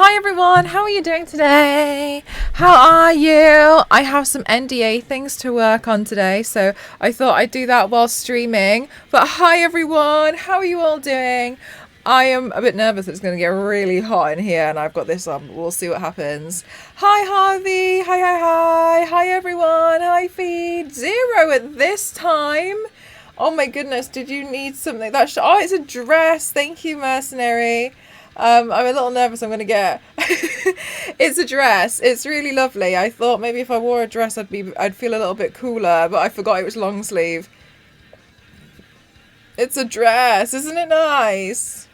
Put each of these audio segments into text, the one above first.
Hi everyone, how are you doing today? How are you? I have some NDA things to work on today, so I thought I'd do that while streaming. But hi everyone, how are you all doing? I am a bit nervous it's going to get really hot in here and I've got this on, but we'll see what happens. Hi Harvey, hi everyone, hi feed. 0 at this time. Oh my goodness, did you need something? Oh, it's a dress. Thank you, Mercenary. I'm a little nervous I'm going to get. It's a dress. It's really lovely. I thought maybe if I wore a dress I'd feel a little bit cooler, but I forgot it was long sleeve. It's a dress. Isn't it nice?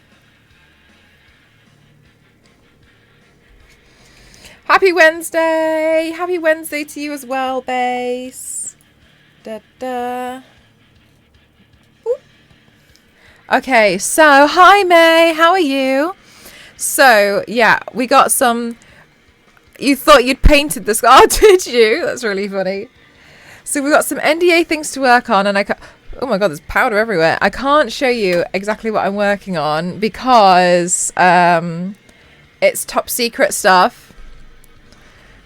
Happy Wednesday. Happy Wednesday to you as well, Base. Da da. Okay, so hi May, how are you? So, yeah, we got some... You thought you'd painted this... Oh, did you? That's really funny. So we got some NDA things to work on, and oh my god, there's powder everywhere. I can't show you exactly what I'm working on because it's top secret stuff.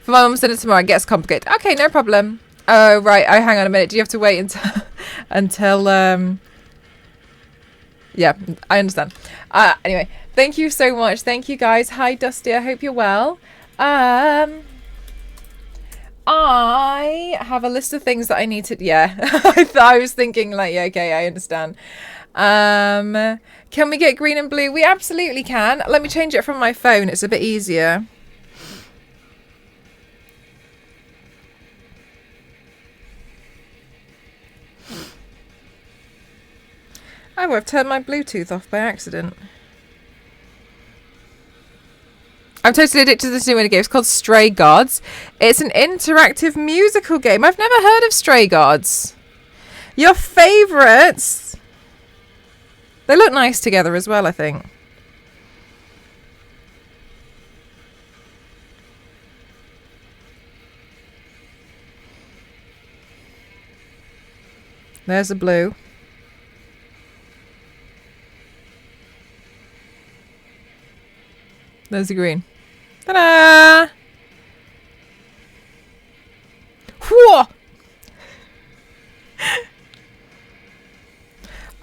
For my mum's dinner tomorrow, it gets complicated. Okay, no problem. Oh, right. Oh, hang on a minute. Do you have to wait until yeah, I understand. Anyway, thank you so much. Thank you guys. Hi Dusty, I hope you're well. I have a list of things that I need to... Yeah, I was thinking like, yeah, okay, I understand. Can we get green and blue? We absolutely can. Let me change it from my phone. It's a bit easier. Oh, I've turned my Bluetooth off by accident. I'm totally addicted to this new game. It's called Stray Gods. It's an interactive musical game. I've never heard of Stray Gods. Your favourites? They look nice together as well, I think. There's a blue. There's a green. Ta-da! Whoa!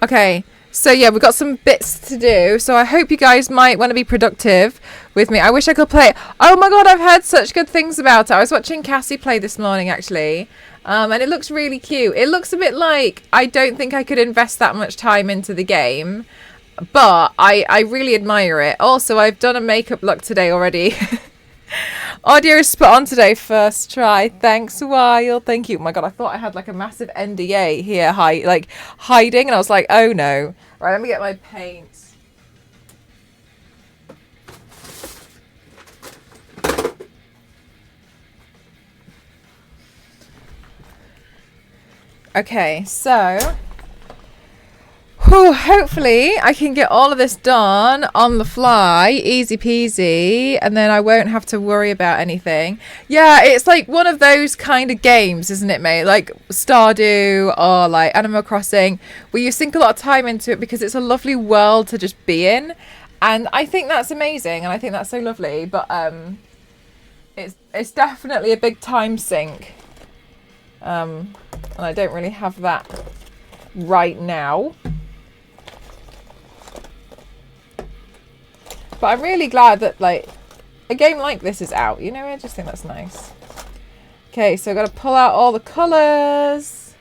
Okay, so yeah, we've got some bits to do. So I hope you guys might want to be productive with me. I wish I could play it. Oh my god, I've heard such good things about it. I was watching Cassie play this morning, actually. And it looks really cute. It looks a bit like I don't think I could invest that much time into the game. But I really admire it. Also, I've done a makeup look today already. Audio is spot on today, first try. Thanks, Wild. Thank you. Oh my god, I thought I had like a massive NDA here, hiding, and I was like, oh no. Right, let me get my paint. Okay, so... hopefully I can get all of this done on the fly, easy peasy, and then I won't have to worry about anything. Yeah, it's like one of those kind of games, isn't it, mate? Like Stardew or like Animal Crossing, where you sink a lot of time into it because it's a lovely world to just be in. And I think that's amazing, and I think that's so lovely, but it's definitely a big time sink. And I don't really have that right now. But I'm really glad that, like, a game like this is out. You know, I just think that's nice. Okay, so I've got to pull out all the colours.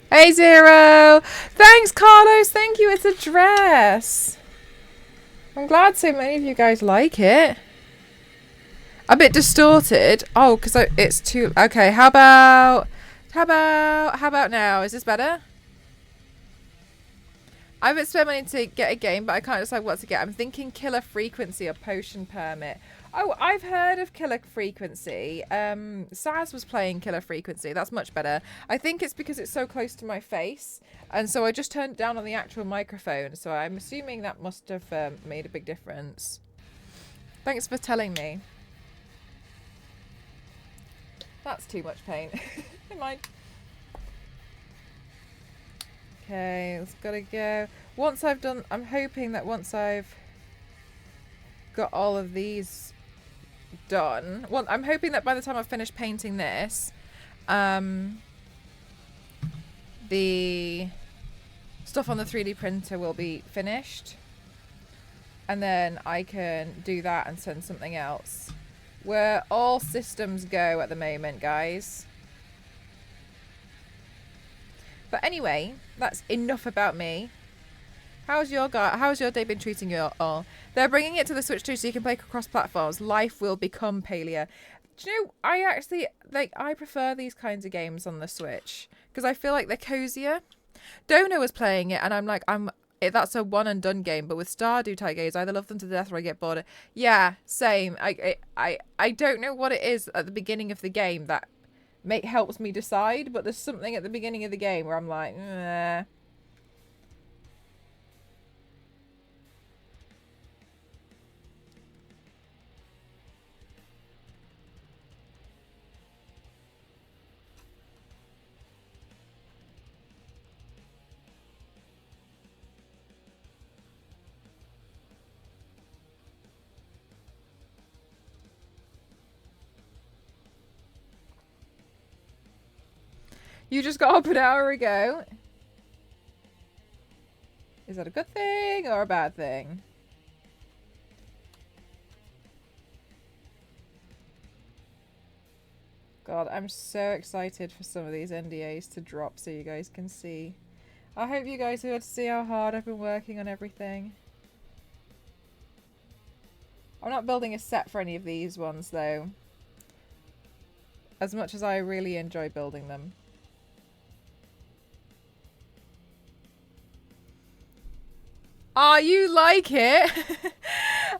Hey, 0! Thanks, Carlos! Thank you, it's a dress! I'm glad so many of you guys like it. A bit distorted. Oh, because it's too... Okay, how about now? Is this better? I haven't spent money to get a game, but I can't decide what to get. I'm thinking Killer Frequency or Potion Permit. Oh, I've heard of Killer Frequency. Saz was playing Killer Frequency. That's much better. I think it's because it's so close to my face. And so I just turned it down on the actual microphone. So I'm assuming that must have made a big difference. Thanks for telling me. That's too much paint. Never mind. Okay, it's gotta go. Once I've done, I'm hoping that once I've got all of these done. Well, I'm hoping that by the time I've finished painting this, the stuff on the 3D printer will be finished. And then I can do that and send something else. We're all systems go at the moment, guys. But anyway, that's enough about me. How's your day been treating you all? They're bringing it to the Switch too, so you can play across platforms. Life will become Palia. Do you know, I actually, I prefer these kinds of games on the Switch because I feel like they're cozier. Dono was playing it, and I'm like, that's a one and done game. But with Stardew type games, I either love them to death or I get bored. Yeah, same. I don't know what it is at the beginning of the game that helps me decide, but there's something at the beginning of the game where I'm like, nah. You just got up an hour ago. Is that a good thing or a bad thing? God, I'm so excited for some of these NDAs to drop so you guys can see. I hope you guys will see how hard I've been working on everything. I'm not building a set for any of these ones though. As much as I really enjoy building them. Oh, you like it?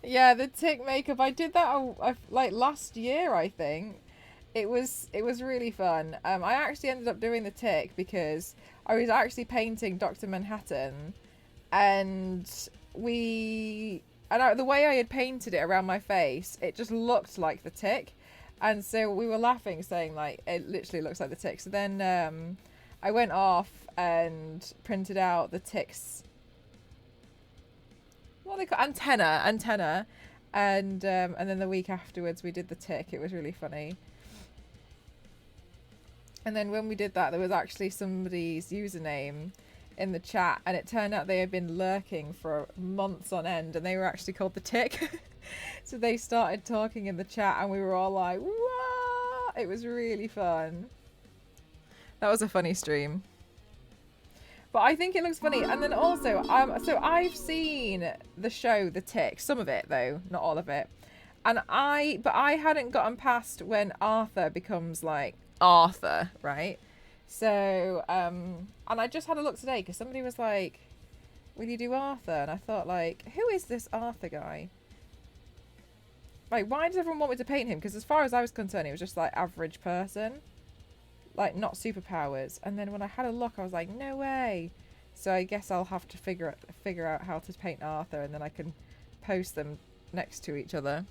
Yeah, the tick makeup. I did that like last year, I think. It was really fun. I actually ended up doing the tick because I was actually painting Dr. Manhattan, and the way I had painted it around my face, it just looked like the tick, and so we were laughing, saying like it literally looks like the tick. So then I went off and printed out the tick's, what they call antenna, and then the week afterwards we did the tick. It was really funny. And then when we did that, there was actually somebody's username in the chat, and it turned out they had been lurking for months on end, and they were actually called the Tick. So they started talking in the chat, and we were all like, "Whoa!" It was really fun. That was a funny stream. But I think it looks funny. And then also, so I've seen the show The Tick, some of it though, not all of it. And but I hadn't gotten past when Arthur becomes like Arthur, right? So, and I just had a look today because somebody was like, will you do Arthur? And I thought like, who is this Arthur guy? Like, why does everyone want me to paint him? Because as far as I was concerned, he was just like average person. Like, not superpowers. And then when I had a look, I was like, no way. So I guess I'll have to figure out how to paint Arthur, and then I can post them next to each other.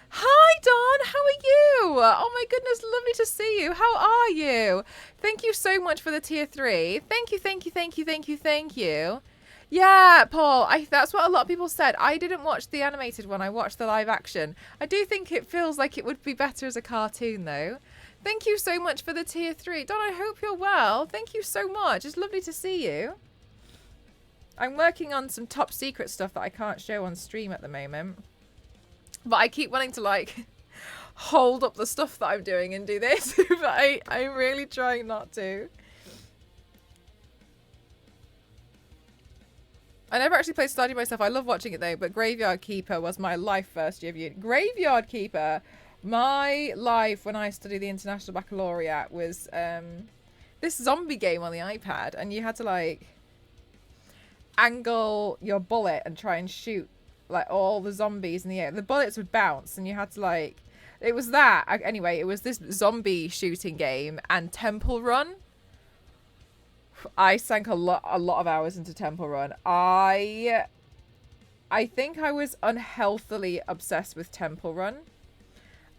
Hi, Dawn. How are you? Oh my goodness, lovely to see you. How are you? Thank you so much for the tier 3. Thank you, thank you, thank you, thank you, thank you. Yeah, Paul, that's what a lot of people said. I didn't watch the animated one. I watched the live action. I do think it feels like it would be better as a cartoon, though. Thank you so much for the tier 3. Don, I hope you're well. Thank you so much. It's lovely to see you. I'm working on some top secret stuff that I can't show on stream at the moment. But I keep wanting to, like, hold up the stuff that I'm doing and do this. But I'm really trying not to. I never actually played Stardew myself. I love watching it, though. But Graveyard Keeper was my life first year viewing. Graveyard Keeper... My life when I studied the International Baccalaureate was this zombie game on the iPad, and you had to like angle your bullet and try and shoot like all the zombies in the air. The bullets would bounce, and you had to like, it was that. Anyway, it was this zombie shooting game and Temple Run. I sank a lot of hours into Temple Run. I think I was unhealthily obsessed with Temple Run.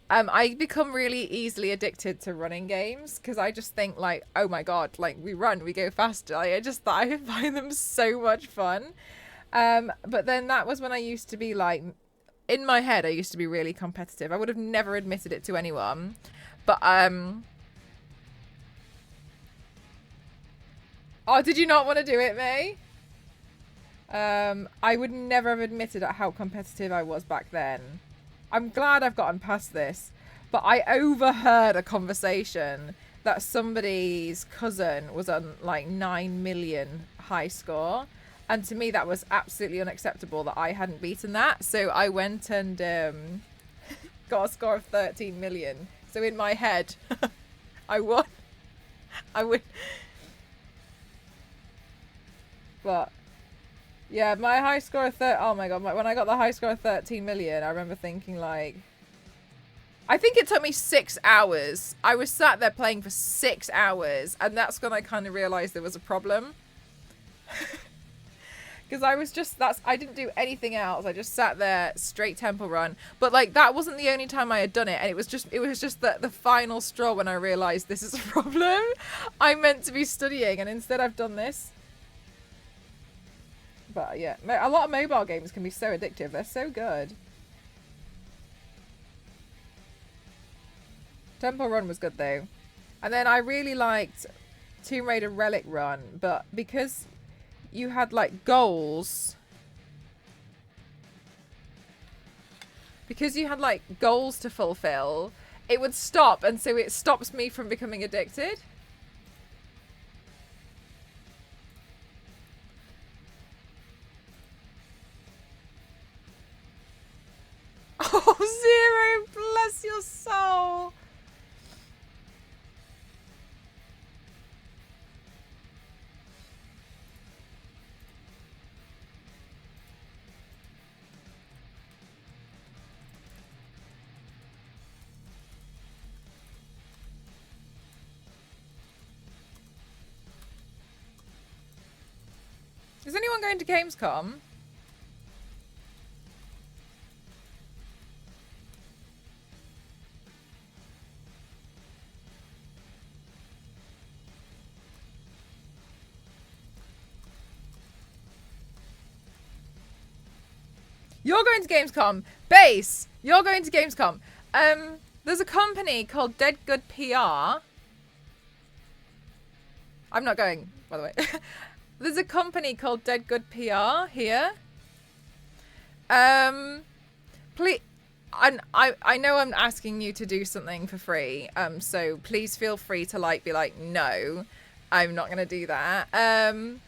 I become really easily addicted to running games because I just think like, oh my god, like we run, we go faster. Like, I find them so much fun. But then that was when I used to be like in my head, I used to be really competitive. I would have never admitted it to anyone. But, oh, did you not want to do it, May? I would never have admitted at how competitive I was back then. I'm glad I've gotten past this. But I overheard a conversation that somebody's cousin was on like 9 million high score. And to me, that was absolutely unacceptable that I hadn't beaten that. So I went and got a score of 13 million. So in my head, I won. I would. But yeah, my high score of oh my god, when I got the high score of 13 million, I remember thinking like, I think it took me 6 hours. I was sat there playing for 6 hours, and that's when I kind of realized there was a problem. Because I was just, I didn't do anything else. I just sat there, straight temple run. But like, that wasn't the only time I had done it. And it was just the final straw when I realized this is a problem. I'm meant to be studying, and instead I've done this. But yeah, a lot of mobile games can be so addictive. They're so good. Temple Run was good though. And then I really liked Tomb Raider Relic Run, but because you had like goals, to fulfill, it would stop, and so it stops me from becoming addicted. Oh, Zero, bless your soul. Is anyone going to Gamescom? You're going to Gamescom. Base, you're going to Gamescom. There's a company called Dead Good PR. I'm not going, by the way. There's a company called Dead Good PR here. Please, I know I'm asking you to do something for free. So please feel free to be like, no, I'm not gonna do that. One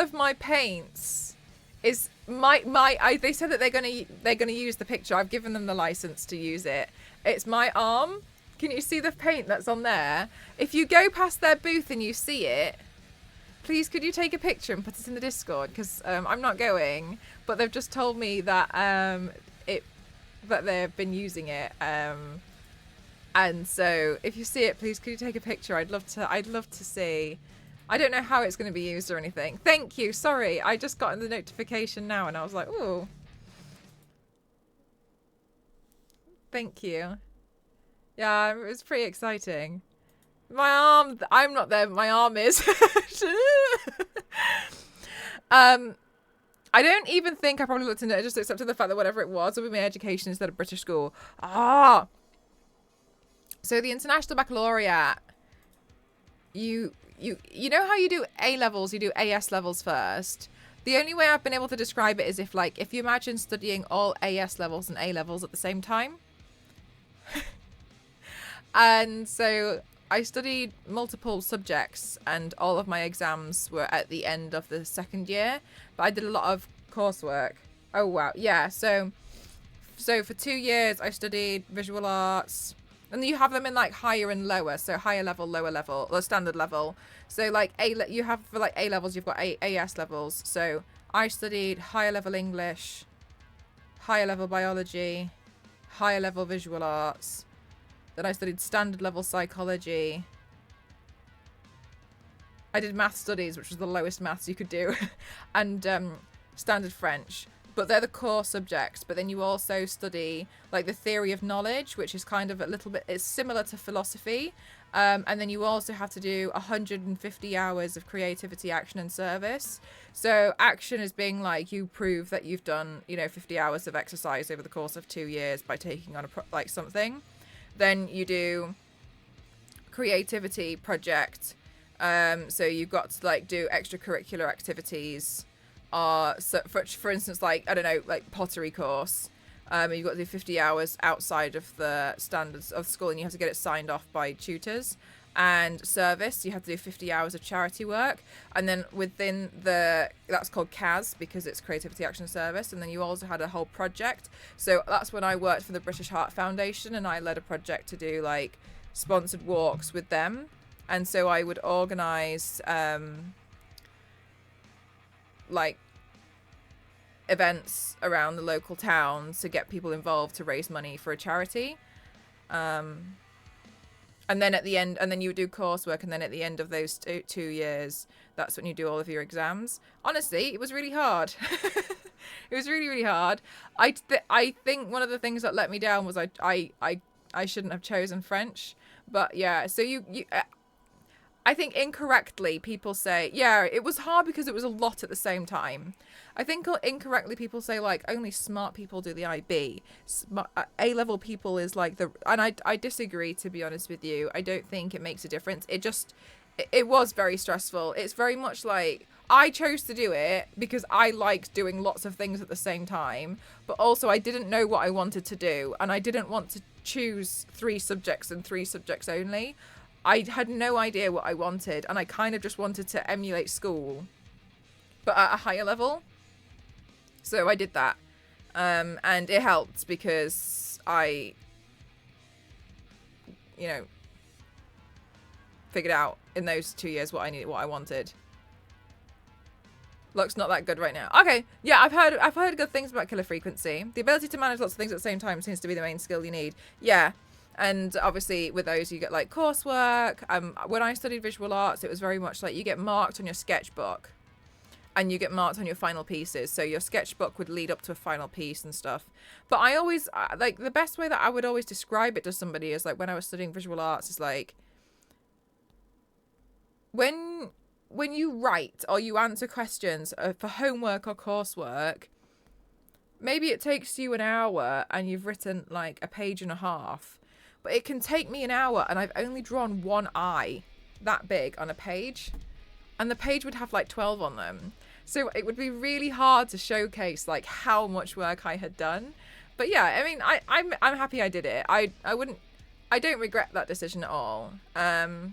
of my paints is they said that they're gonna use the picture. I've given them the license to use it. It's my arm. Can you see the paint that's on there? If you go past their booth and you see it, please could you take a picture and put it in the Discord? Because I'm not going, but they've just told me that that they've been using it. And so if you see it, please could you take a picture? I'd love to see. I don't know how it's going to be used or anything. Thank you. Sorry, I just got the notification now and I was like, ooh. Thank you. Yeah, it was pretty exciting. My arm, I'm not there, but my arm is. I don't even think I probably looked into it. I just accepted the fact that whatever it was would be my education instead of British school. Ah. So the International Baccalaureate, you know how you do A levels, you do AS levels first. The only way I've been able to describe it is if you imagine studying all AS levels and A levels at the same time. And so I studied multiple subjects and all of my exams were at the end of the second year, but I did a lot of coursework. Oh wow. Yeah, so for 2 years I studied visual arts, and you have them in higher and lower, so higher level, lower level, or standard level. So you have for A levels, you've got AS levels. So I studied higher level English, higher level biology, higher level visual arts. Then I studied standard level psychology. I did math studies, which was the lowest maths you could do, and standard French. but they're the core subjects. But then you also study like the theory of knowledge, which is kind of a little bit, it's similar to philosophy. And then you also have to do 150 hours of creativity, action, and service. So action is being like, you prove that you've done, 50 hours of exercise over the course of 2 years by taking on like something. Then you do creativity project. So you've got to like do extracurricular activities. So for instance, like, I don't know, like pottery course. You've got to do 50 hours outside of the standards of school, and you have to get it signed off by tutors. And service, you have to do 50 hours of charity work. And then within that's called CAS, because it's Creativity Action Service. And then you also had a whole project. So that's when I worked for the British Heart Foundation, and I led a project to do like sponsored walks with them. And so I would organize like events around the local towns to get people involved to raise money for a charity. And then at the end, and then you would do coursework, and then at the end of those 2 years, that's when you do all of your exams. Honestly, it was really hard. It was really, really hard. I think one of the things that let me down was I shouldn't have chosen French. But yeah, so I think incorrectly people say, yeah, it was hard because it was a lot at the same time. I think incorrectly people say, like, only smart people do the IB. A-level people is like and I disagree, to be honest with you. I don't think it makes a difference. It was very stressful. It's very much like, I chose to do it because I liked doing lots of things at the same time, but also I didn't know what I wanted to do, and I didn't want to choose 3 subjects and 3 subjects only. I had no idea what I wanted, and I kind of just wanted to emulate school, but at a higher level. So I did that. And it helped because I, figured out in those 2 years what I needed, what I wanted. Looks not that good right now. Okay, yeah, I've heard good things about Killer Frequency. The ability to manage lots of things at the same time seems to be the main skill you need. Yeah. And obviously with those you get like coursework. When I studied visual arts, it was very much like you get marked on your sketchbook and you get marked on your final pieces. So your sketchbook would lead up to a final piece and stuff. But I always, like, the best way that I would always describe it to somebody is like, when I was studying visual arts, is like, when you write or you answer questions for homework or coursework, maybe it takes you an hour and you've written like a page and a half. But it can take me an hour and I've only drawn one eye that big on a page. And the page would have like 12 on them. So it would be really hard to showcase like how much work I had done. But yeah, I mean, I'm happy I did it. I don't regret that decision at all. The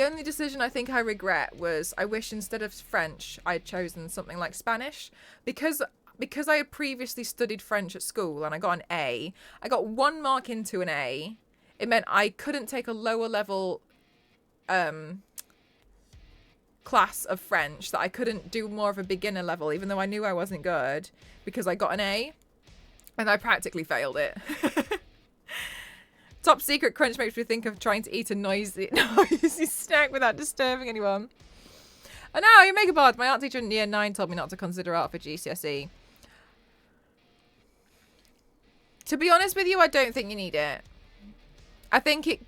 only decision I think I regret was I wish instead of French I'd chosen something like Spanish, because I had previously studied French at school and I got an A. I got 1 mark into an A. It meant I couldn't take a lower level class of French, that I couldn't do more of a beginner level, even though I knew I wasn't good, because I got an A. And I practically failed it. Top secret crunch makes me think of trying to eat a noisy snack without disturbing anyone. And now you make a bard. My art teacher in year 9 told me not to consider art for GCSE. To be honest with you, I don't think you need it. I think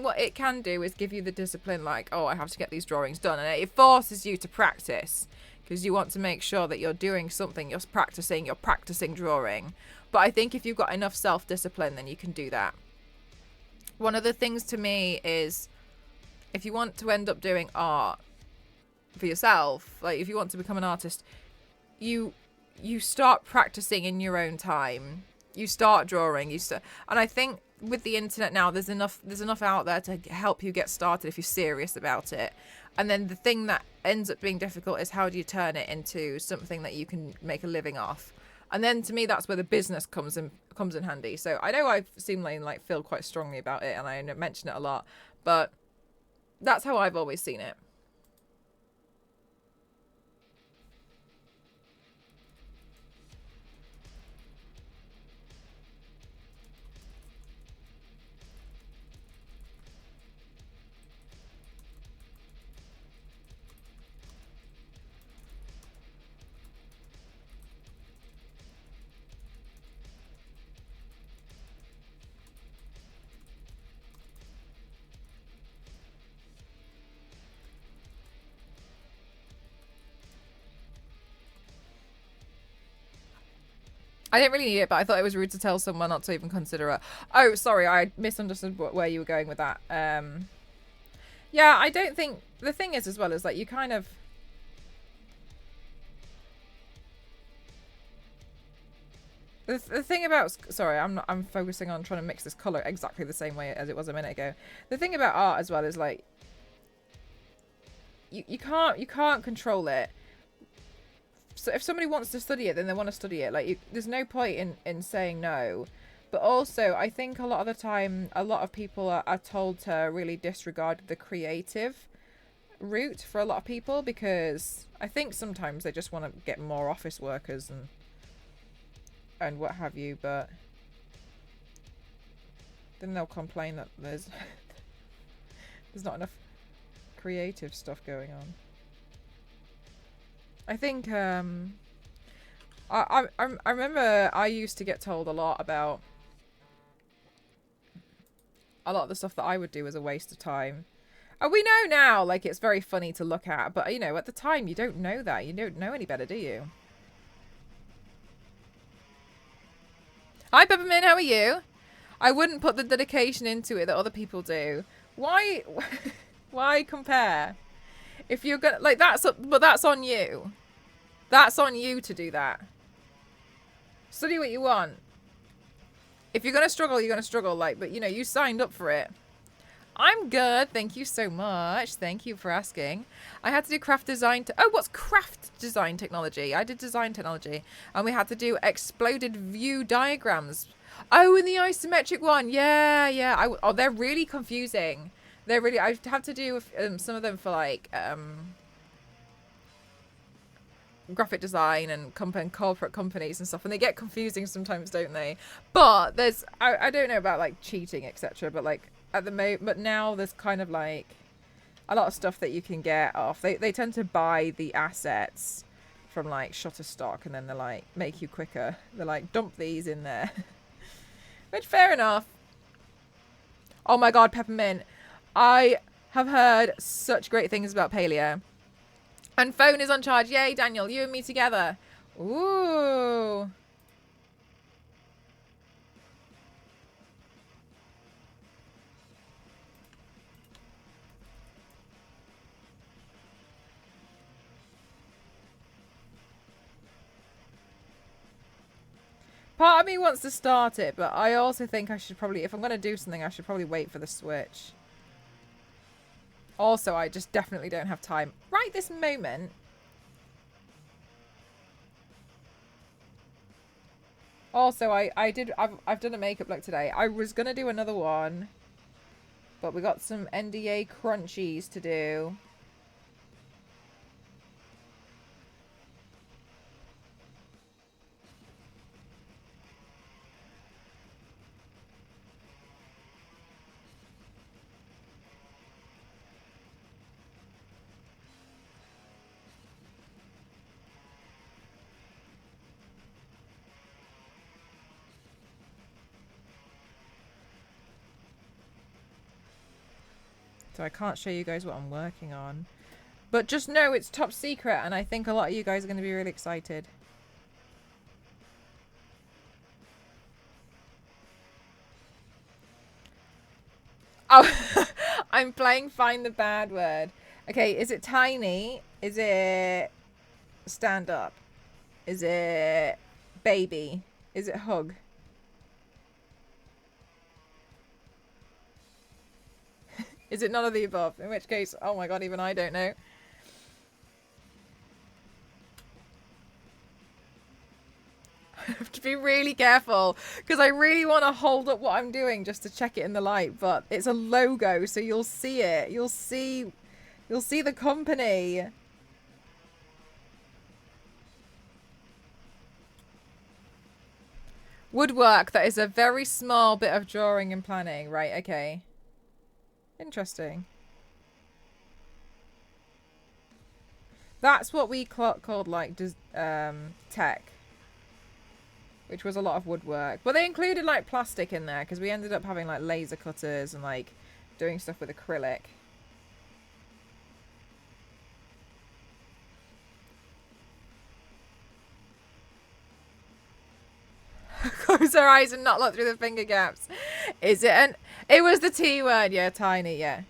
what it can do is give you the discipline, like, oh, I have to get these drawings done, and it forces you to practice because you want to make sure that you're doing something, you're practicing drawing. But I think if you've got enough self-discipline, then you can do that. One of the things to me is, if you want to end up doing art for yourself, like if you want to become an artist, you start practicing in your own time. You start drawing. And I think with the internet now, there's enough out there to help you get started if you're serious about it. And then the thing that ends up being difficult is, how do you turn it into something that you can make a living off? And then to me, that's where the business comes in handy. So I know I seem like feel quite strongly about it, and I mention it a lot, but that's how I've always seen it. I didn't really need it, but I thought it was rude to tell someone not to even consider it. Oh, sorry, I misunderstood where you were going with that. Yeah, I don't think... The thing is, as well, is like you kind of... The thing about... Sorry, I'm focusing on trying to mix this colour exactly the same way as it was a minute ago. The thing about art as well is like... You can't control it. So if somebody wants to study it, then they want to study it. Like, there's no point in saying no. But also, I think a lot of the time, a lot of people are told to really disregard the creative route for a lot of people, because I think sometimes they just want to get more office workers and what have you, but then they'll complain that there's not enough creative stuff going on. I think I remember I used to get told a lot about a lot of the stuff that I would do was a waste of time. And we know now, like, it's very funny to look at, but, you know, at the time, you don't know that. You don't know any better, do you? Hi, Peppermint, how are you? I wouldn't put the dedication into it that other people do. Why, why compare? If you're gonna, like, but that's on you. That's on you to do that. Study what you want. If you're gonna struggle, you're gonna struggle, like, but, you know, you signed up for it. I'm good. Thank you so much. Thank you for asking. I had to do craft design. Oh, what's craft design technology? I did design technology. And we had to do exploded view diagrams. Oh, and the isometric one. Yeah, yeah. Oh, they're really confusing. They're really... I have to do some of them for, like... graphic design and corporate companies and stuff, and they get confusing sometimes, don't they? But there's... I don't know about, like, cheating, etc., but, like... But now there's kind of like a lot of stuff that you can get off. They tend to buy the assets from like Shutterstock, and then they're like, make you quicker. They're like, dump these in there. Which, fair enough. Oh my god, Peppermint. I have heard such great things about Palia. And phone is on charge. Yay, Daniel, you and me together. Ooh. Part of me wants to start it, but I also think I should probably, if I'm going to do something, I should probably wait for the Switch. Also, I just definitely don't have time right this moment. Also, I've done a makeup look today. I was going to do another one, but we got some NDA crunchies to do. So I can't show you guys what I'm working on. But just know it's top secret, and I think a lot of you guys are going to be really excited. Oh, I'm playing Find the Bad Word. Okay, is it tiny? Is it stand up? Is it baby? Is it hug? Is it none of the above? In which case, oh my god, even I don't know. I have to be really careful because I really want to hold up what I'm doing just to check it in the light, but it's a logo, so you'll see it. You'll see the company. Woodwork, that is a very small bit of drawing and planning. Right, okay. Interesting. That's what we called, like, tech. Which was a lot of woodwork. But they included, like, plastic in there, because we ended up having, like, laser cutters and, like, doing stuff with acrylic. close her eyes and not look through the finger gaps. Is it an... It was the T word, yeah, tiny, yeah.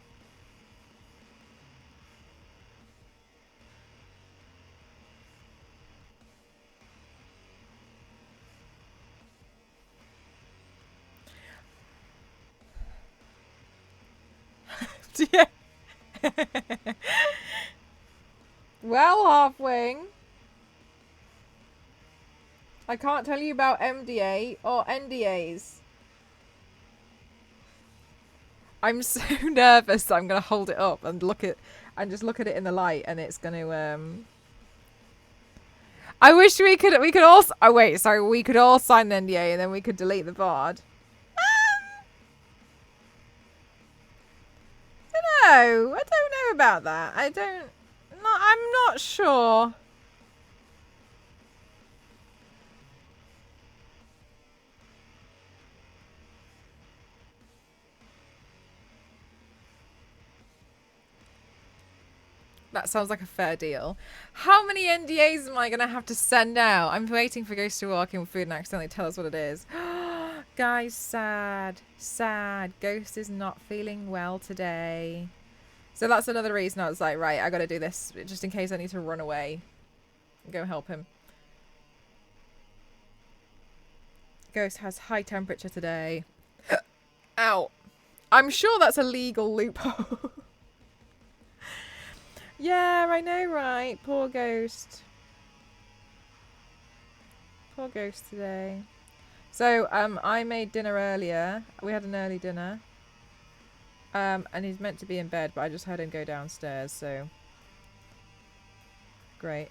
Yeah. Well, Halfwing. I can't tell you about MDA or NDAs. I'm so nervous that I'm gonna hold it up and just look at it in the light, and it's gonna I wish we could all. Oh wait, sorry. We could all sign the NDA and then we could delete the VOD. No, I don't know about that. I'm not sure. That sounds like a fair deal. How many NDAs am I going to have to send out? I'm waiting for Ghost to walk in with food and accidentally tell us what it is. Guys, sad. Sad. Ghost is not feeling well today. So that's another reason I was like, right, I got to do this just in case I need to run away and go help him. Ghost has high temperature today. Ow. I'm sure that's a legal loophole. Yeah, I know, right? Poor Ghost. Poor Ghost today. So, I made dinner earlier. We had an early dinner. And he's meant to be in bed, but I just heard him go downstairs, so... Great.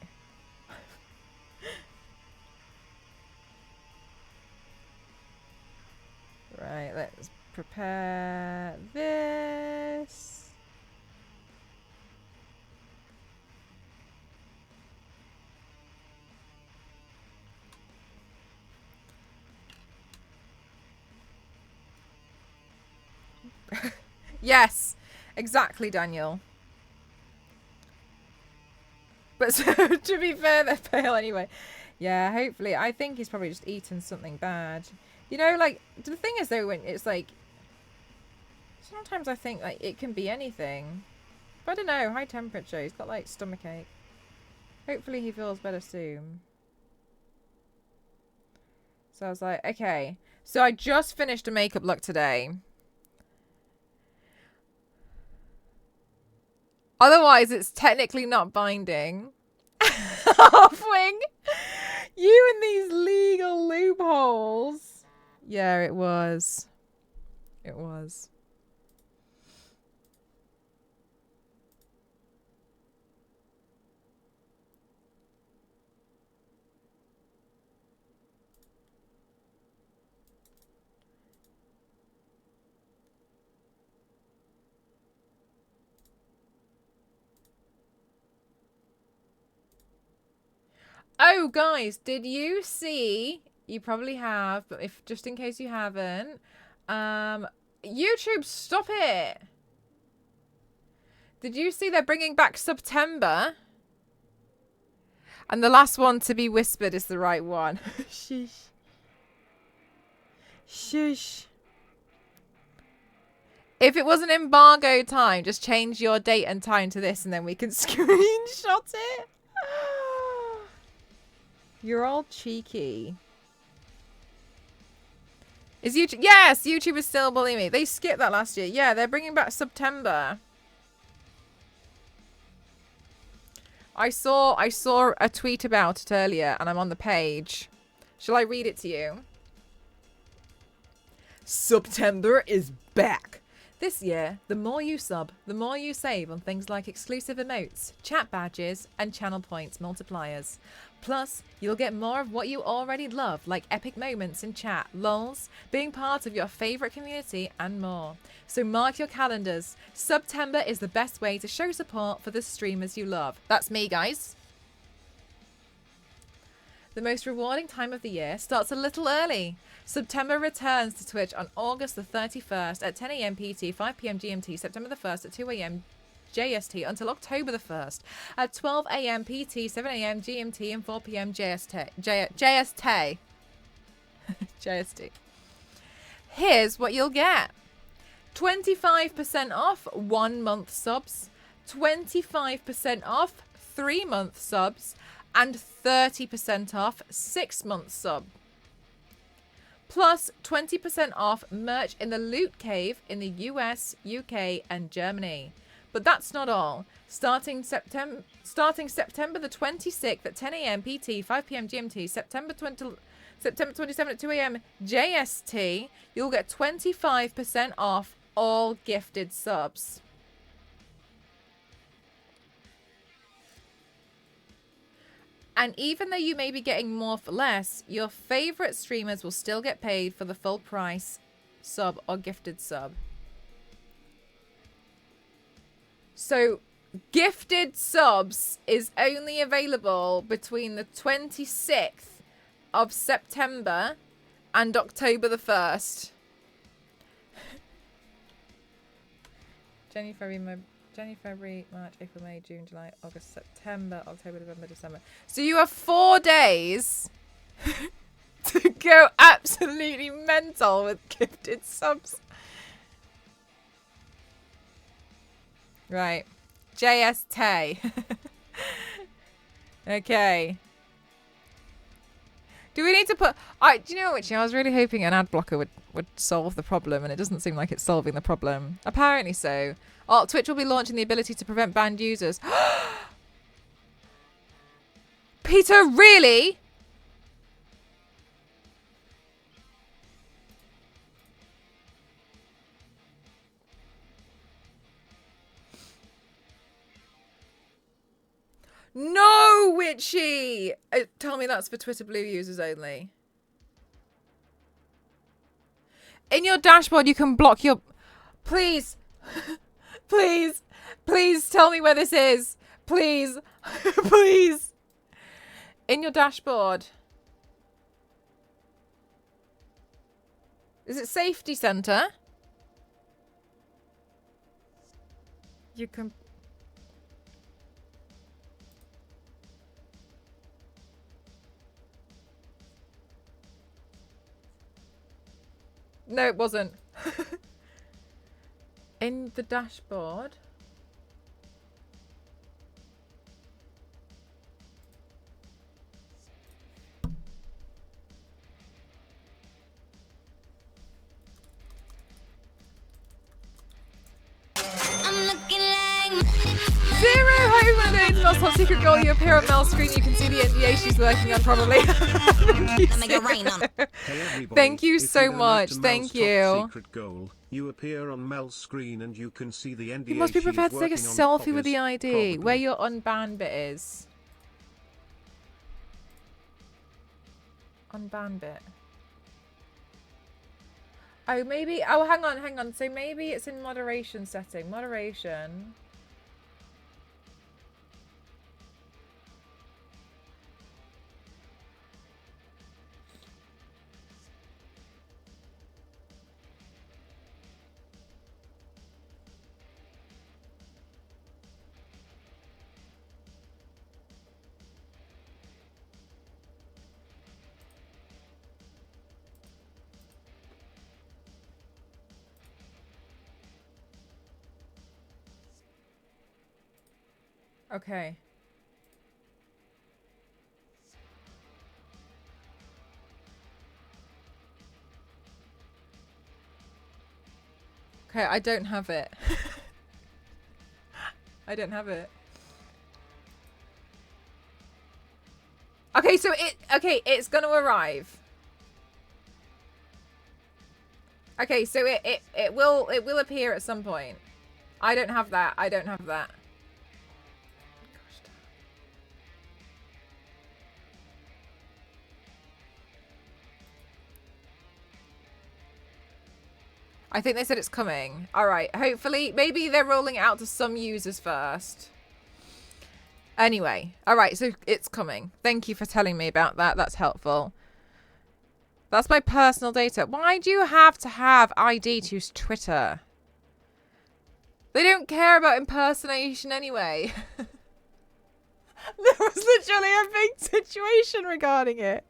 Right, let's prepare this. Yes, exactly, Daniel. But so, to be fair, they're pale anyway. Yeah, hopefully. I think he's probably just eaten something bad. You know, like, the thing is, though, when it's like... Sometimes I think, like, it can be anything. But I don't know, high temperature. He's got, like, stomachache. Hopefully he feels better soon. So I was like, okay. So I just finished a makeup look today. Otherwise, it's technically not binding. Halfwing! You and these legal loopholes. Yeah, it was. It was. Oh, guys, did you see? You probably have, but if just in case you haven't, YouTube, stop it! Did you see they're bringing back September? And the last one to be whispered is the right one. Shush. Shush. If it was an embargo time, just change your date and time to this, and then we can screenshot it. You're all cheeky. Is YouTube... Yes, YouTube is still bullying me. They skipped that last year. Yeah, they're bringing back September. I saw a tweet about it earlier, and I'm on the page. Shall I read it to you? September is back. This year, the more you sub, the more you save on things like exclusive emotes, chat badges, and channel points multipliers. Plus, you'll get more of what you already love, like epic moments in chat, lols, being part of your favourite community, and more. So mark your calendars. September is the best way to show support for the streamers you love. That's me, guys. The most rewarding time of the year starts a little early. September returns to Twitch on August the 31st at 10 AM PT, 5 PM GMT, September the 1st at 2 AM JST until October the 1st at 12 AM PT, 7 AM GMT and 4 PM JST. JST. Here's what you'll get. 25% off 1 month subs, 25% off 3 month subs, and 30% off 6 month sub. Plus 20% off merch in the Loot Cave in the US, UK, and Germany. But that's not all. Starting September the 26th at 10 a.m. PT, 5 p.m. GMT, September 27th at 2 a.m. JST, you'll get 25% off all gifted subs. And even though you may be getting more for less, your favorite streamers will still get paid for the full price sub or gifted sub. So gifted subs is only available between the 26th of September and October the 1st. January, February, March, April, May, June, July, August, September, October, November, December. So you have 4 days to go absolutely mental with gifted subs. Right. JST. Okay. Do we need to put... do you know what? I was really hoping an ad blocker would solve the problem, and it doesn't seem like it's solving the problem. Apparently so. Oh, Twitch will be launching the ability to prevent banned users. Peter, really? No, Witchy! Tell me that's for Twitter Blue users only. In your dashboard, you can block your... Please. Please. Please tell me where this is. Please. Please. In your dashboard. Is it Safety Center? You can... No, it wasn't. In the dashboard. Zero, how you want to know Mel's top secret goal? You appear on Mel's screen, you can see the NDA she's working on probably. Thank you so much. Thank you. Secret goal. You appear on Mel's screen and you can see the NDA. You must be prepared to take a selfie with the ID. Probably. Where your unbanned bit is. Unbanned bit. Oh, maybe. Oh, hang on. So maybe it's in moderation setting. Moderation. Okay. Okay, I don't have it. I don't have it. Okay, so it's gonna arrive. Okay, so it will appear at some point. I don't have that. I don't have that. I think they said it's coming. All right. Hopefully, maybe they're rolling it out to some users first. Anyway. All right. So it's coming. Thank you for telling me about that. That's helpful. That's my personal data. Why do you have to have ID to use Twitter? They don't care about impersonation anyway. There was literally a big situation regarding it.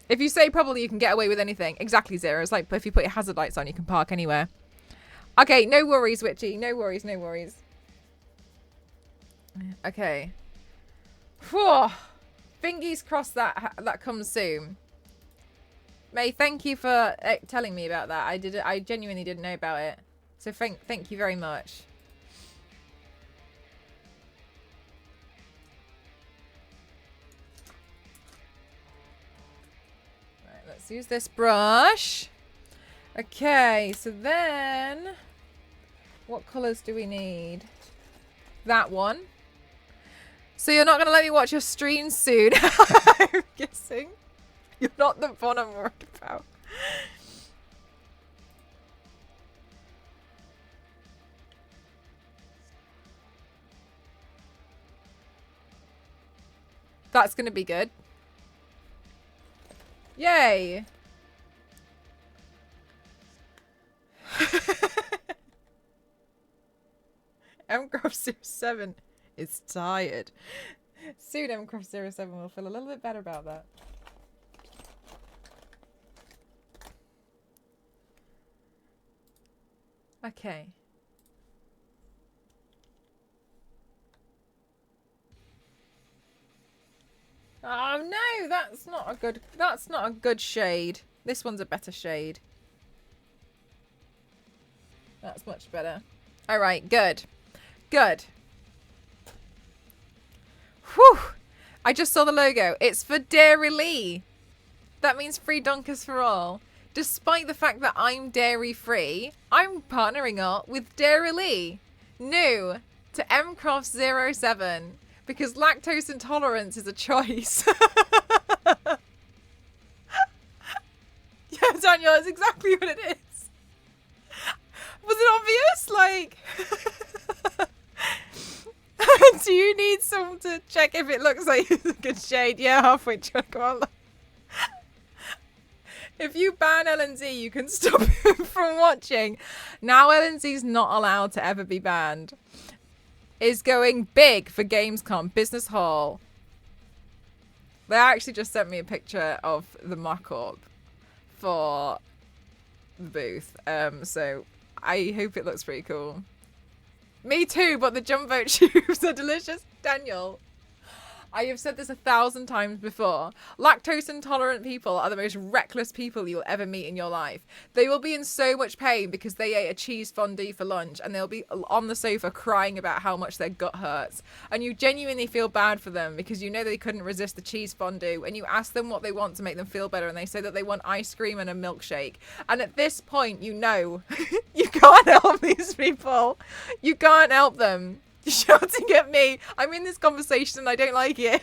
If you say probably, you can get away with anything. Exactly, Zero. It's like if you put your hazard lights on, you can park anywhere. Okay, no worries, Witchy. No worries, no worries. Okay. Whew. Fingers crossed that comes soon. May, thank you for telling me about that. I genuinely didn't know about it. So thank you very much. Right, let's use this brush. Okay, so then what colors do we need? That one. So you're not going to let me watch your stream soon, I'm guessing. You're not the one I'm worried about. That's going to be good. Yay. MCroft07 is tired. Soon MCroft07 will feel a little bit better about that. Okay. Oh no, that's not a good shade. This one's a better shade. That's much better. All right, good. Good. Whew. I just saw the logo. It's for Dairy Lee. That means free Dunkers for all. Despite the fact that I'm dairy free, I'm partnering up with Dairy Lee. New to MCroft07 because lactose intolerance is a choice. Yeah, Daniel, that's exactly what it is. Was it obvious? Like, do you need someone to check if it looks like it's a good shade? Yeah, halfway through. Come on. If you ban LNZ, you can stop him from watching. Now LNZ's not allowed to ever be banned. Is going big for Gamescom Business Hall. They actually just sent me a picture of the mock-up for the booth. So I hope it looks pretty cool. Me too, but the jumbo tubes are delicious. Daniel, I have said this 1,000 times before. Lactose intolerant people are the most reckless people you'll ever meet in your life. They will be in so much pain because they ate a cheese fondue for lunch and they'll be on the sofa crying about how much their gut hurts. And you genuinely feel bad for them because you know they couldn't resist the cheese fondue, and you ask them what they want to make them feel better and they say that they want ice cream and a milkshake. And at this point, you know, you can't help these people. You can't help them. You're shouting at me. I'm in this conversation and I don't like it.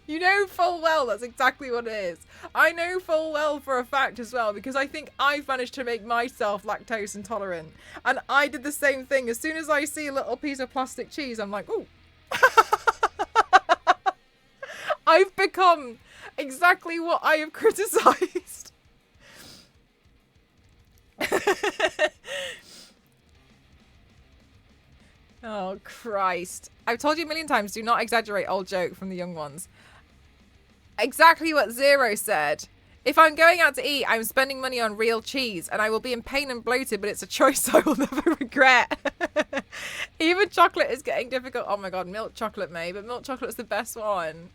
You know full well that's exactly what it is. I know full well for a fact as well because I think I've managed to make myself lactose intolerant. And I did the same thing. As soon as I see a little piece of plastic cheese, I'm like, ooh. I've become exactly what I have criticised. Oh, Christ. I've told you a million times, do not exaggerate old joke from the young ones. Exactly what Zero said. If I'm going out to eat, I'm spending money on real cheese, and I will be in pain and bloated, but it's a choice I will never regret. Even chocolate is getting difficult. Oh my god, milk chocolate, May, but milk chocolate's the best one.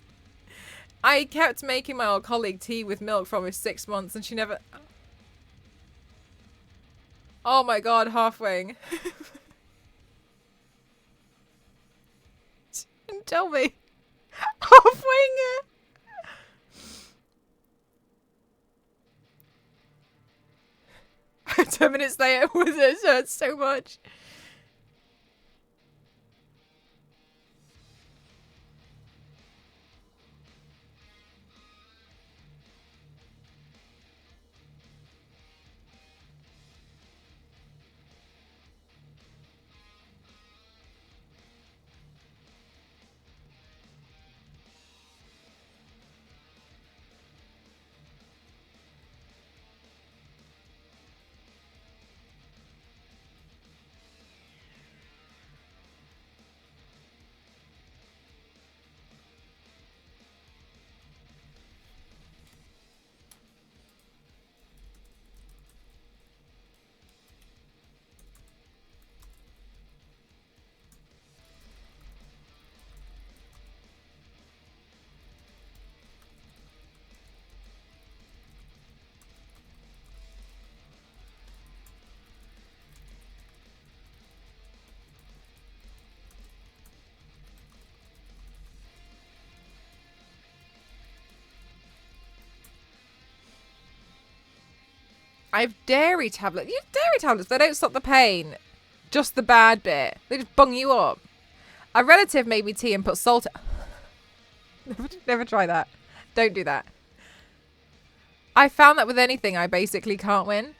I kept making my old colleague tea with milk for almost 6 months, and she never... Oh my god, Halfwing. Tell me. Halfwing. 10 minutes later, it hurts so much. I have dairy tablets. You dairy tablets, they don't stop the pain. Just the bad bit. They just bung you up. A relative made me tea and put salt. Never try that. Don't do that. I found that with anything, I basically can't win.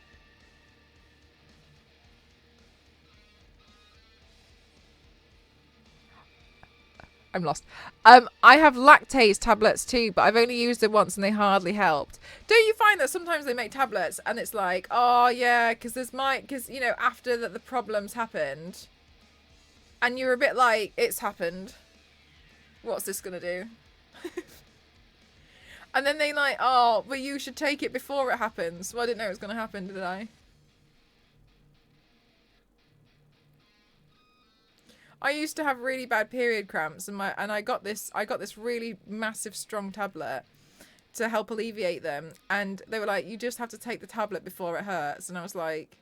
I'm lost. I have lactase tablets too, but I've only used them once and they hardly helped. Don't you find that sometimes they make tablets and it's like, oh yeah, because you know, after that the problems happened, and you're a bit like, it's happened. What's this gonna do? And then they like, oh, but you should take it before it happens. Well, I didn't know it was gonna happen, did I? I used to have really bad period cramps, and I got this really massive strong tablet to help alleviate them, and they were like, you just have to take the tablet before it hurts, and I was like,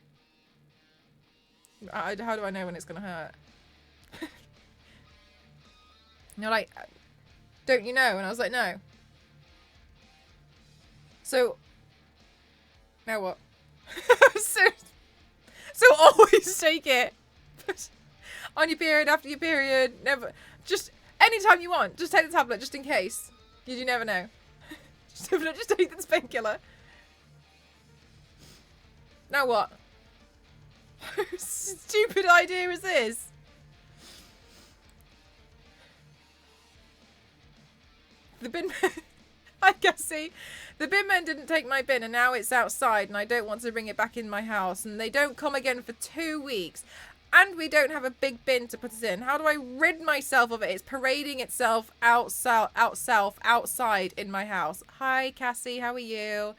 how do I know when it's gonna hurt? And you're like, don't you know? And I was like, no. So now what? so always take it. On your period, after your period, never. Just anytime you want, just take the tablet, just in case. You never know. just take the painkiller. Now what? Stupid idea is this? The bin men. I guess, see, the bin men didn't take my bin and now it's outside and I don't want to bring it back in my house and they don't come again for 2 weeks. And we don't have a big bin to put it in. How do I rid myself of it? It's parading itself outside in my house. Hi, Cassie. How are you?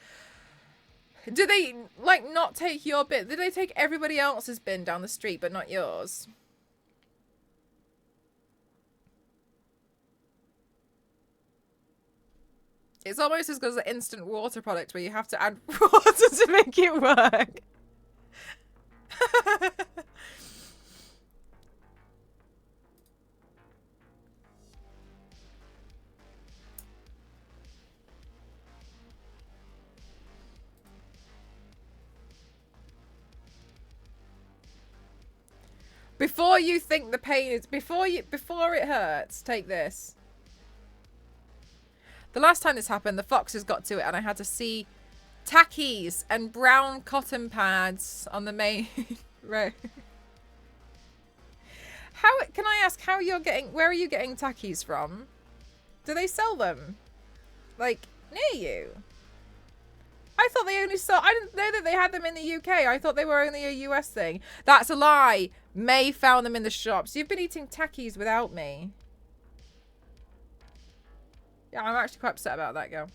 Do they, like, not take your bin? Do they take everybody else's bin down the street, but not yours? It's almost as good as an instant water product where you have to add water to make it work. Before you think the pain is, before it hurts, take this. The last time this happened, the foxes got to it and I had to see tackies and brown cotton pads on the main road. How, can I ask how you're getting, where are you getting tackies from? Do they sell them? Like, near you? I thought they only saw, I didn't know that they had them in the UK. I thought they were only a US thing. That's a lie. May found them in the shops. You've been eating tackies without me. Yeah, I'm actually quite upset about that, girl.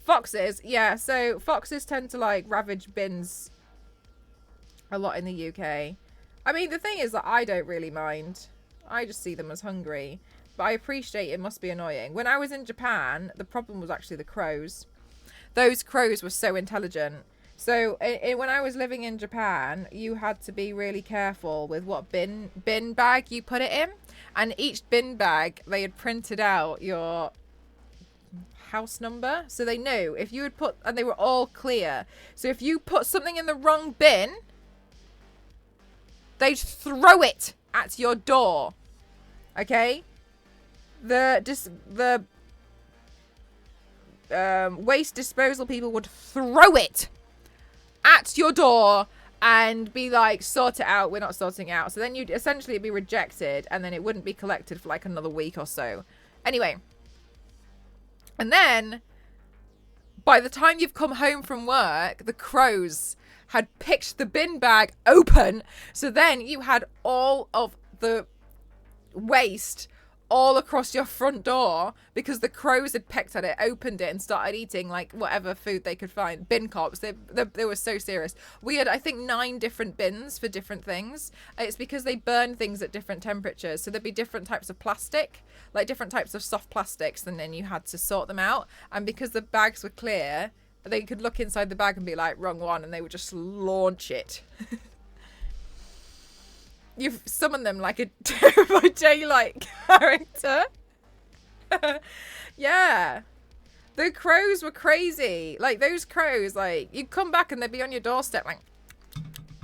Foxes, yeah, so foxes tend to like ravage bins a lot in the UK. I mean, the thing is that I don't really mind. I just see them as hungry. But I appreciate it must be annoying. When I was in Japan, the problem was actually the crows. Those crows were so intelligent. So when I was living in Japan, you had to be really careful with what bin bag you put it in. And each bin bag, they had printed out your house number. So they knew if you had put, and they were all clear. So if you put something in the wrong bin, they'd throw it at your door. Okay? The waste disposal people would throw it at your door and be like, sort it out, we're not sorting it out. So then you'd essentially be rejected and then it wouldn't be collected for like another week or so. Anyway. And then by the time you've come home from work, the crows had picked the bin bag open. So then you had all of the waste all across your front door because the crows had pecked at it, opened it, and started eating like whatever food they could find. Bin cops, they were so serious. We had, I think, 9 different bins for different things. It's because they burn things at different temperatures, so there'd be different types of plastic, like different types of soft plastics, and then you had to sort them out. And because the bags were clear, they could look inside the bag and be like, wrong one, and they would just launch it. You've summoned them like a Dead by Daylight character. Yeah. The crows were crazy. Like, those crows, like, you'd come back and they'd be on your doorstep,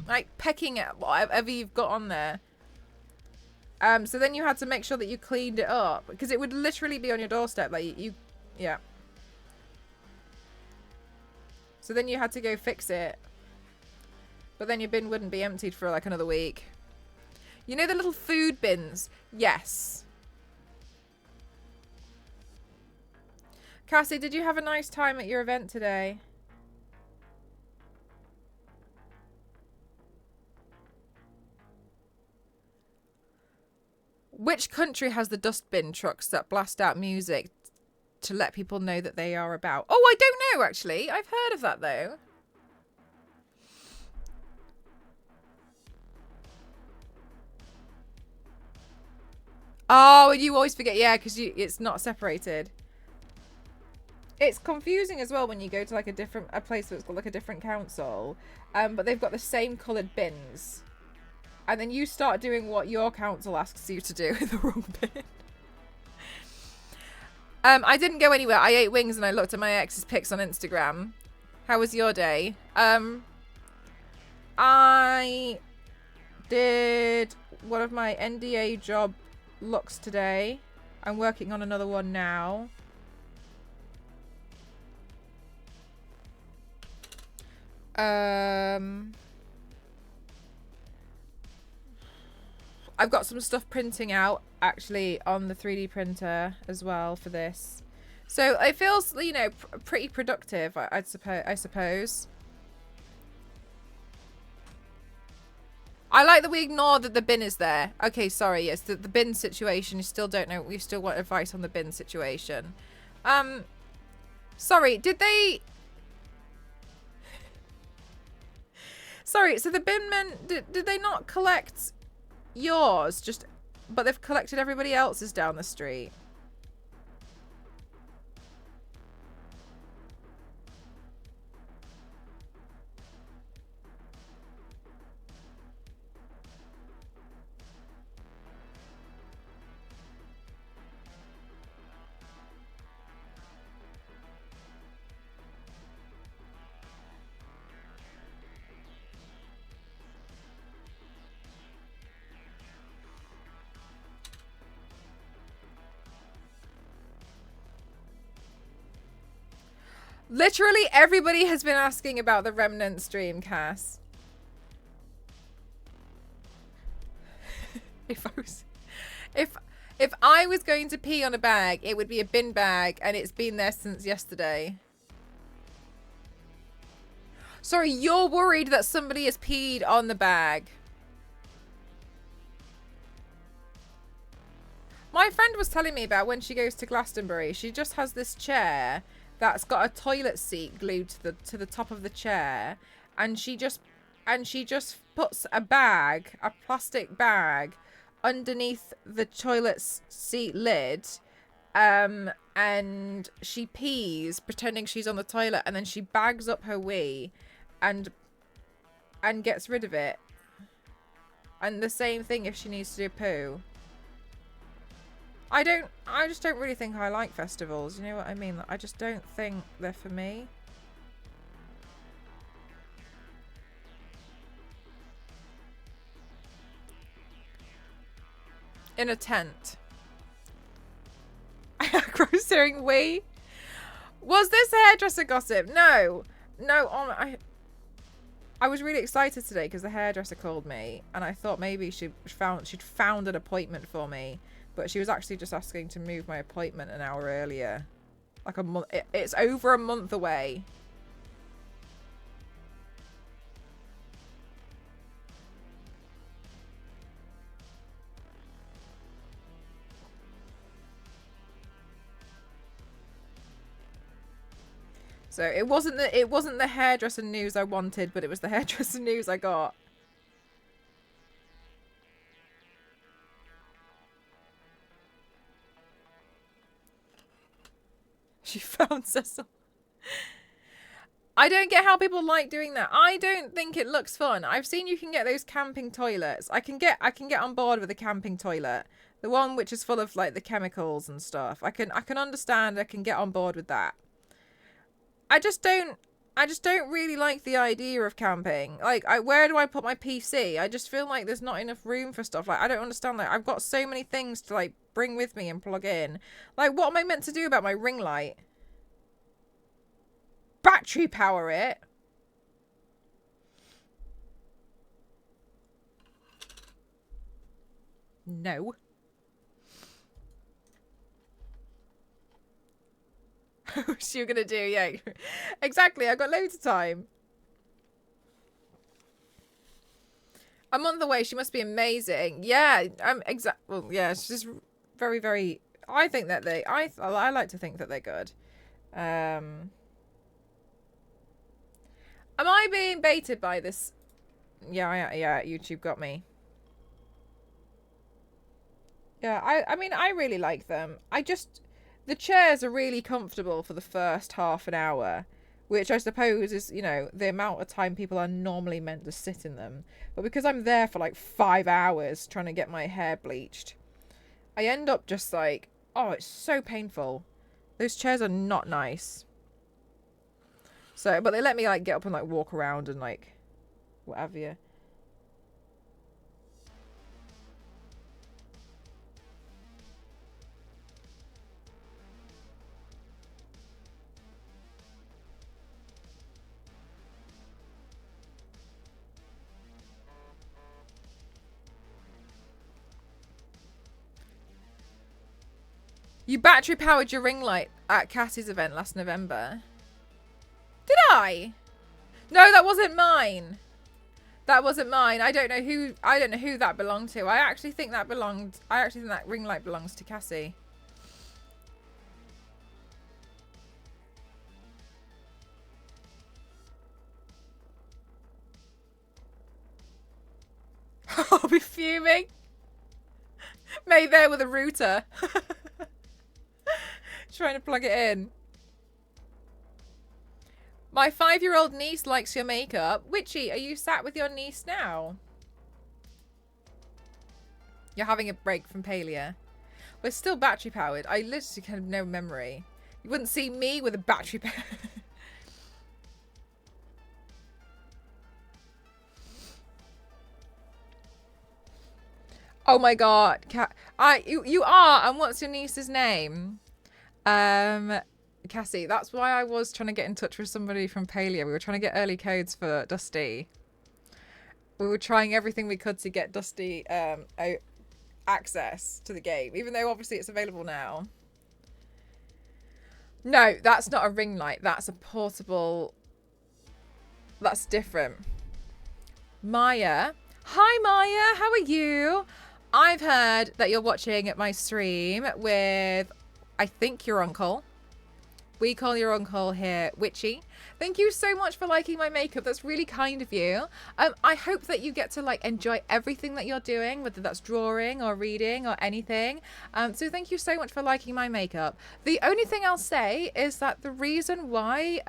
like pecking at whatever you've got on there. So then you had to make sure that you cleaned it up, because it would literally be on your doorstep. Like, yeah. So then you had to go fix it. But then your bin wouldn't be emptied for like another week. You know the little food bins? Yes. Cassie, did you have a nice time at your event today? Which country has the dustbin trucks that blast out music to let people know that they are about? Oh, I don't know, actually. I've heard of that, though. Oh, you always forget. Yeah, because it's not separated. It's confusing as well when you go to like a place that's got like a different council, but they've got the same coloured bins, and then you start doing what your council asks you to do in the wrong bin. I didn't go anywhere. I ate wings and I looked at my ex's pics on Instagram. How was your day? I did one of my NDA job looks today. I'm working on another one now. I've got some stuff printing out actually on the 3D printer as well for this. So it feels, you know, pretty productive, I suppose. I like that we ignore that the bin is there. Okay, sorry, yes, the bin situation, you still don't know, we still want advice on the bin situation. Sorry, did they... Sorry, so the bin men, did they not collect yours, but they've collected everybody else's down the street? Literally everybody has been asking about the Remnant stream, Cass. If I was going to pee on a bag, it would be a bin bag, and it's been there since yesterday. Sorry, you're worried that somebody has peed on the bag. My friend was telling me about when she goes to Glastonbury, she just has this chair that's got a toilet seat glued to the top of the chair, and she just puts a plastic bag underneath the toilet seat lid, and she pees pretending she's on the toilet, and then she bags up her wee and gets rid of it. And the same thing if she needs to do poo. I just don't really think I like festivals, you know what I mean? I just don't think they're for me. In a tent. Grocery wee. Was this hairdresser gossip? No. No, I was really excited today because the hairdresser called me and I thought maybe she'd found an appointment for me. But she was actually just asking to move my appointment an hour earlier. Like a month. It's over a month away. So it wasn't the hairdresser news I wanted, but it was the hairdresser news I got. She found Cecil. I don't get how people like doing that. I don't think it looks fun. I've seen you can get those camping toilets. I can get on board with a camping toilet. The one which is full of like the chemicals and stuff. I can understand. I can get on board with that. I just don't really like the idea of camping. Like, where do I put my PC? I just feel like there's not enough room for stuff. Like, I don't understand. Like, I've got so many things to like bring with me and plug in. Like, what am I meant to do about my ring light? Battery power it? No. What's you gonna do? Yeah, exactly. I got loads of time. A month away. She must be amazing. Yeah, well, yeah. It's just very, very. I think that I like to think that they're good. Am I being baited by this? Yeah, yeah. YouTube got me. Yeah, I mean, I really like them. The chairs are really comfortable for the first half an hour, which I suppose is, you know, the amount of time people are normally meant to sit in them. But because I'm there for like 5 hours trying to get my hair bleached, I end up just like, oh, it's so painful. Those chairs are not nice. So, but they let me like get up and like walk around and like whatever. Yeah. You battery powered your ring light at Cassie's event last November. Did I? No, that wasn't mine. That wasn't mine. I don't know who that belonged to. I actually think that ring light belongs to Cassie. I'll be fuming. Made there with a router. Trying to plug it in. My 5-year-old niece likes your makeup. Witchy, are you sat with your niece now? You're having a break from Palia. We're still battery powered. I literally have no memory. You wouldn't see me with a battery power. Oh my god. You are, and what's your niece's name? Cassie, that's why I was trying to get in touch with somebody from Palia. We were trying to get early codes for Dusty. We were trying everything we could to get Dusty access to the game, even though obviously it's available now. No, that's not a ring light. That's a portable. That's different. Maya. Hi, Maya. How are you? I've heard that you're watching my stream with, I think, your uncle. We call your uncle here Witchy. Thank you so much for liking my makeup. That's really kind of you. I hope that you get to like enjoy everything that you're doing, whether that's drawing or reading or anything. So thank you so much for liking my makeup. The only thing I'll say is that the reason why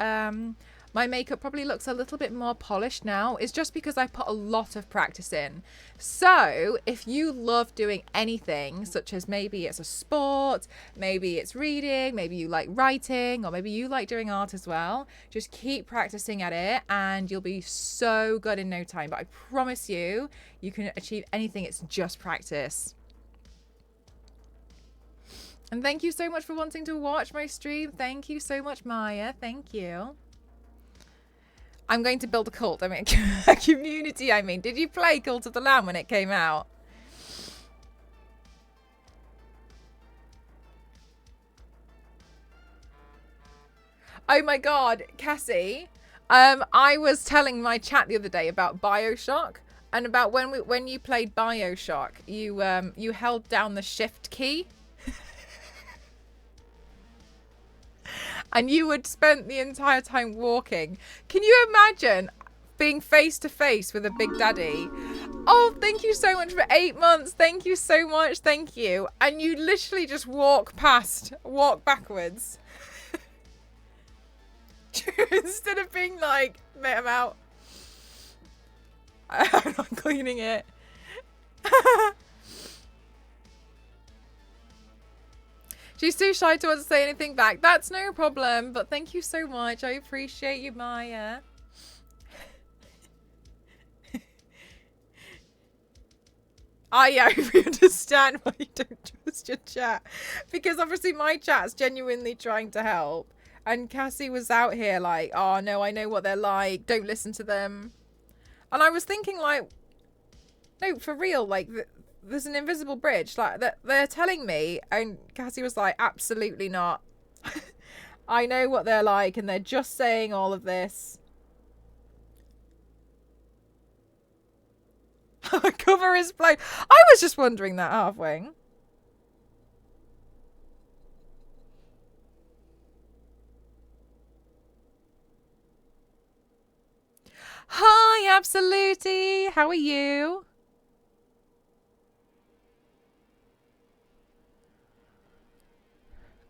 my makeup probably looks a little bit more polished now is just because I put a lot of practice in. So if you love doing anything, such as maybe it's a sport, maybe it's reading, maybe you like writing, or maybe you like doing art as well, just keep practicing at it and you'll be so good in no time. But I promise you, you can achieve anything. It's just practice. And thank you so much for wanting to watch my stream. Thank you so much, Maya. Thank you. I'm going to build a cult. I mean, a community, I mean. Did you play Cult of the Lamb when it came out? Oh my god, Cassie. I was telling my chat the other day about BioShock. And about when you played BioShock, you held down the shift key. And you would spend the entire time walking. Can you imagine being face to face with a Big Daddy? Oh, thank you so much for 8 months. Thank you so much. Thank you. And you literally just walk backwards. Instead of being like, mate, I'm out. I'm not cleaning it. She's too shy to want to say anything back. That's no problem, but thank you so much. I appreciate you, Maya. I understand why you don't trust your chat. Because obviously my chat's genuinely trying to help. And Cassie was out here like, oh no, I know what they're like. Don't listen to them. And I was thinking like, no, for real, like, there's an invisible bridge. Like, they're telling me. And Cassie was like, absolutely not. I know what they're like. And they're just saying all of this. Cover is blown. I was just wondering that halfway. Hi, Absolutely. How are you?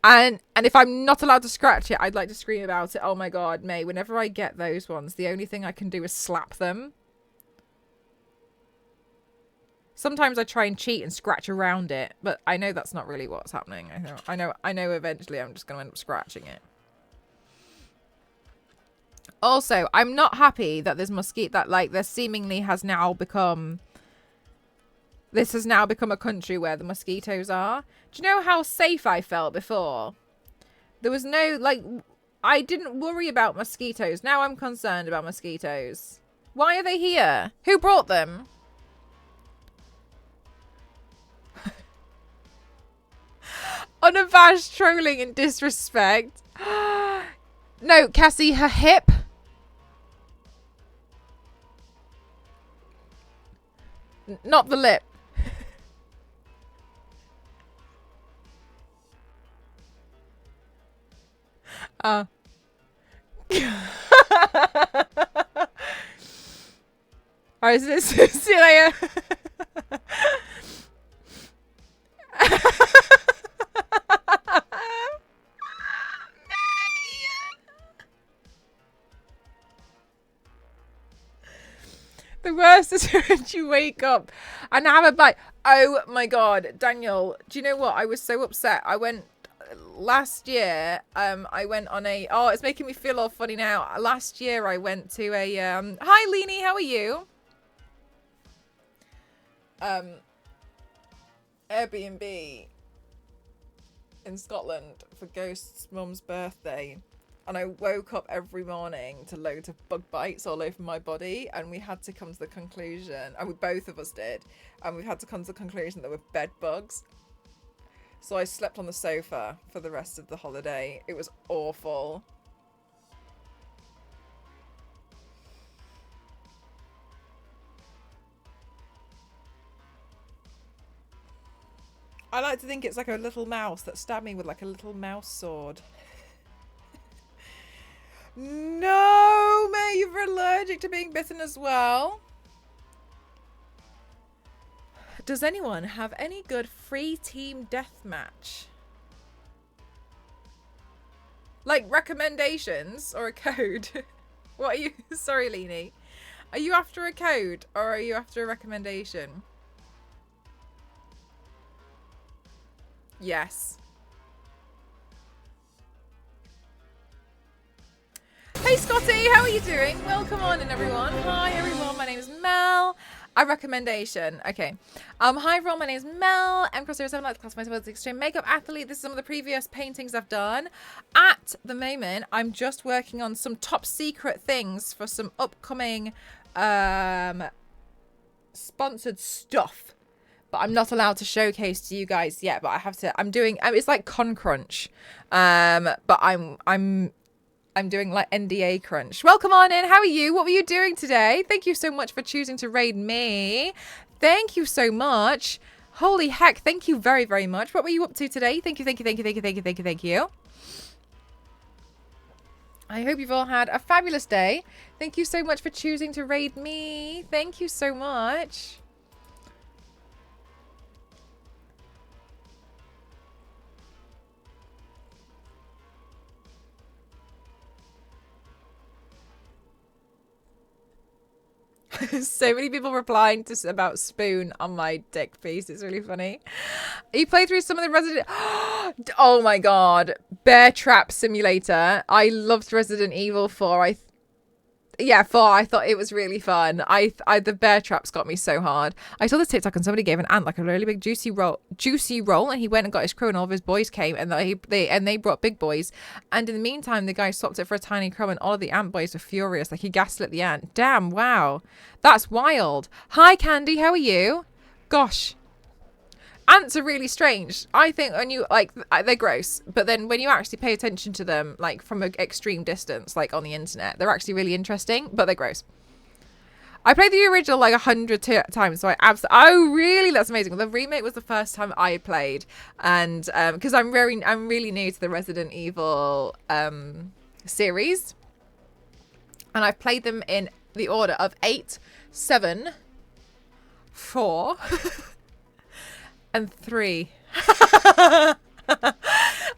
And if I'm not allowed to scratch it, I'd like to scream about it. Oh my god, May, whenever I get those ones, the only thing I can do is slap them. Sometimes I try and cheat and scratch around it, but I know that's not really what's happening. I know eventually I'm just going to end up scratching it. Also, I'm not happy that this mosquito, that like there seemingly has now become, this has now become a country where the mosquitoes are. Do you know how safe I felt before? There was no, like, I didn't worry about mosquitoes. Now I'm concerned about mosquitoes. Why are they here? Who brought them? Unabashed trolling and disrespect. No, Cassie, her hip. Not the lip. Alright, see you later. The worst is when you wake up and have a bite. Oh my god, Daniel, do you know what? I was so upset. I went last year, I went on a, oh, it's making me feel all funny now. Last year I went to a, hi Leanie, how are you? Airbnb in Scotland for Ghost's mum's birthday. And I woke up every morning to loads of bug bites all over my body. And we had to come to the conclusion, and we both of us did, and we had to come to the conclusion that there were bed bugs. So I slept on the sofa for the rest of the holiday. It was awful. I like to think it's like a little mouse that stabbed me with like a little mouse sword. No, May, you're allergic to being bitten as well. Does anyone have any good free team deathmatch? Like recommendations or a code? What are you? Sorry, Leanie. Are you after a code or are you after a recommendation? Yes. Hey Scotty, how are you doing? Welcome on in everyone. Hi everyone, my name is Mel. A recommendation. Okay. Hi everyone, my name is Mel. M-Cross07, I like to class myself as an extreme makeup athlete. This is some of the previous paintings I've done. At the moment, I'm just working on some top secret things for some upcoming sponsored stuff. But I'm not allowed to showcase to you guys yet, but I have to, I'm doing, it's like Con Crunch. But I'm doing like NDA crunch. Welcome on in. How are you? What were you doing today? Thank you so much for choosing to raid me. Thank you so much. Holy heck. Thank you very, very much. What were you up to today? Thank you, thank you, thank you, thank you, thank you, thank you, thank you. I hope you've all had a fabulous day. Thank you so much for choosing to raid me. Thank you so much. So many people replying to about Spoon on my dick piece. It's really funny. You play through some of the Resident... Oh my god. Bear Trap Simulator. I loved Resident Evil 4. 4. I thought it was really fun. The bear traps got me so hard. I saw this TikTok and somebody gave an ant like a really big juicy roll, and he went and got his crew and all of his boys came and they brought big boys. And in the meantime, the guy swapped it for a tiny crumb and all of the ant boys were furious. Like he gaslit the ant. Damn, wow. That's wild. Hi, Candy. How are you? Gosh. Ants are really strange. I think when you they're gross, but then when you actually pay attention to them, like from an extreme distance, like on the internet, they're actually really interesting, but they're gross. I played the original like 100 times, so oh really? That's amazing. The remake was the first time I played, and because I'm really new to the Resident Evil series, and I've played them in the order of 8, 7, 4. And 3.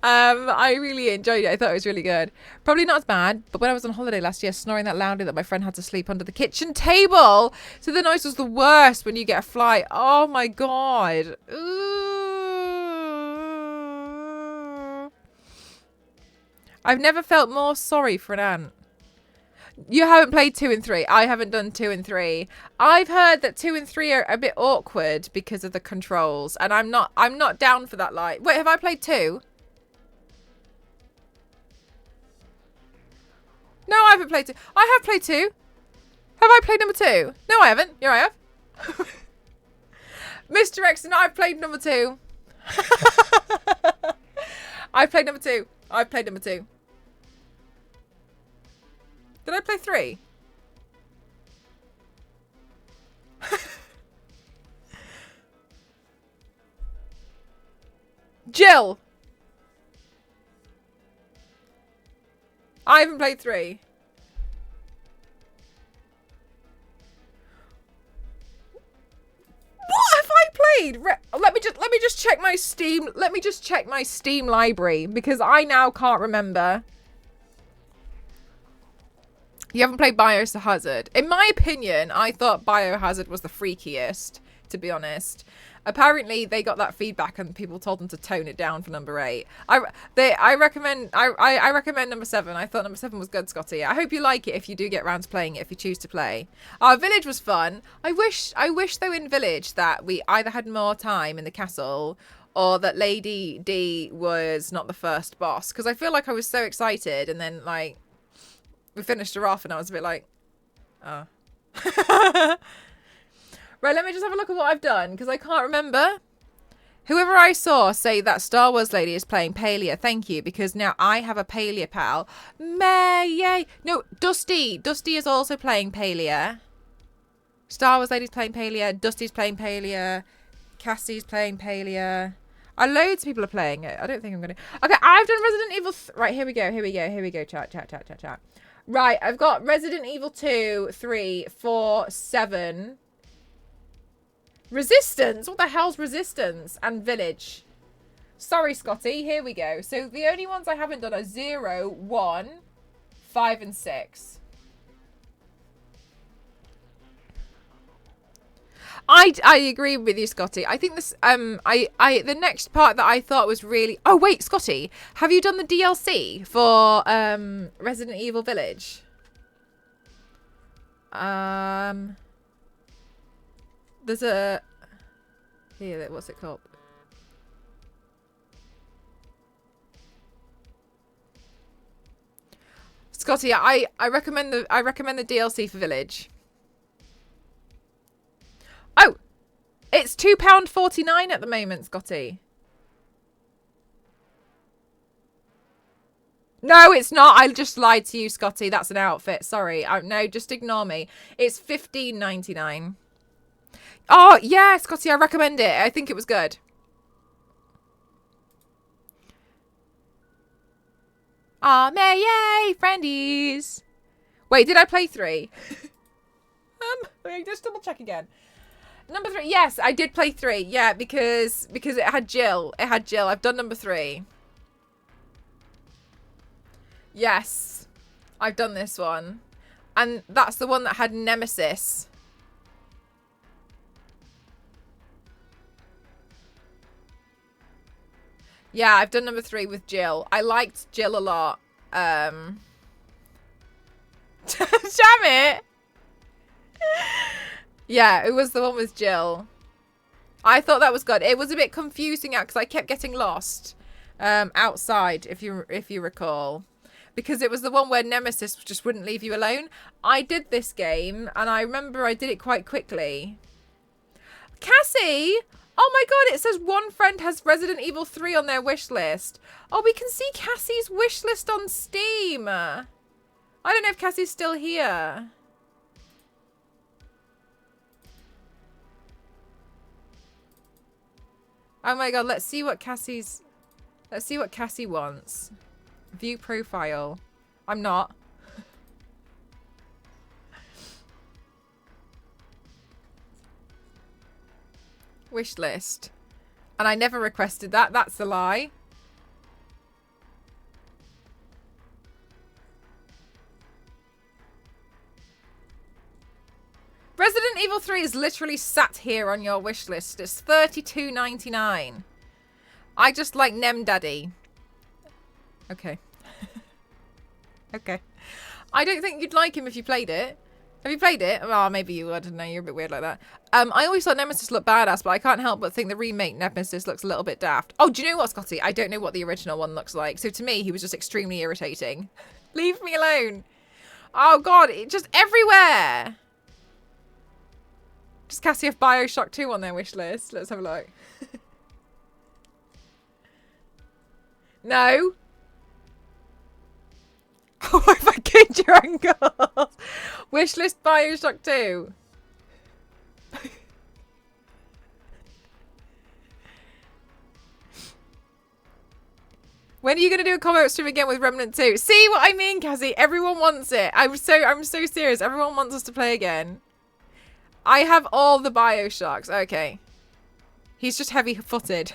I really enjoyed it. I thought it was really good. Probably not as bad, but when I was on holiday last year, snoring that loudly that my friend had to sleep under the kitchen table. So the noise was the worst when you get a fly. Oh my god. Ooh. I've never felt more sorry for an ant. You haven't played 2 and 3. I haven't done 2 and 3. I've heard that 2 and 3 are a bit awkward because of the controls, and I'm not down for that. Like, wait, have I played 2? No, I haven't played 2. I have played 2. Have I played number 2? No, I haven't. Here I have. Mr. X, and I've played number 2. I've played number 2. I've played number 2. Did I play 3? Jill! I haven't played 3. What have I played? Let me just check my Steam. Let me just check my Steam library because I now can't remember. You haven't played Biohazard. In my opinion, I thought Biohazard was the freakiest, to be honest. Apparently, they got that feedback and people told them to tone it down for number 8. I recommend number 7. I thought number 7 was good, Scotty. I hope you like it if you do get round to playing it, if you choose to play. Village was fun. I wish though in Village that we either had more time in the castle or that Lady D was not the first boss. Because I feel like I was so excited and then like we finished her off and I was a bit like, oh. Right, let me just have a look at what I've done because I can't remember. Whoever I saw say that Star Wars lady is playing Palia, thank you, because now I have a Palia pal. Yay! No, Dusty. Dusty is also playing Palia. Star Wars lady's playing Palia. Dusty's playing Palia. Cassie's playing Palia. Loads of people are playing it. I don't think I'm going to... Okay, I've done Resident Evil... Right, here we go. Chat. Right, I've got Resident Evil 2, 3, 4, 7... Resistance? What the hell's Resistance? And Village. Sorry, Scotty. Here we go. So the only ones I haven't done are 0, 1, 5, and 6. I agree with you, Scotty. I think this the next part that I thought was really... Oh, wait, Scotty. Have you done the DLC for Resident Evil Village? There's a... Here, what's it called? Scotty, I recommend the DLC for Village. Oh! It's £2.49 at the moment, Scotty. No, it's not. I just lied to you, Scotty. That's an outfit. Sorry. No, just ignore me. It's $15.99. Oh, yeah, Scotty, I recommend it. I think it was good. Aw, yay, friendies. Wait, did I play 3? Just double check again. Number 3, yes, I did play 3. Yeah, because it had Jill. I've done number 3. Yes, I've done this one. And that's the one that had Nemesis. Yeah, I've done number 3 with Jill. I liked Jill a lot. Damn it! Yeah, it was the one with Jill. I thought that was good. It was a bit confusing because I kept getting lost outside, if you recall. Because it was the one where Nemesis just wouldn't leave you alone. I did this game, and I remember I did it quite quickly. Cassie! Oh my god, it says one friend has Resident Evil 3 on their wish list. Oh, we can see Cassie's wish list on Steam. I don't know if Cassie's still here. Oh my god, let's see what Cassie wants. View profile. I'm not. Wish list. And I never requested that. That's a lie. Resident Evil 3 is literally sat here on your wish list. It's $32.99. I just like Nem Daddy. Okay. Okay. I don't think you'd like him if you played it. Have you played it? Oh, maybe you would. I don't know. You're a bit weird like that. I always thought Nemesis looked badass, but I can't help but think the remake Nemesis looks a little bit daft. Oh, do you know what, Scotty? I don't know what the original one looks like. So to me, he was just extremely irritating. Leave me alone. Oh, God. Just everywhere. Does Cassie have Bioshock 2 on their wish list? Let's have a look. No. Oh, if I kid your ankles. Wishlist Bioshock 2. When are you going to do a combo stream again with Remnant 2? See what I mean, Cassie? Everyone wants it. I'm so serious. Everyone wants us to play again. I have all the Bioshocks. Okay. He's just heavy-footed.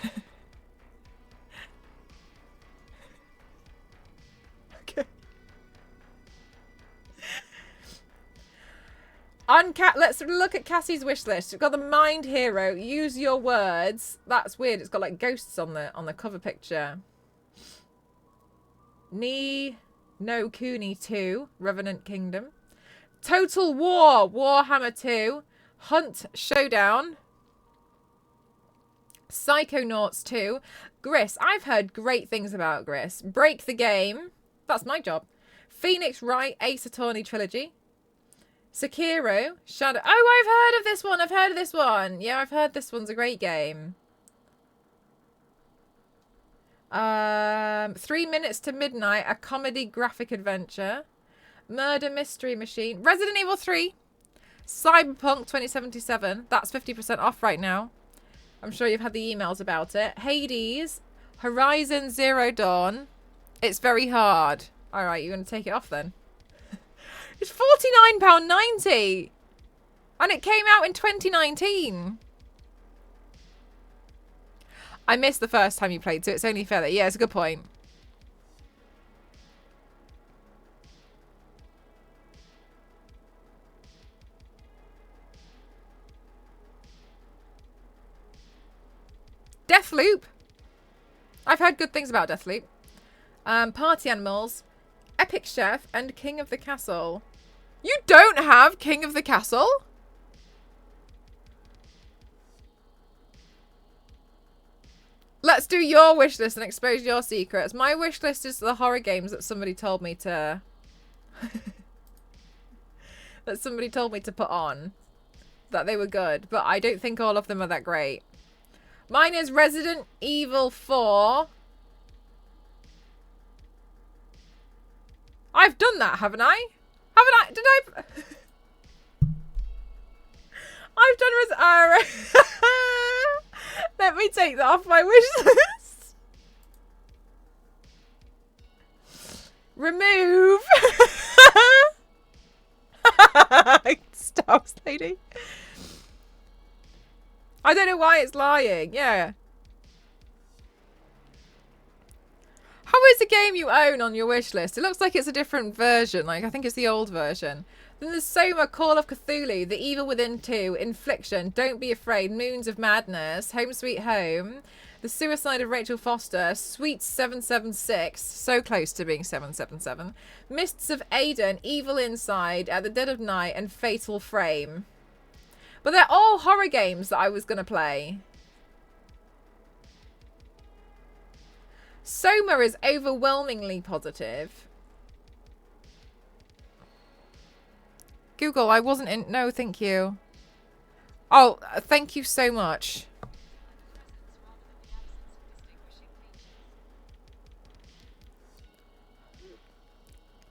Let's look at Cassie's wish list. We've got the Mind Hero. Use your words. That's weird. It's got like ghosts on the cover picture. Ni no Kuni 2, Revenant Kingdom. Total War, Warhammer 2. Hunt Showdown. Psychonauts 2. Gris. I've heard great things about Gris. Break the Game. That's my job. Phoenix Wright Ace Attorney Trilogy. Sekiro, Shadow. Oh, I've heard of this one. I've heard of this one. Yeah, I've heard this one's a great game. 3 Minutes to Midnight, a comedy graphic adventure. Murder Mystery Machine. Resident Evil 3. Cyberpunk 2077. That's 50% off right now. I'm sure you've had the emails about it. Hades. Horizon Zero Dawn. It's very hard. All right, you're going to take it off then. It's £49.90. And it came out in 2019. I missed the first time you played, so it's only fair that... Yeah, it's a good point. Deathloop. I've heard good things about Deathloop. Party Animals. Epic Chef and King of the Castle. You don't have King of the Castle? Let's do your wish list and expose your secrets. My wish list is the horror games that somebody told me to... that somebody told me to put on. That they were good. But I don't think all of them are that great. Mine is Resident Evil 4... I've done that, haven't I? Haven't I? Did I? I've done let me take that off my wish list. Remove. Stars lady. I don't know why it's lying. Yeah. How is the game you own on your wish list? It looks like it's a different version. Like, I think it's the old version. Then there's Soma, Call of Cthulhu, The Evil Within 2, Infliction, Don't Be Afraid, Moons of Madness, Home Sweet Home, The Suicide of Rachel Foster. Sweet 776. So close to being 777. Mists of Aden. Evil Inside. At the Dead of Night. And Fatal Frame. But they're all horror games that I was going to play. Soma is overwhelmingly positive. Google, I wasn't in... No, thank you. Oh, thank you so much.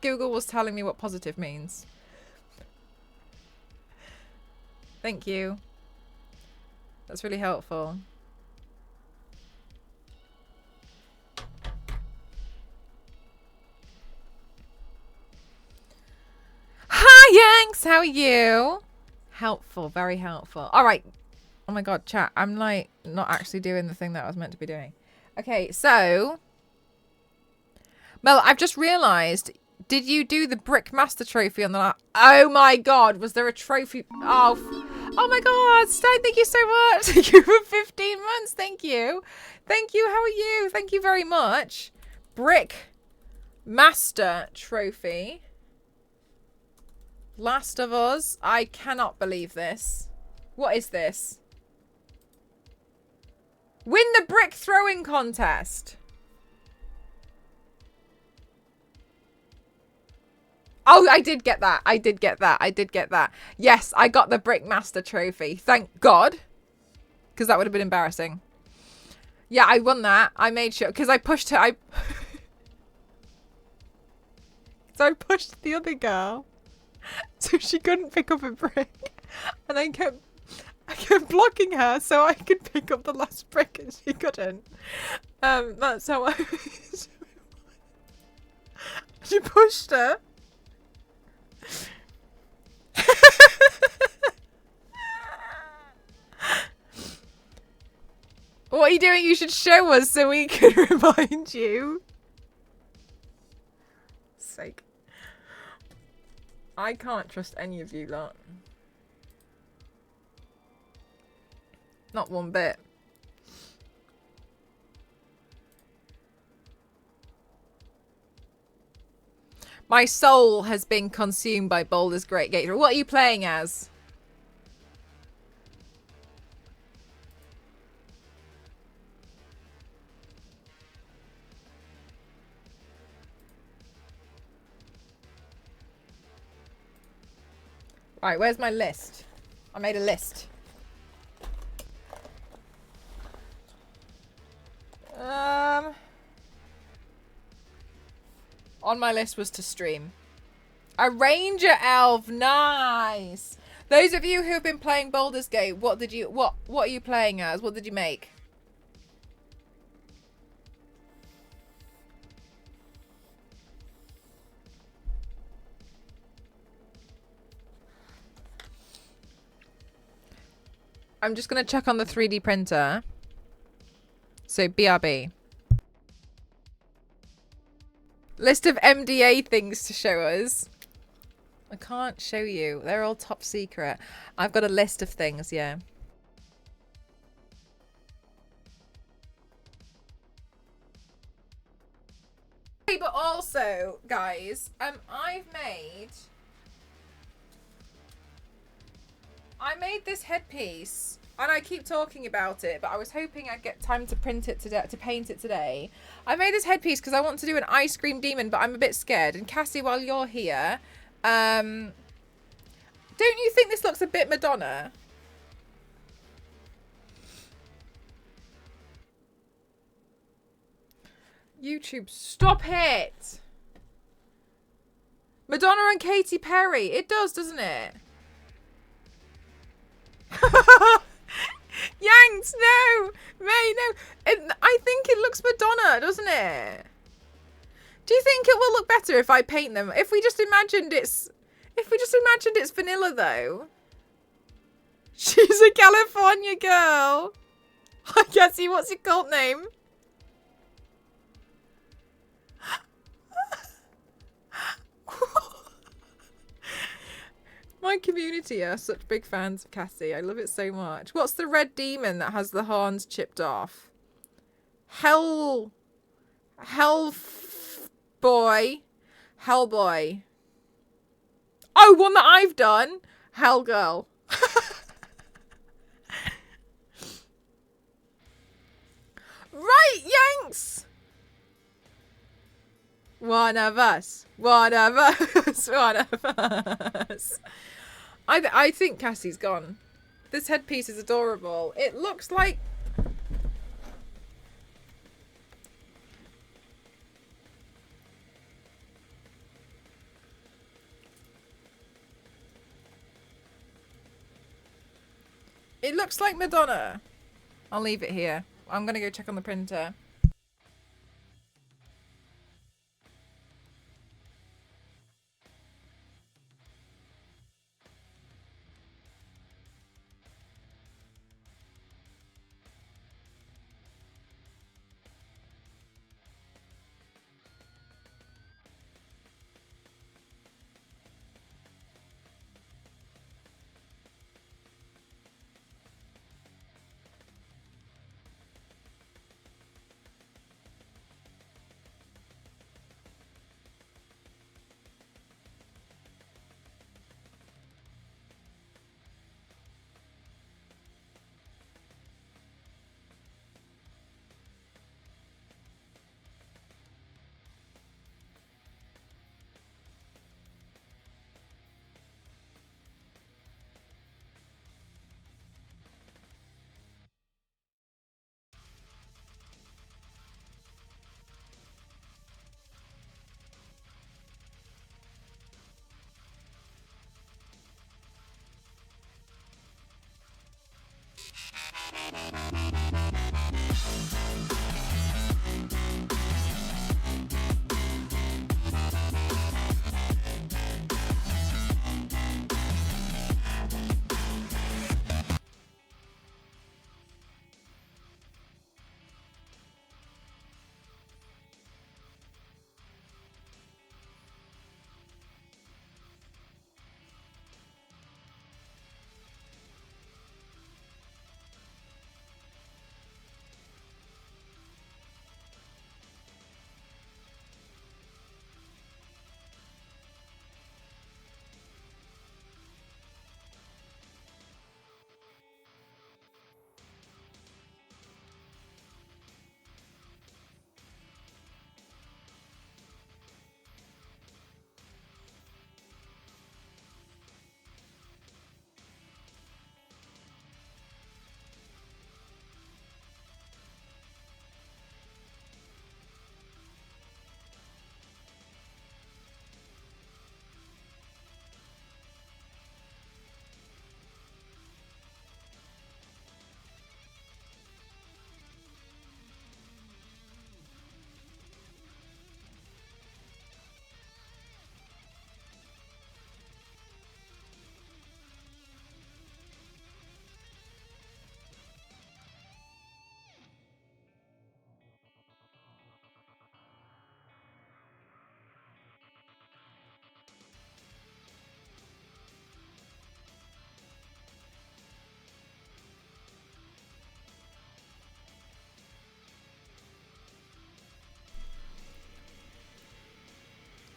Google was telling me what positive means. Thank you. That's really helpful. Hi, Yanks. How are you? Helpful. Very helpful. All right. Oh, my God, chat. I'm, like, not actually doing the thing that I was meant to be doing. Okay, so... Mel, I've just realised... Did you do the Brick Master Trophy on the last... Oh, my God. Was there a trophy? Oh, my God. Stein, thank you so much. Thank you for 15 months. Thank you. Thank you. How are you? Thank you very much. Brick Master Trophy. Last of Us. I cannot believe this. What is this? Win the brick throwing contest. Oh, I did get that. I did get that. I did get that. Yes, I got the Brick Master Trophy. Thank God. Because that would have been embarrassing. Yeah, I won that. I made sure. Because I pushed her. So I pushed the other girl. So she couldn't pick up a brick. And I kept blocking her so I could pick up the last brick and she couldn't. That's how I... She pushed her. What are you doing? You should show us so we can remind you. Sake. I can't trust any of you lot. Not one bit. My soul has been consumed by Baldur's Great Gate. What are you playing as? Right, where's my list? I made a list. On my list was to stream. A Ranger Elf, nice. Those of you who have been playing Baldur's Gate, what are you playing as? What did you make? I'm just going to check on the 3D printer. So, BRB. List of MDA things to show us. I can't show you. They're all top secret. I've got a list of things, yeah. But also, guys, I made this headpiece, and I keep talking about it, but I was hoping I'd get time to print it today, to paint it today. I made this headpiece because I want to do an ice cream demon, but I'm a bit scared. And Cassie, while you're here, don't you think this looks a bit Madonna? YouTube, stop it! Madonna and Katy Perry. It does, doesn't it? Yanks, no! May, no! I think it looks Madonna, doesn't it? Do you think it will look better if I paint them? If we just imagined it's vanilla, though. She's a California girl. I guess see what's your cult name? My community are such big fans of Cassie. I love it so much. What's the red demon that has the horns chipped off? Hellboy. Hellboy. Oh, one that I've done. Hellgirl. Right, Yanks. One of us. One of us. One of us. I think Cassie's gone. This headpiece is adorable. It looks like... It looks like Madonna. I'll leave it here. I'm going to go check on the printer.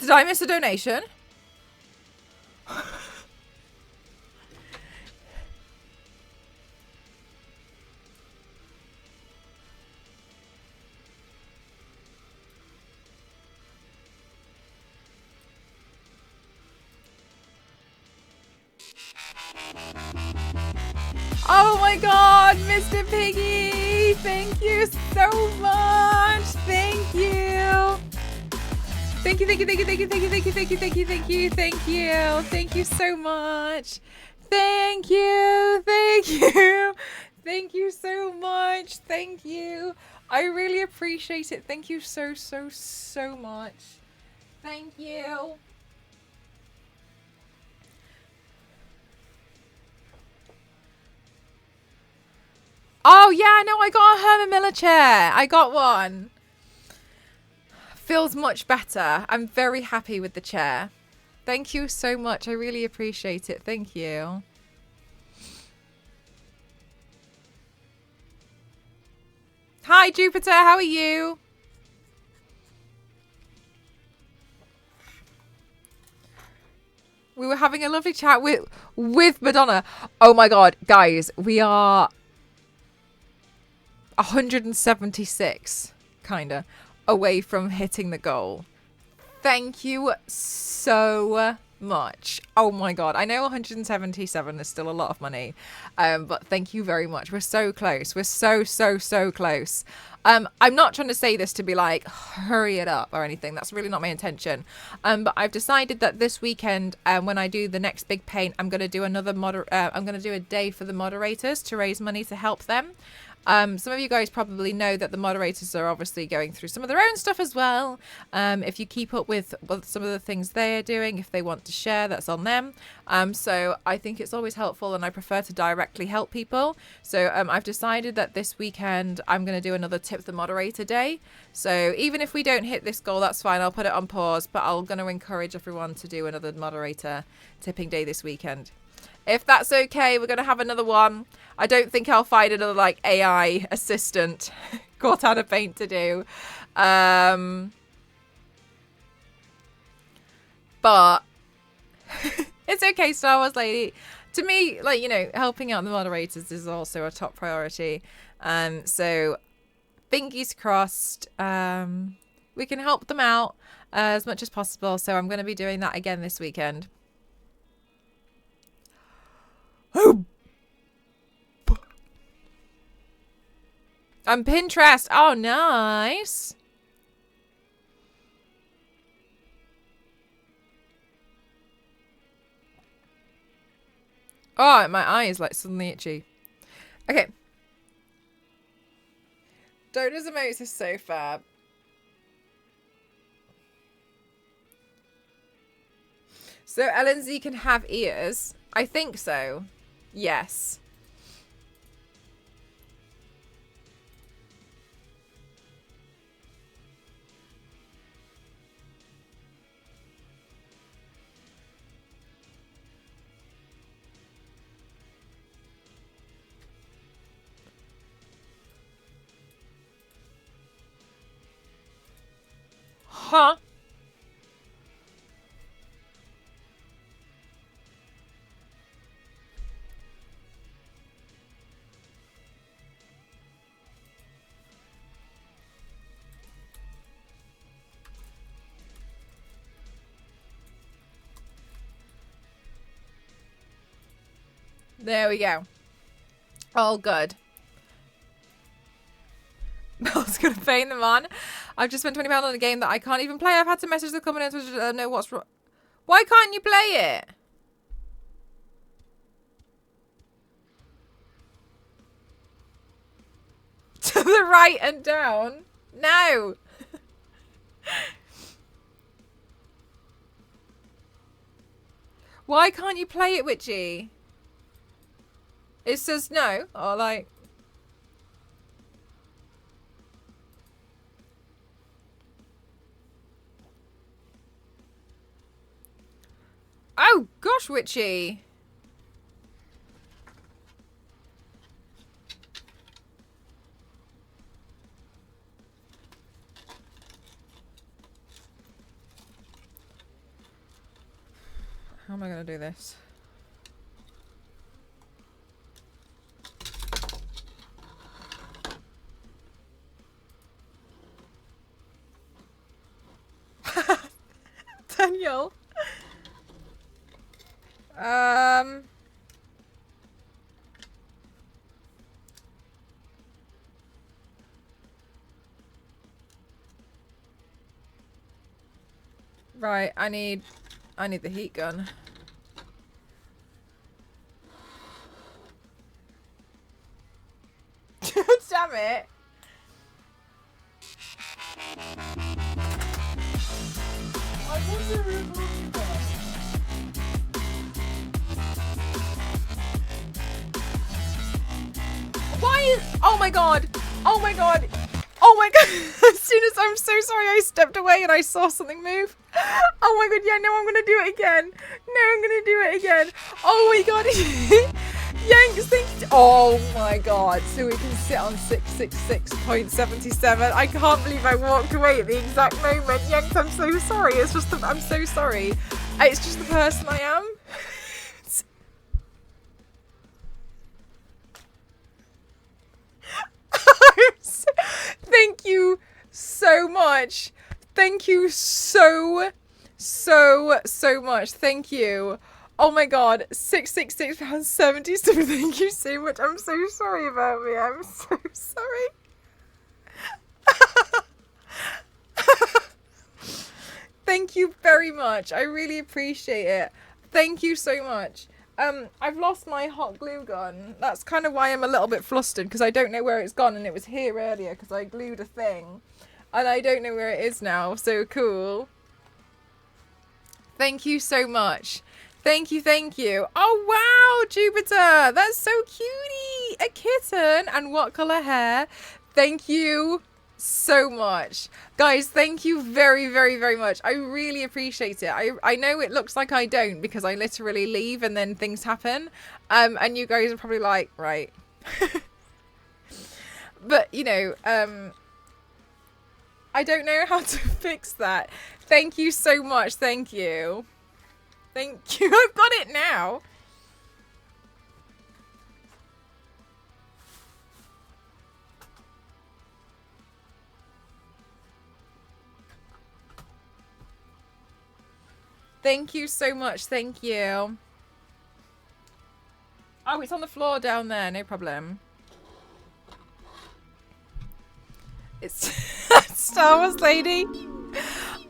Did I miss a donation? Oh my god, Mr. Piggy! Thank you so much! Thank you! Thank you, thank you, thank you, thank you, thank you, thank you, thank you, thank you, thank you, thank you. Thank you so much. Thank you, thank you. Thank you so much. Thank you. I really appreciate it. Thank you so, so, so much. Thank you. Oh, yeah, no, I got a Herman Miller chair. I got one. Feels much better. I'm very happy with the chair. Thank you so much. I really appreciate it. Thank you. Hi, Jupiter. How are you? We were having a lovely chat with Madonna. Oh my God, guys, we are 176 kind of away from hitting the goal. Thank you so much. Oh my God, I know 177 is still a lot of money, but thank you very much. We're so close. We're so close. I'm not trying to say this to be like hurry it up or anything. That's really not my intention. But I've decided that this weekend, when I do the next big paint, I'm going to do another I'm going to do a day for the moderators to raise money to help them. Some of you guys probably know that the moderators are obviously going through some of their own stuff as well. If you keep up with some of the things they're doing, if they want to share, that's on them. So I think it's always helpful, and I prefer to directly help people. So I've decided that this weekend I'm going to do another Tip the Moderator day. So even if we don't hit this goal, that's fine. I'll put it on pause, but I'm going to encourage everyone to do another moderator tipping day this weekend. If that's okay, we're going to have another one. I don't think I'll find another like AI assistant Cortana Paint to do. But it's okay, Star Wars Lady. To me, like, you know, helping out the moderators is also a top priority. So fingers crossed, we can help them out as much as possible. So I'm going to be doing that again this weekend. Oh, on Pinterest. Oh, nice. Oh, my eye is like suddenly itchy. Okay. Dona's emotes is so fab. So LNZ can have ears. I think so. Yes. Huh? There we go. All good. Mel's gonna paint them on. I've just spent £20 on a game that I can't even play. I've had to message the company to know what's wrong. Why can't you play it? To the right and down? No. Why can't you play it, Witchy? It says no, or like... Oh, gosh, Witchy. How am I going to do this? Daniel. Right, I need the heat gun. Damn it. Why is... Oh my god. Oh my god. Oh my god. As soon as... I'm so sorry I stepped away and I saw something move. Oh my god. Yeah, no, I'm going to do it again. No, I'm going to do it again. Oh my god. Yanks, thank you. Oh my god. So we can sit on 666.77. I can't believe I walked away at the exact moment. Yanks, I'm so sorry. It's just, I'm so sorry. It's just the person I am. Thank you so much. Thank you so much. Thank you. Oh my god, £666.70. So thank you so much. I'm so sorry about me. I'm so sorry. Thank you very much. I really appreciate it. Thank you so much. I've lost my hot glue gun. That's kind of why I'm a little bit flustered, because I don't know where it's gone, and it was here earlier because I glued a thing. And I don't know where it is now. So cool. Thank you so much. Thank you, thank you. Oh, wow, Jupiter. That's so cutie. A kitten. And what colour hair? Thank you so much. Guys, thank you very, very, very much. I really appreciate it. I know it looks like I don't, because I literally leave and then things happen. And you guys are probably like, right. But, you know, I don't know how to fix that. Thank you so much. Thank you. Thank you. I've got it now. Thank you so much. Thank you. Oh, it's on the floor down there. No problem. It's Star Wars Lady.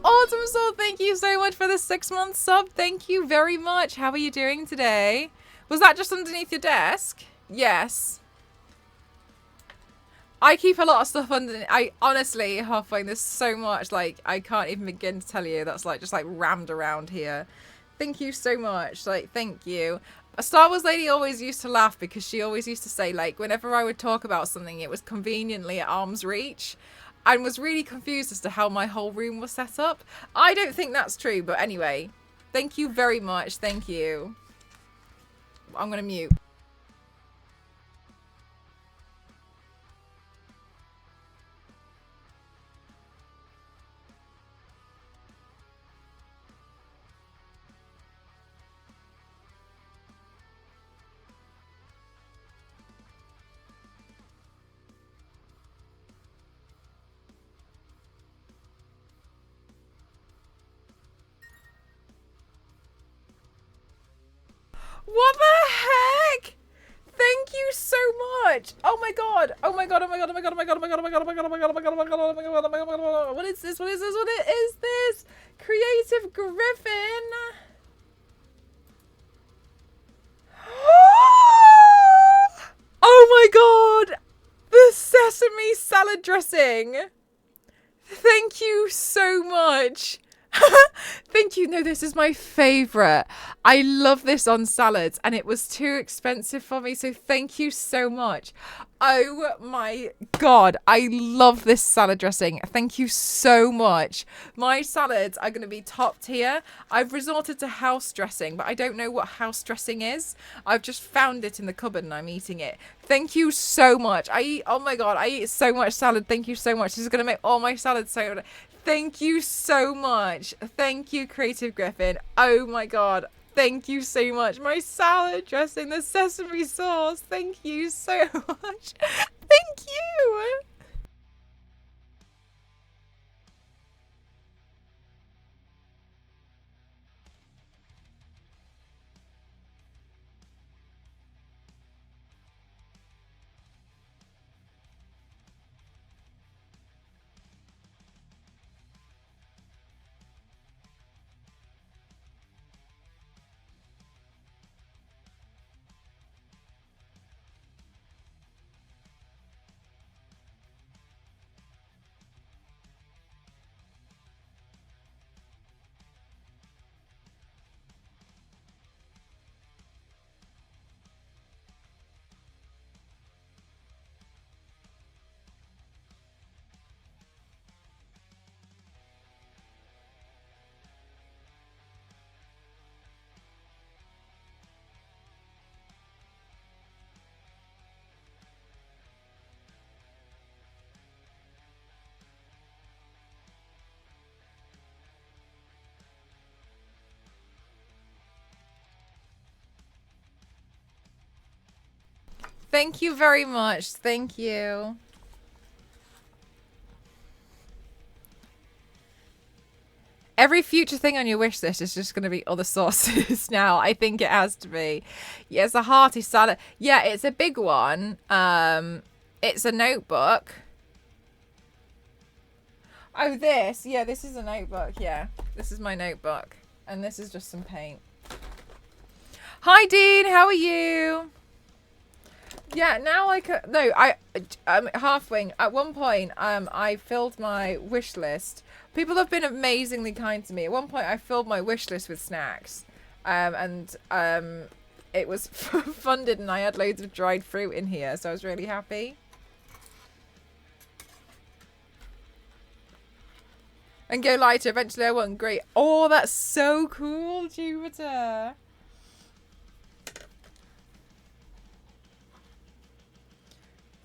Autumn Soul, thank you so much for the 6-month sub. Thank you very much. How are you doing today? Was that just underneath your desk? Yes. I keep a lot of stuff underneath. I honestly find this so much. Like, I can't even begin to tell you. That's like just like rammed around here. Thank you so much. Like, thank you. A Star Wars Lady always used to laugh because she always used to say, like, whenever I would talk about something, it was conveniently at arm's reach. And was really confused as to how my whole room was set up. I don't think that's true, but anyway. Thank you very much. Thank you. I'm going to mute. What the heck? Thank you so much. Oh my god. Oh my god. Oh my god. Oh my god. Oh my god. Oh my god. Oh my god. Oh my god. Oh my god. Oh my god. Oh my god. Oh my god. Oh my god. Oh my god. What is this? What is this? What is this? Creative Griffin. Oh my god. The sesame salad dressing. Thank you so much. Thank you. No, this is my favorite. I love this on salads, and it was too expensive for me, so thank you so much. Oh my god, I love this salad dressing. Thank you so much. My salads are going to be top tier. I've resorted to house dressing, but I don't know what house dressing is. I've just found it in the cupboard and I'm eating it. Thank you so much. Oh my god, I eat so much salad. Thank you so much. This is going to make all my salads so... Thank you so much. Thank you, Creative Griffin. Oh my god. Thank you so much. My salad dressing, the sesame sauce. Thank you so much. Thank you. Thank you very much. Thank you. Every future thing on your wish list is just going to be other sauces now. I think it has to be. Yeah, it's a hearty salad. Yeah, it's a big one. It's a notebook. Oh, this. Yeah, this is a notebook. Yeah, this is my notebook. And this is just some paint. Hi, Dean. How are you? Yeah, now I can... No, I'm half-wing. At one point, I filled my wish list. People have been amazingly kind to me. At one point, I filled my wish list with snacks. And it was funded and I had loads of dried fruit in here. So I was really happy. And go lighter. Eventually, I won. Great. Oh, that's so cool, Jupiter.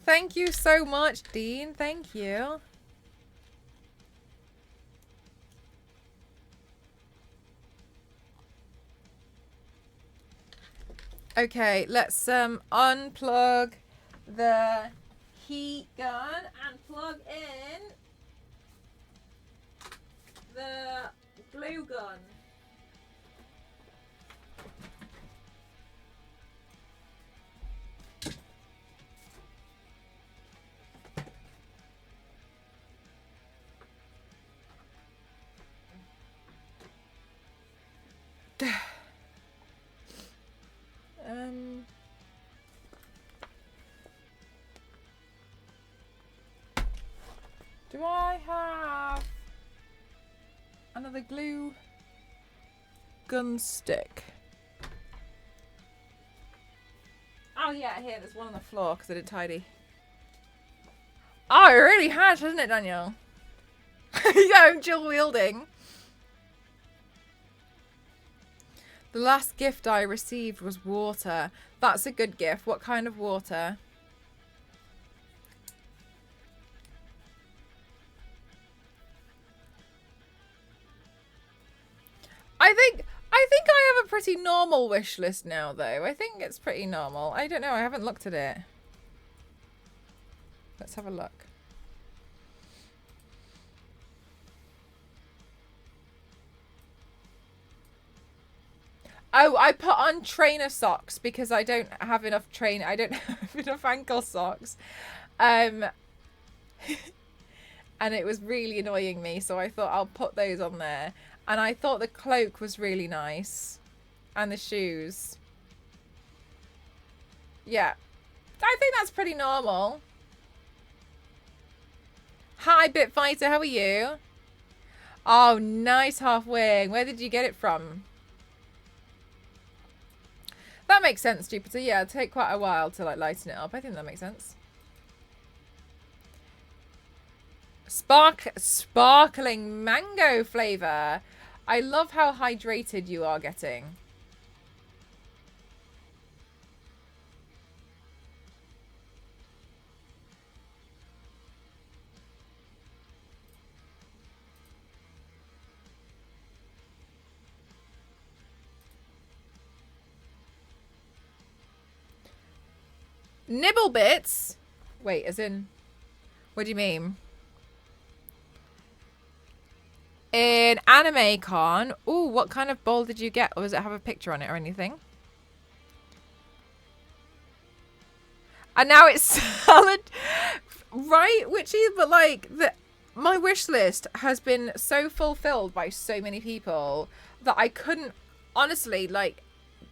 Thank you so much, Dean. Thank you. Okay, let's unplug the heat gun and plug in the glue gun. Do I have another glue gun stick? Oh yeah, here, there's one on the floor because I didn't tidy. Oh, it really has, hasn't it, Daniel? Yeah, I'm dual wielding. The last gift I received was water. That's a good gift. What kind of water? I think I have a pretty normal wish list now, though. I think it's pretty normal. I don't know. I haven't looked at it. Let's have a look. Oh, I put on trainer socks because I don't have enough I don't have enough ankle socks. And it was really annoying me, so I thought I'll put those on there. And I thought the cloak was really nice. And the shoes. Yeah. I think that's pretty normal. Hi, Bitfighter. How are you? Oh, nice half wing. Where did you get it from? That makes sense, Jupiter. Yeah, it'll take quite a while to like lighten it up. I think that makes sense. Sparkling mango flavor. I love how hydrated you are getting. Nibble bits? Wait, as in... What do you mean? In Anime Con. Ooh, what kind of bowl did you get? Or does it have a picture on it or anything? And now it's salad. Right, Witchy? But like, my wish list has been so fulfilled by so many people that I couldn't... Honestly, like...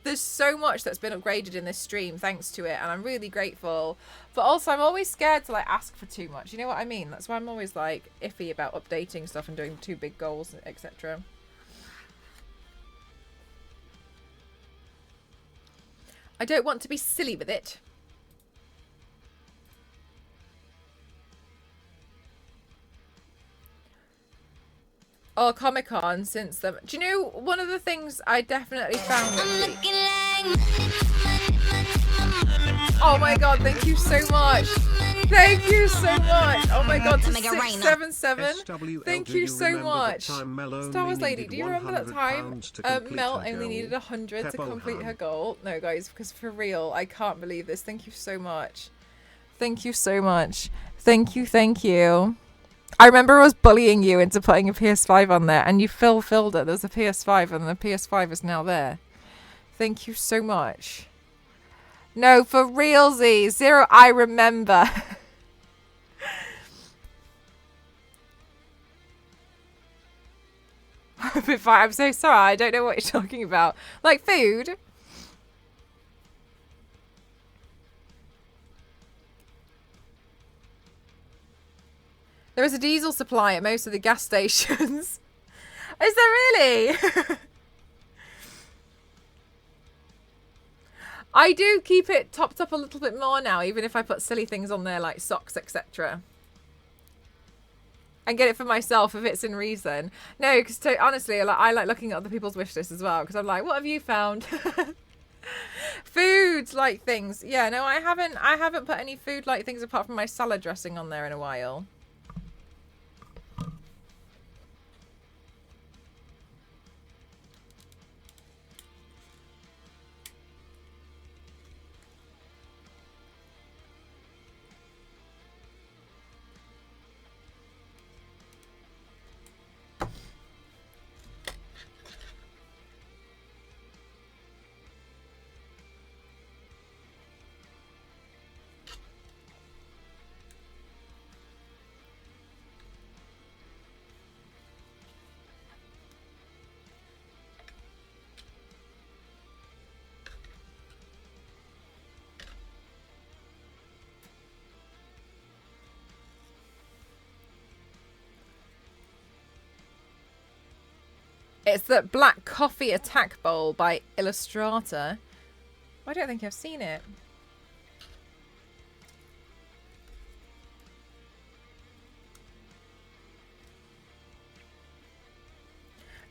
There's so much that's been upgraded in this stream thanks to it, and I'm really grateful. But also, I'm always scared to like ask for too much. You know what I mean? That's why I'm always like iffy about updating stuff and doing too big goals, etc. I don't want to be silly with it. Or Comic-Con since them. Do you know one of the things I definitely found Oh my god, thank you so much. Thank you so much. Oh my god, to 677. Thank you so much. Star Wars Lady, do you remember that time Mel only needed 100 to complete her goal? No, guys, because for real, I can't believe this. Thank you so much. Thank you so much. Thank you, thank you. I remember I was bullying you into putting a PS5 on there, and you fulfilled it. There's a PS5, and the PS5 is now there. Thank you so much. No, for realsy. Zero, I remember. I'm so sorry. I don't know what you're talking about. Like food? There is a diesel supply at most of the gas stations. Is there really? I do keep it topped up a little bit more now, even if I put silly things on there like socks, etc. And get it for myself if it's in reason. No, because honestly, I like looking at other people's wish lists as well, because I'm like, what have you found? Food like things. Yeah, no, I haven't put any food like things apart from my salad dressing on there in a while. It's the Black Coffee Attack Bowl by Illustrata. I don't think I've seen it.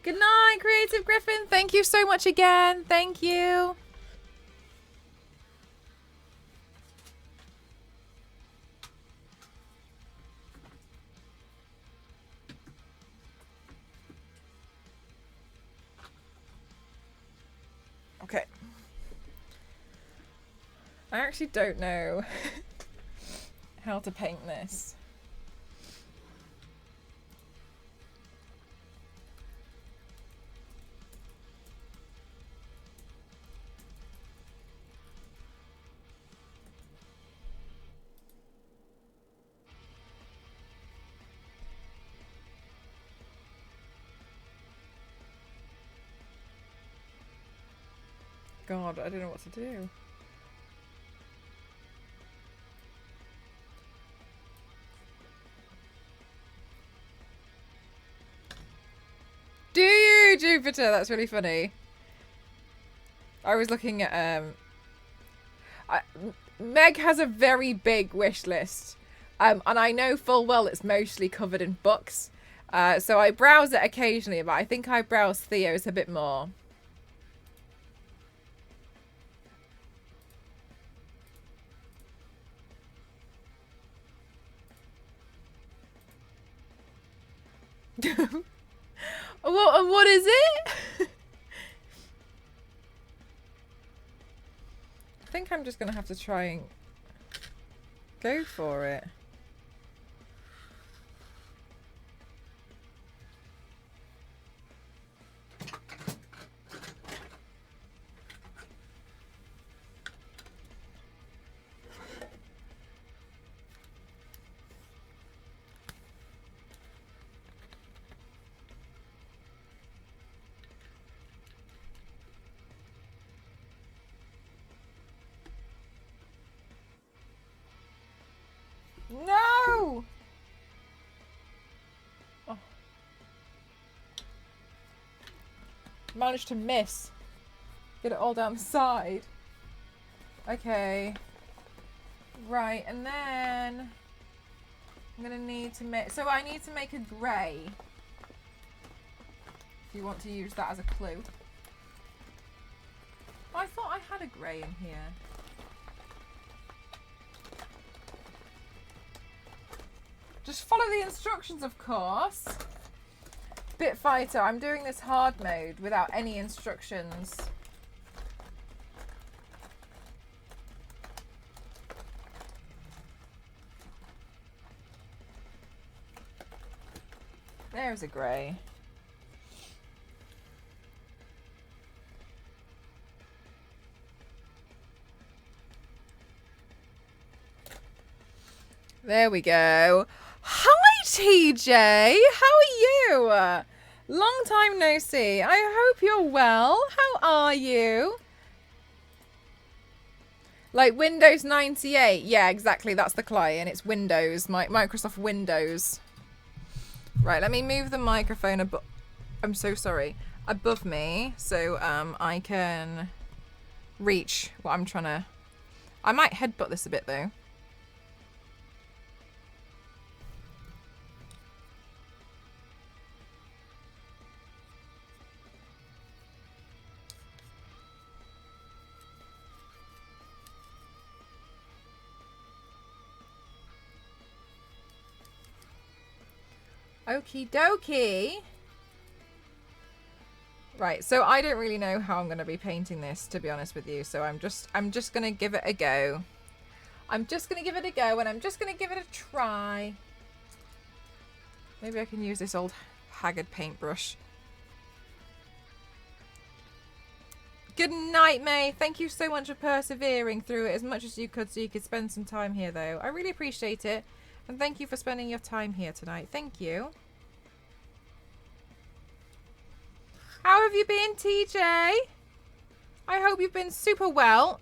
Good night, Creative Griffin. Thank you so much again. Thank you. Okay. I actually don't know how to paint this. God, I don't know what to do. Do you, Jupiter? That's really funny. I was looking at Meg has a very big wish list, and I know full well it's mostly covered in books. So I browse it occasionally, but I think I browse Theo's a bit more. What is it? I think I'm just gonna have to try and go for it. No! Oh. Managed to miss. Get it all down the side. Okay. Right, and then I'm gonna need to make, so I need to make a grey. If you want to use that as a clue. Oh, I thought I had a grey in here. Just follow the instructions, of course. Bitfighter, I'm doing this hard mode without any instructions. There's a grey. There we go. Hi, TJ. How are you? Long time no see. I hope you're well. How are you? Like Windows 98. Yeah, exactly. That's the client. It's Windows. Microsoft Windows. Right, let me move the microphone above. I'm so sorry. Above me, so I can reach what I'm trying to. I might headbutt this a bit though. Okie dokie. Right, so I don't really know how I'm going to be painting this, to be honest with you. So I'm just going to give it a go. I'm just going to give it a go, and I'm just going to give it a try. Maybe I can use this old haggard paintbrush. Good night, May. Thank you so much for persevering through it as much as you could so you could spend some time here, though. I really appreciate it. And thank you for spending your time here tonight. Thank you. How have you been, TJ? I hope you've been super well.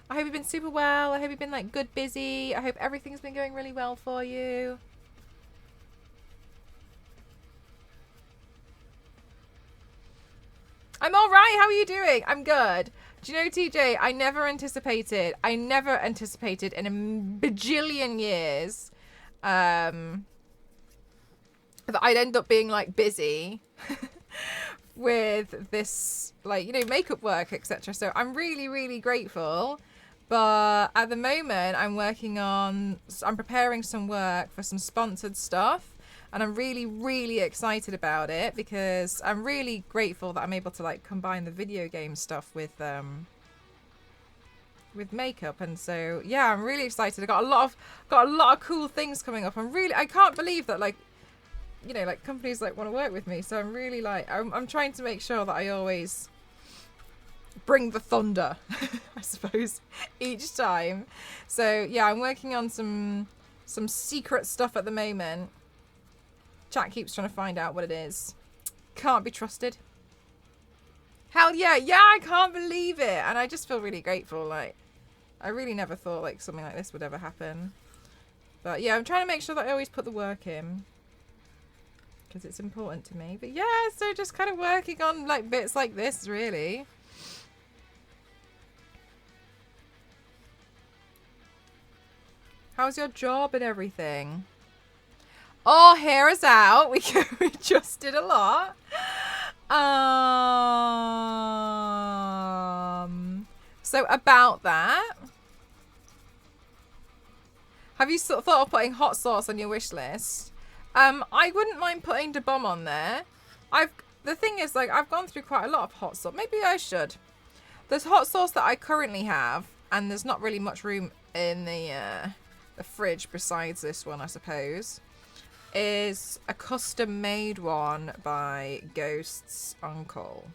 I hope you've been super well. I hope you've been like good busy. I hope everything's been going really well for you. I'm all right. How are you doing? I'm good. Do you know, TJ, I never anticipated in a bajillion years that I'd end up being like busy with this, like, you know, makeup work, etc. So I'm really, really grateful. But at the moment, I'm preparing some work for some sponsored stuff. And I'm really, really excited about it because I'm really grateful that I'm able to like combine the video game stuff with makeup. And so yeah, I'm really excited. I got a lot of cool things coming up. I can't believe that, like, you know, like companies like want to work with me. So I'm really like I'm trying to make sure that I always bring the thunder, I suppose, each time. So yeah, I'm working on some secret stuff at the moment. Chat keeps trying to find out what it is. Can't be trusted. Hell yeah. Yeah, I can't believe it. And I just feel really grateful. Like, I really never thought like something like this would ever happen. But yeah, I'm trying to make sure that I always put the work in. Because it's important to me. But yeah, so just kind of working on like bits like this, really. How's your job and everything? Oh, hair is out. We just did a lot. So about that, have you sort of thought of putting hot sauce on your wish list? I wouldn't mind putting Da Bomb on there. The thing is, like, I've gone through quite a lot of hot sauce. Maybe I should. There's hot sauce that I currently have, and there's not really much room in the fridge besides this one, I suppose. Is a custom made one by Ghost's uncle.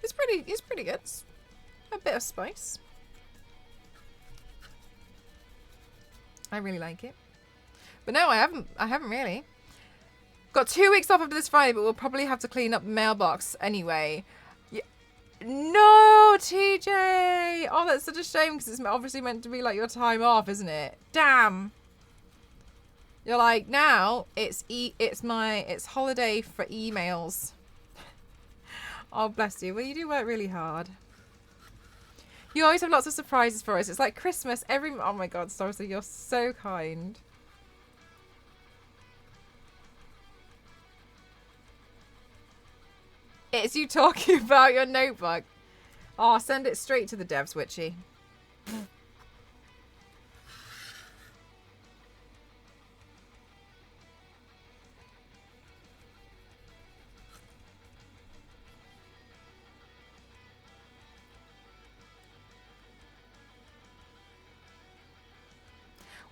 It's pretty good. It's a bit of spice. I really like it. But no, I haven't really. Got 2 weeks off after this Friday, but we'll probably have to clean up the mailbox anyway. No, TJ! Oh, that's such a shame because it's obviously meant to be like your time off, isn't it? Damn. You're like, now it's holiday for emails. Oh, bless you. Well, you do work really hard. You always have lots of surprises for us. It's like Christmas oh my God, Storcy, you're so kind. It's you talking about your notebook. Oh, send it straight to the devs, Witchy.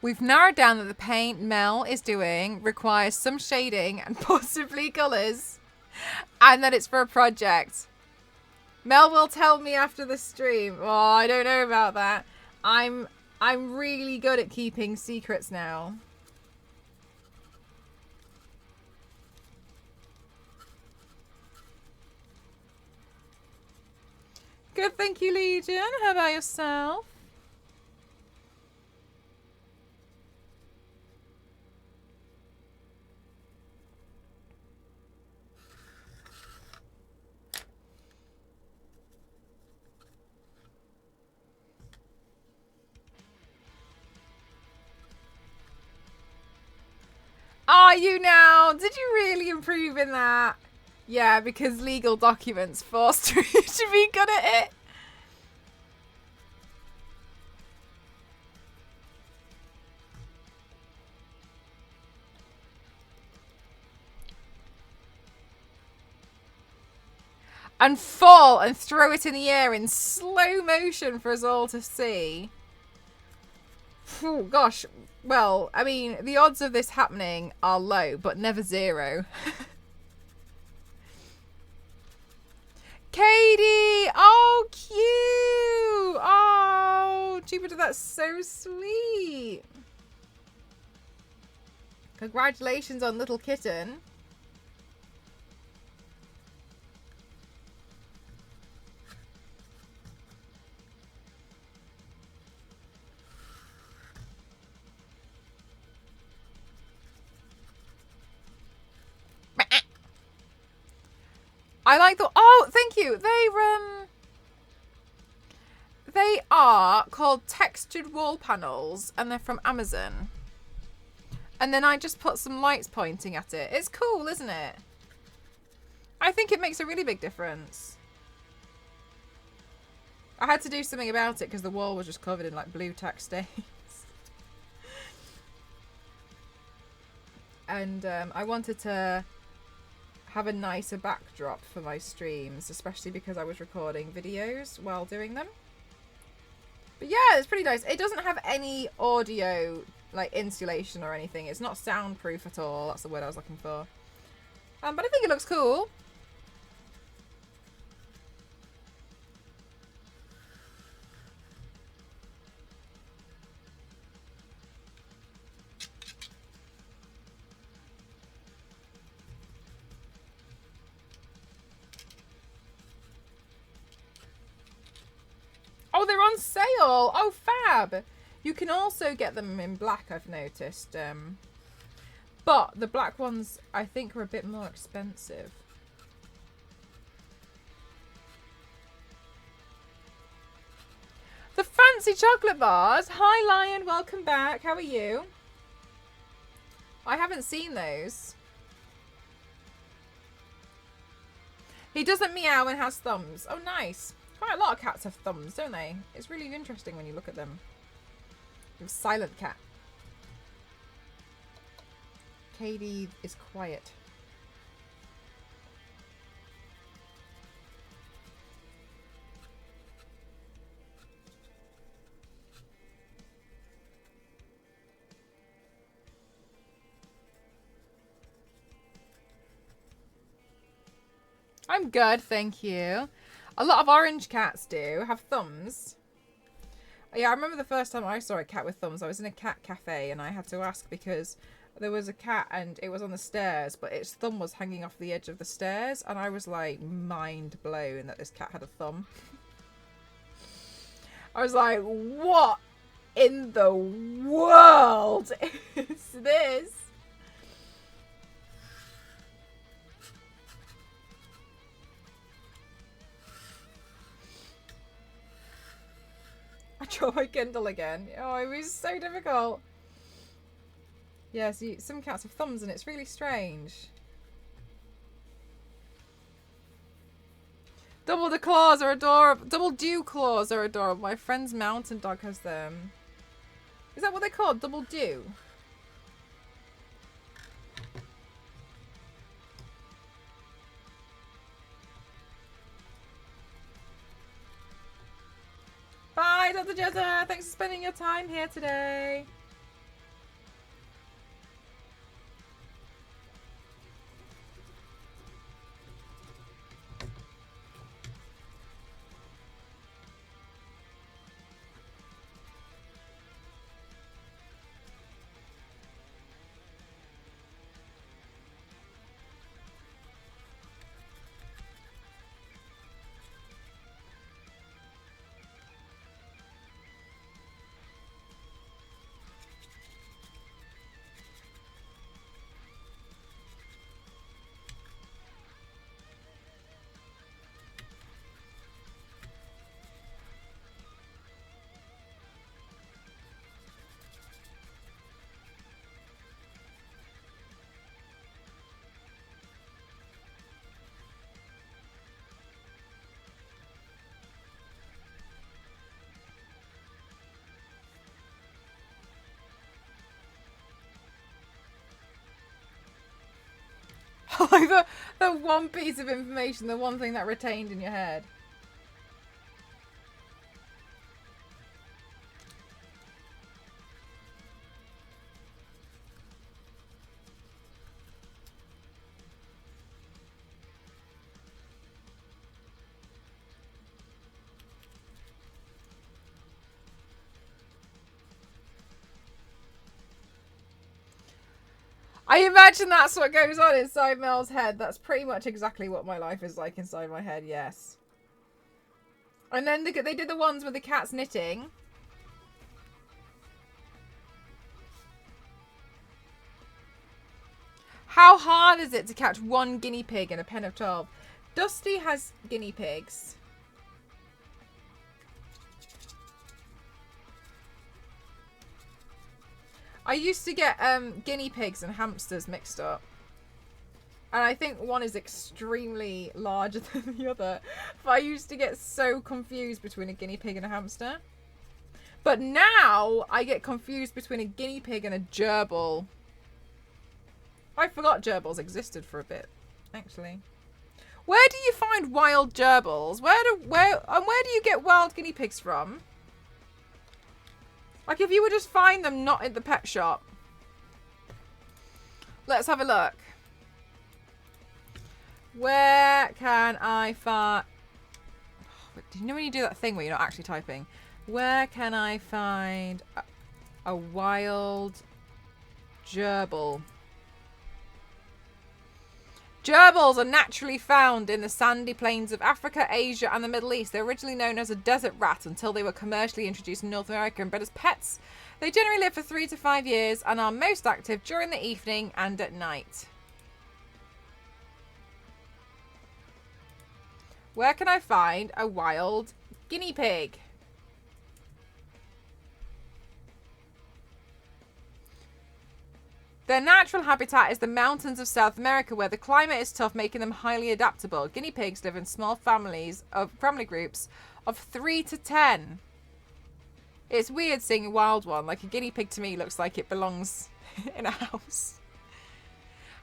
We've narrowed down that the paint Mel is doing requires some shading and possibly colours, and that it's for a project. Mel will tell me after the stream. Oh, I don't know about that. I'm really good at keeping secrets now. Good, thank you, Legion. How about yourself? Are you now? Did you really improve in that? Yeah, because legal documents forced me to be good at it. And fall and throw it in the air in slow motion for us all to see. Oh, gosh. Well, I mean, the odds of this happening are low, but never zero. Katie! Oh, cute! Oh, Jupiter, that's so sweet. Congratulations on little kitten. I like the... Oh, thank you. They are called textured wall panels, and they're from Amazon. And then I just put some lights pointing at it. It's cool, isn't it? I think it makes a really big difference. I had to do something about it because the wall was just covered in like blue tack stains. And I wanted to have a nicer backdrop for my streams, especially because I was recording videos while doing them. But yeah, it's pretty nice. It doesn't have any audio like insulation or anything. It's not soundproof at all. That's the word I was looking for. But I think it looks cool. Oh, they're on sale. Oh, fab. You can also get them in black, I've noticed. But the black ones, I think, are a bit more expensive. The fancy chocolate bars. Hi, Lion. Welcome back. How are you? I haven't seen those. He doesn't meow and has thumbs. Oh, nice. Quite a lot of cats have thumbs, don't they? It's really interesting when you look at them. Silent cat. Katie is quiet. I'm good, thank you. A lot of orange cats do have thumbs. Yeah, I remember the first time I saw a cat with thumbs. I was in a cat cafe and I had to ask because there was a cat and it was on the stairs, but its thumb was hanging off the edge of the stairs, and I was like mind blown that this cat had a thumb. I was like, what in the world is this? I dropped my Kindle again. Oh, it was so difficult. Yeah, see, some cats have thumbs and it's really strange. Double the claws are adorable. Double dew claws are adorable. My friend's mountain dog has them. Is that what they're called? Double dew? Bye, Dr. Jetta. Thanks for spending your time here today. Like the one piece of information, the one thing that retained in your head. I imagine that's what goes on inside Mel's head. That's pretty much exactly what my life is like inside my head, yes. And then they did the ones with the cats knitting. How hard is it to catch one guinea pig in a pen of 12? Dusty has guinea pigs. I used to get guinea pigs and hamsters mixed up. And I think one is extremely larger than the other. But I used to get so confused between a guinea pig and a hamster. But now I get confused between a guinea pig and a gerbil. I forgot gerbils existed for a bit, actually. Where do you find wild gerbils? Where do you get wild guinea pigs from? Like, if you would just find them not at the pet shop. Let's have a look. Where can I find... Do you know when you do that thing where you're not actually typing? Where can I find a wild gerbil? Gerbils are naturally found in the sandy plains of Africa, Asia, and the Middle East. They're originally known as a desert rat until they were commercially introduced in North America and bred as pets. They generally live for 3 to 5 years and are most active during the evening and at night. Where can I find a wild guinea pig? Their natural habitat is the mountains of South America, where the climate is tough, making them highly adaptable. Guinea pigs live in small family groups of 3 to 10. It's weird seeing a wild one. Like, a guinea pig to me looks like it belongs in a house.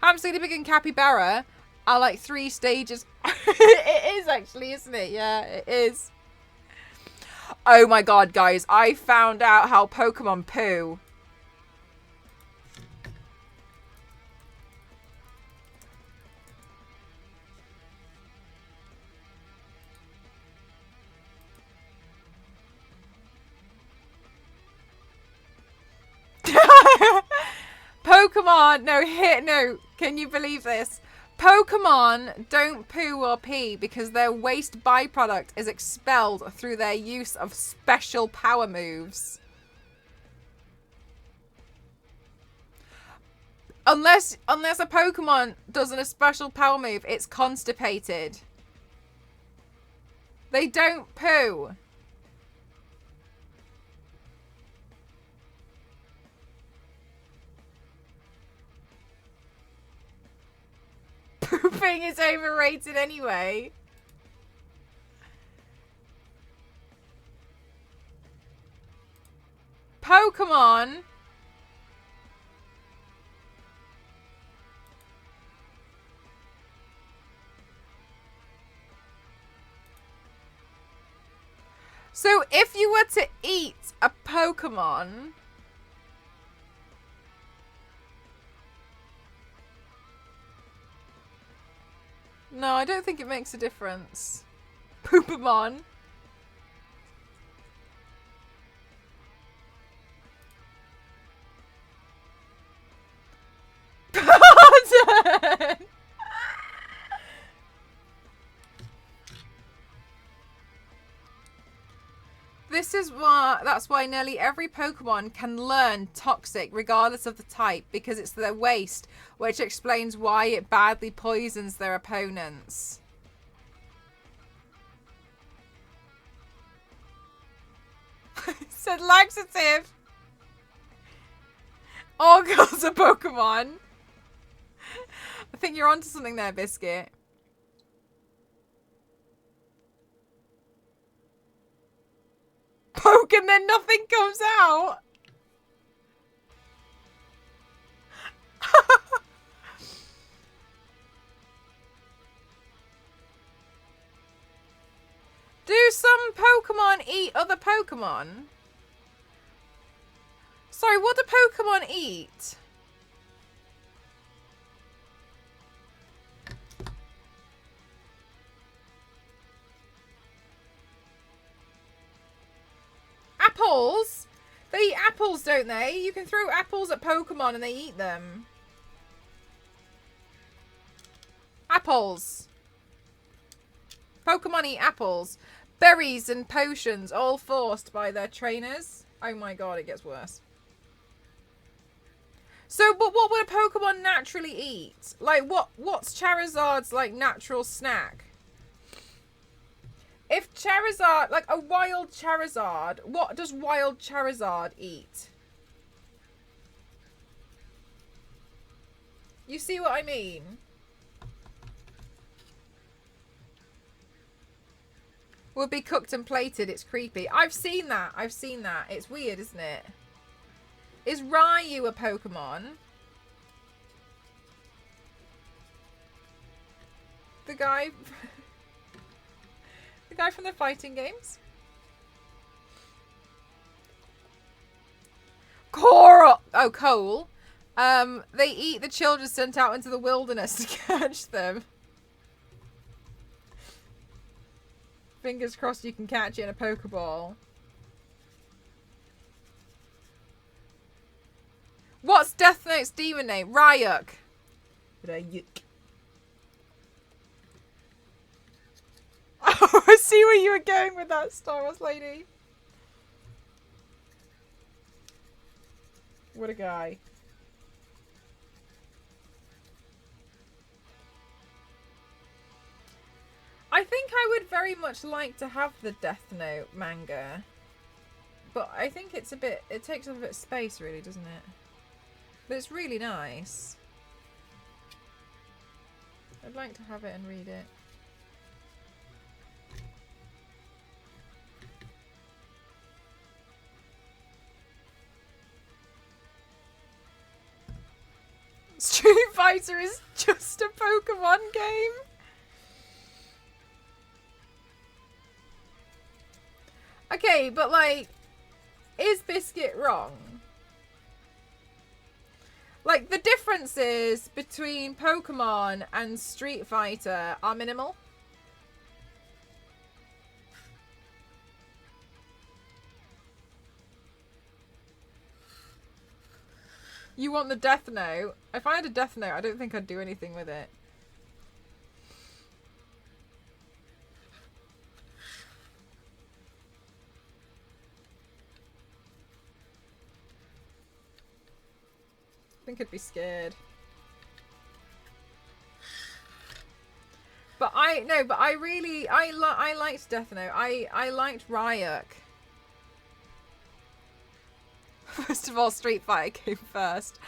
Hamster, guinea pig, and capybara are like 3 stages. It is actually, isn't it? Yeah, it is. Oh my god, guys. I found out how Pokemon poo. Pokemon, no, can you believe this? Pokemon don't poo or pee because their waste byproduct is expelled through their use of special power moves. Unless a Pokemon does a special power move, it's constipated. They don't poo. Pooping is overrated anyway. Pokemon. So if you were to eat a Pokemon... No, I don't think it makes a difference. Poopamon. Pardon! That's why nearly every Pokemon can learn Toxic regardless of the type, because it's their waste, which explains why it badly poisons their opponents. Said laxative. All girls are Pokemon. I think you're onto something there, Biscuit. Poke and then nothing comes out. Pokemon eat other Pokemon? Sorry, what do Pokemon eat? Apples? They eat apples, don't they? You can throw apples at Pokemon and they eat them. Apples. Pokemon eat apples. Berries and potions, all forced by their trainers. Oh my god, it gets worse. So, but what would a Pokemon naturally eat? Like, what's Charizard's, like, natural snack? If Charizard, like a wild Charizard, what does wild Charizard eat? You see what I mean? Would be cooked and plated. It's creepy. I've seen that. I've seen that. It's weird, isn't it? Is Ryu a Pokemon? The guy... the guy from the fighting games? Coral! Oh, Cole. They eat the children sent out into the wilderness to catch them. Fingers crossed you can catch it in a Pokeball. What's Death Note's demon name? Ryuk. Ryuk. Oh, I see where you were going with that, Star Wars lady. What a guy. I think I would very much like to have the Death Note manga. But I think it's a bit... it takes up a bit of space, really, doesn't it? But it's really nice. I'd like to have it and read it. Street Fighter is just a Pokemon game. Okay, but like, is Biscuit wrong? Like, the differences between Pokemon and Street Fighter are minimal. You want the Death Note? If I had a Death Note, I don't think I'd do anything with it. I think I'd be scared. But I liked Death Note. I liked Ryuk. First of all, Street Fighter came first.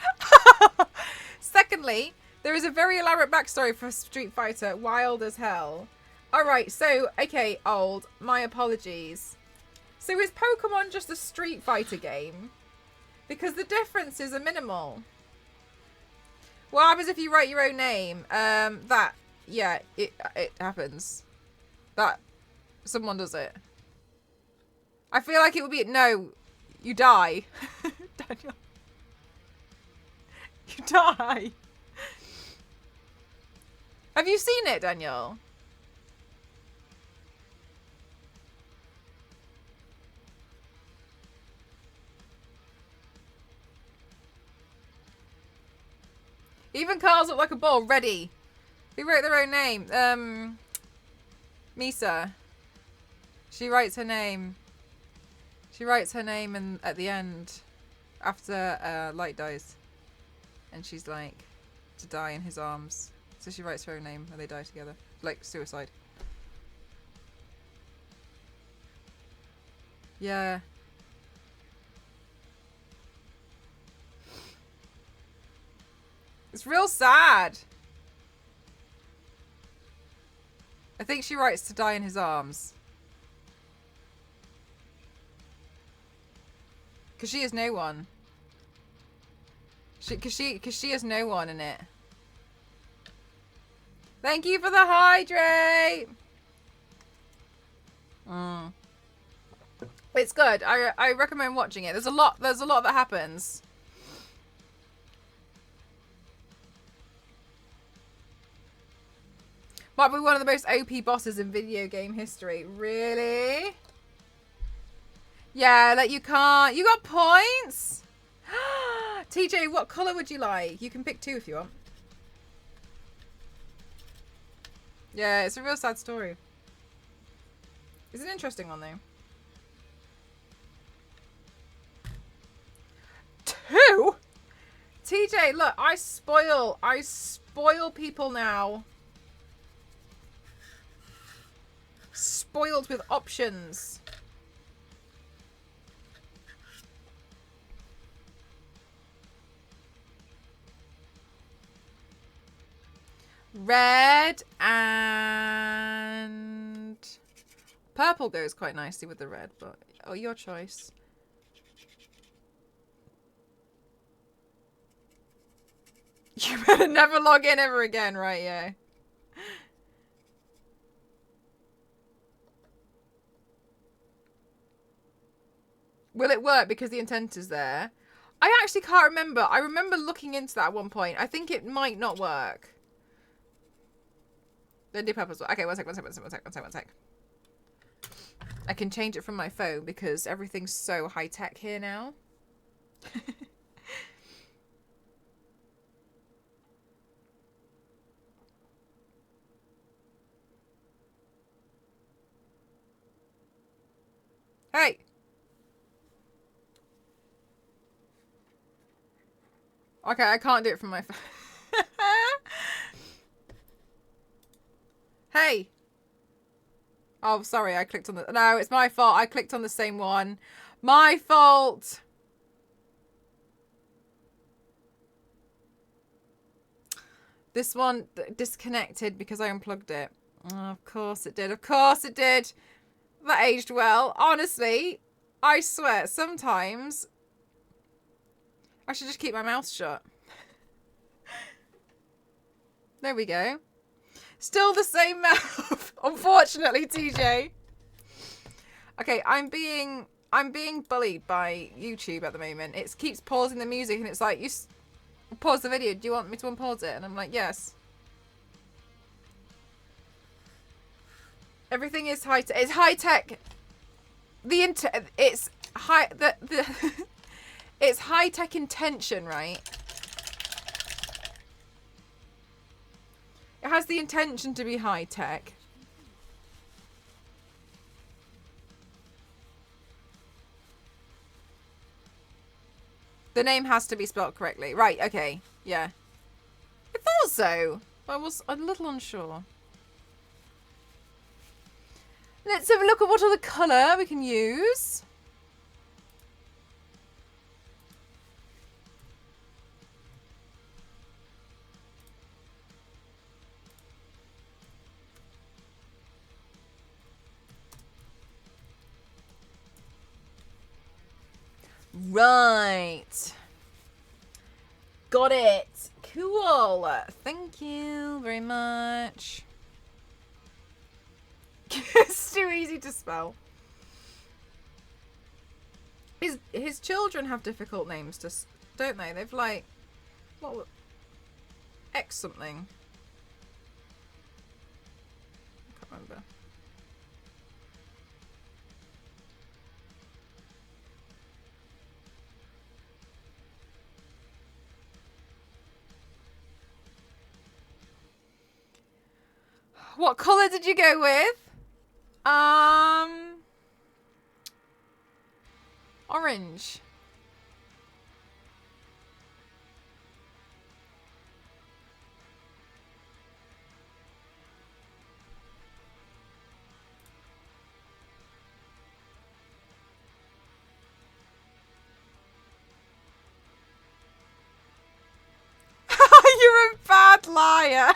Secondly, there is a very elaborate backstory for Street Fighter, wild as hell. Alright, so, okay, old, my apologies. So is Pokemon just a Street Fighter game? Because the differences are minimal. What happens if you write your own name? Yeah, it happens. Someone does it. I feel like it would be, no, you die. Daniel. You die. Have you seen it, Daniel? Even cars look like a ball. Ready. Who wrote their own name? Misa. She writes her name. She writes her name at the end. After Light dies. And she's like, to die in his arms. So she writes her own name and they die together. Like, suicide. Yeah. It's real sad. I think she writes to die in his arms. Because she has no one. Because she has no one in it. Thank you for the hydrate. It's good. I recommend watching it. There's a lot that happens. Might be one of the most OP bosses in video game history. Really? Yeah, like you can't. You got points? TJ, what colour would you like? You can pick 2 if you want. Yeah, it's a real sad story. It's an interesting one though. 2? TJ, look, I spoil people now. Spoiled with options. Red and purple goes quite nicely with the red, but oh, your choice. You better never log in ever again, right? Yeah. Will it work because the intent is there? I actually can't remember. I remember looking into that at one point. I think it might not work. Then do purpose. Okay, one sec. I can change it from my phone because everything's so high tech here now. Hey! Okay, I can't do it from my phone. Hey! Oh, sorry, I clicked on the... No, it's my fault. I clicked on the same one. My fault! This one disconnected because I unplugged it. Oh, of course it did. Of course it did. That aged well. Honestly, I swear, sometimes I should just keep my mouth shut. There we go. Still the same mouth. Unfortunately, TJ. Okay, I'm being bullied by YouTube at the moment. It keeps pausing the music and it's like, you pause the video. Do you want me to unpause it? And I'm like, yes. Everything is high tech. It's high tech. It's high it's high tech intention, right? It has the intention to be high tech. The name has to be spelled correctly. Right, okay. Yeah. I thought so. I was a little unsure. Let's have a look at what other colour we can use. Right. Got it. Cool. Thank you very much. It's too easy to spell. His children have difficult names, don't they? They've like, what? X something. I can't remember. What colour did you go with? Orange. You're a bad liar.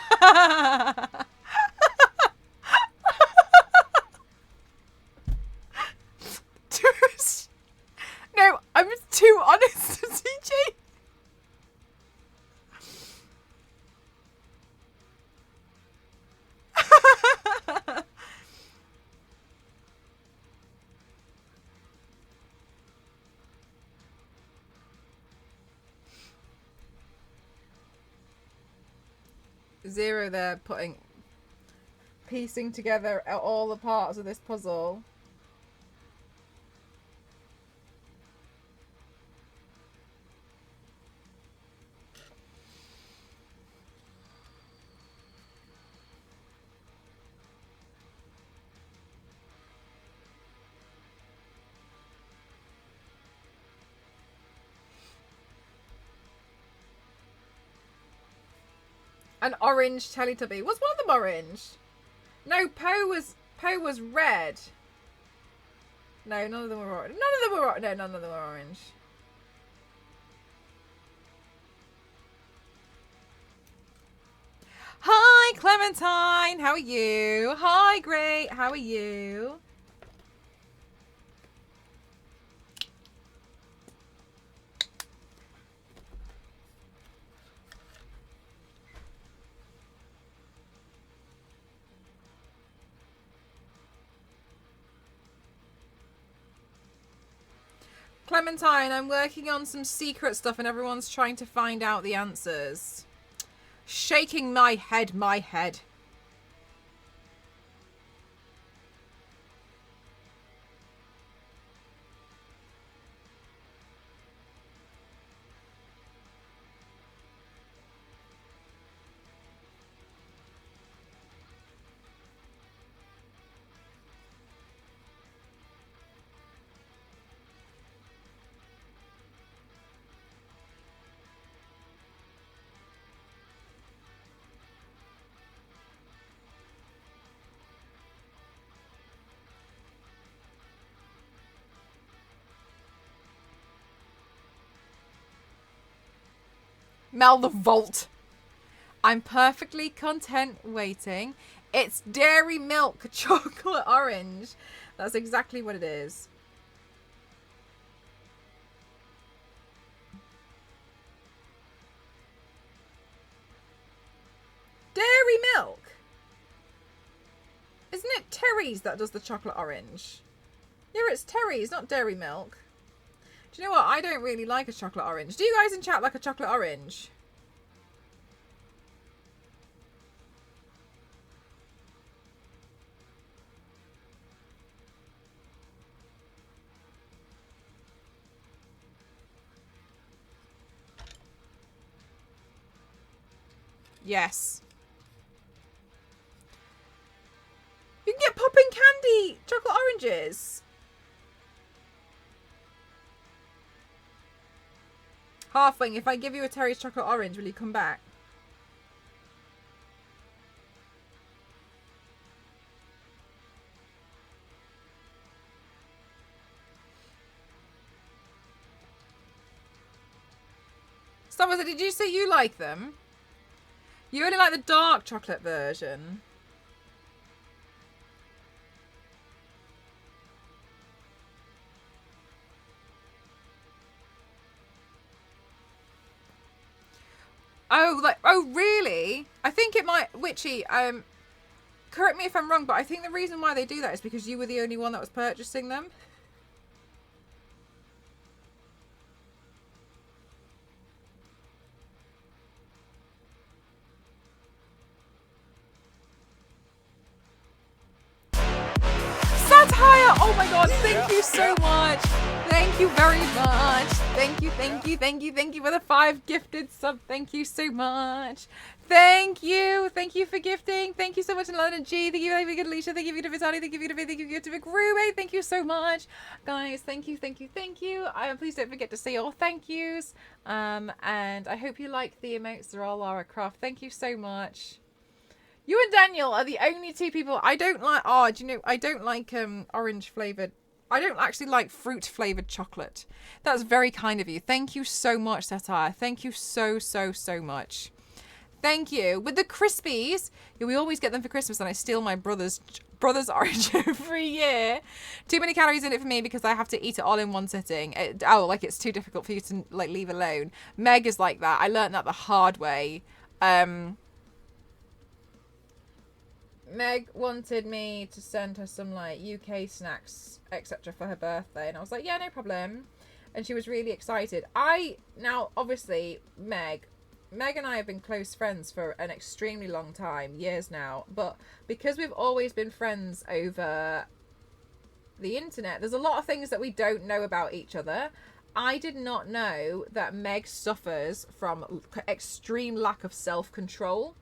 No, I'm too honest, CJ. Zero there piecing together all the parts of this puzzle. An orange Teletubby. Was one of them orange? No, Poe was red. No, none of them were orange. No, none of them were orange. Hi, Clementine. How are you? Hi, great. How are you? Clementine, I'm working on some secret stuff and everyone's trying to find out the answers. Shaking my head, my head. Mel the Vault. I'm perfectly content waiting. It's dairy milk chocolate orange. That's exactly what it is. Dairy milk? Isn't it Terry's that does the chocolate orange? Yeah, it's Terry's, not dairy milk. Do you know what? I don't really like a chocolate orange. Do you guys in chat like a chocolate orange? Yes. You can get popping candy chocolate oranges. Halfwing, if I give you a Terry's chocolate orange, will you come back? Someone said, did you say you like them? You only like the dark chocolate version. Oh, like, oh, really? I think it might, Witchy, correct me if I'm wrong, but I think the reason why they do that is because you were the only one that was purchasing them. Satire! Oh my god, thank you so much. Thank you very much. Thank you for the 5 gifted sub. Thank you so much. Thank you for gifting. Thank you so much, London G. Thank you, Alicia. Thank you to Vitali. Thank you to Viv. Thank you to Rube. Thank you so much, guys. Thank you. Please don't forget to say your thank yous. And I hope you like the emotes. They're all Lara Croft. Thank you so much. You and Daniel are the only 2 people I don't like. Oh, do you know, I don't like orange flavoured. I don't actually like fruit flavoured chocolate. That's very kind of you. Thank you so much, Satire. Thank you so much. Thank you. With the Crispies, yeah, we always get them for Christmas and I steal my brother's orange every year. Too many calories in it for me because I have to eat it all in one sitting. It's too difficult for you to like leave alone. Meg is like that. I learned that the hard way. Meg wanted me to send her some like UK snacks, etc. for her birthday, and I was like, yeah, no problem. And she was really excited. Now, obviously, Meg Meg and I have been close friends for an extremely long time, years now. But because we've always been friends over the internet, there's a lot of things that we don't know about each other. I did not know that Meg suffers from extreme lack of self-control.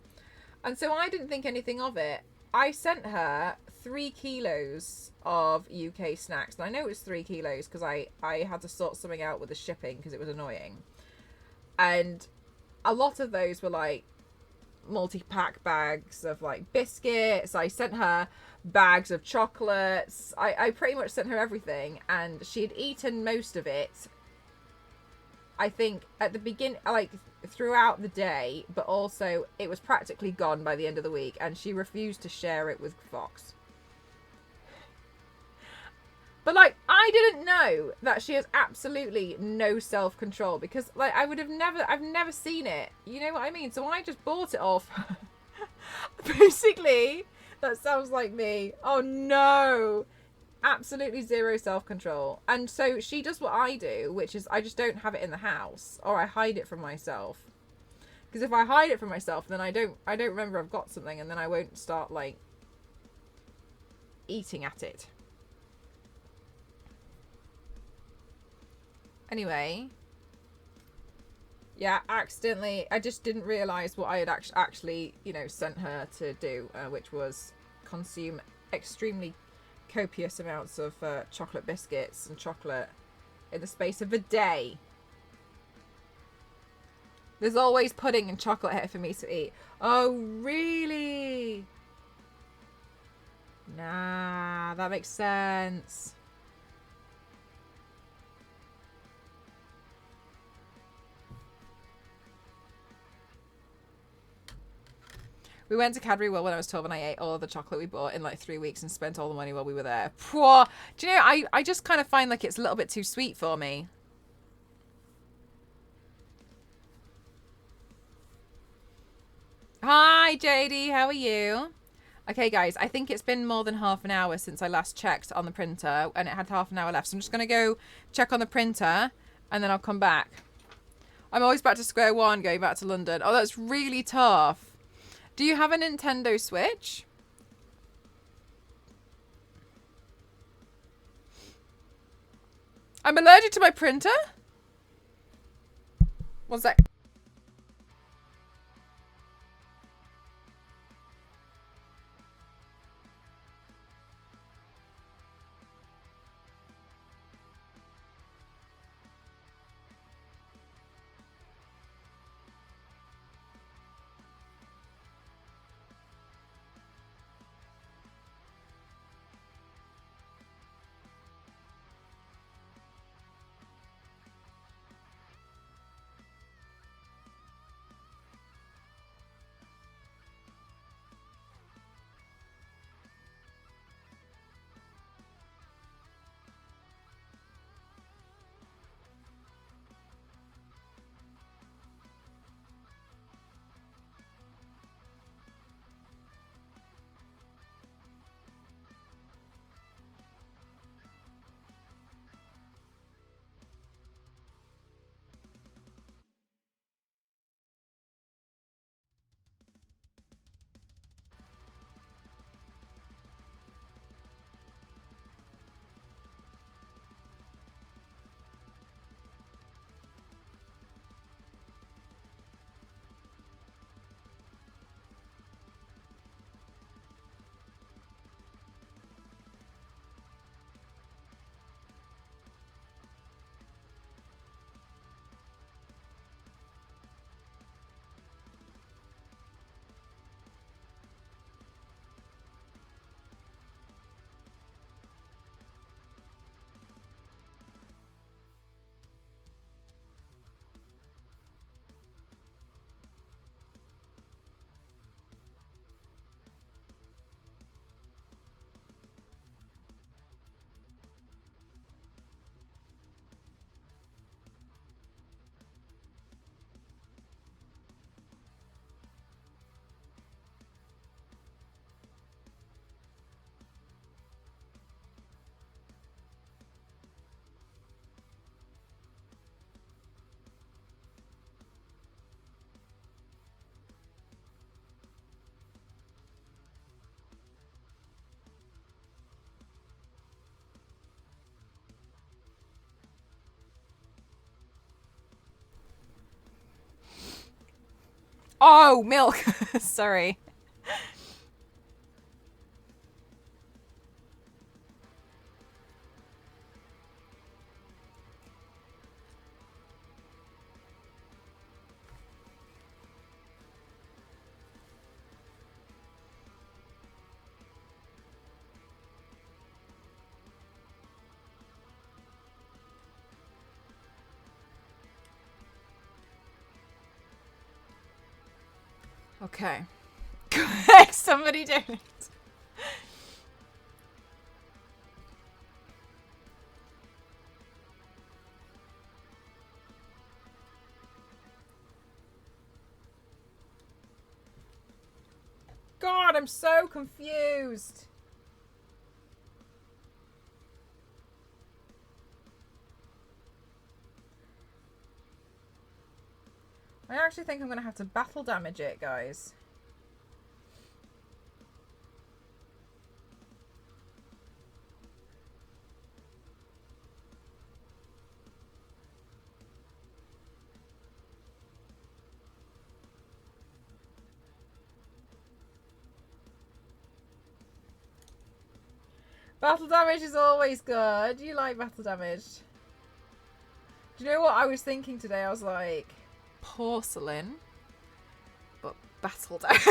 And so I didn't think anything of it. I sent her 3 kilos of UK snacks. And I know it was 3 kilos because I had to sort something out with the shipping because it was annoying. And a lot of those were like multi-pack bags of like biscuits. I sent her bags of chocolates. I pretty much sent her everything. And she had eaten most of it, I think, at the beginning, like throughout the day, but also it was practically gone by the end of the week, and she refused to share it with Fox. But like, I didn't know that she has absolutely no self-control, because like I've never seen it. You know what I mean? So I just bought it off. Basically, that sounds like me. Oh no. Absolutely zero self-control. And so she does what I do, which is I just don't have it in the house, or I hide it from myself. Because if I hide it from myself, then I don't remember I've got something, and then I won't start like eating at it. Anyway, yeah, accidentally, I just didn't realise what I had actually, you know, sent her to do, which was consume extremely copious amounts of chocolate biscuits and chocolate in the space of a day. There's always pudding and chocolate here for me to eat. Oh, really? Nah, that makes sense. We went to Cadbury World when I was 12 and I ate all of the chocolate we bought in like 3 weeks and spent all the money while we were there. Pwah. Do you know, I just kind of find like it's a little bit too sweet for me. Hi, JD. How are you? Okay, guys, I think it's been more than half an hour since I last checked on the printer, and it had half an hour left. So I'm just going to go check on the printer, and then I'll come back. I'm always back to square one, going back to London. Oh, that's really tough. Do you have a Nintendo Switch? I'm allergic to my printer? One sec. Oh, milk. Sorry. Okay. Somebody donate. God, I'm so confused. I actually think I'm going to have to battle damage it, guys. Battle damage is always good. You like battle damage. Do you know what I was thinking today? I was like, porcelain, but battle damage.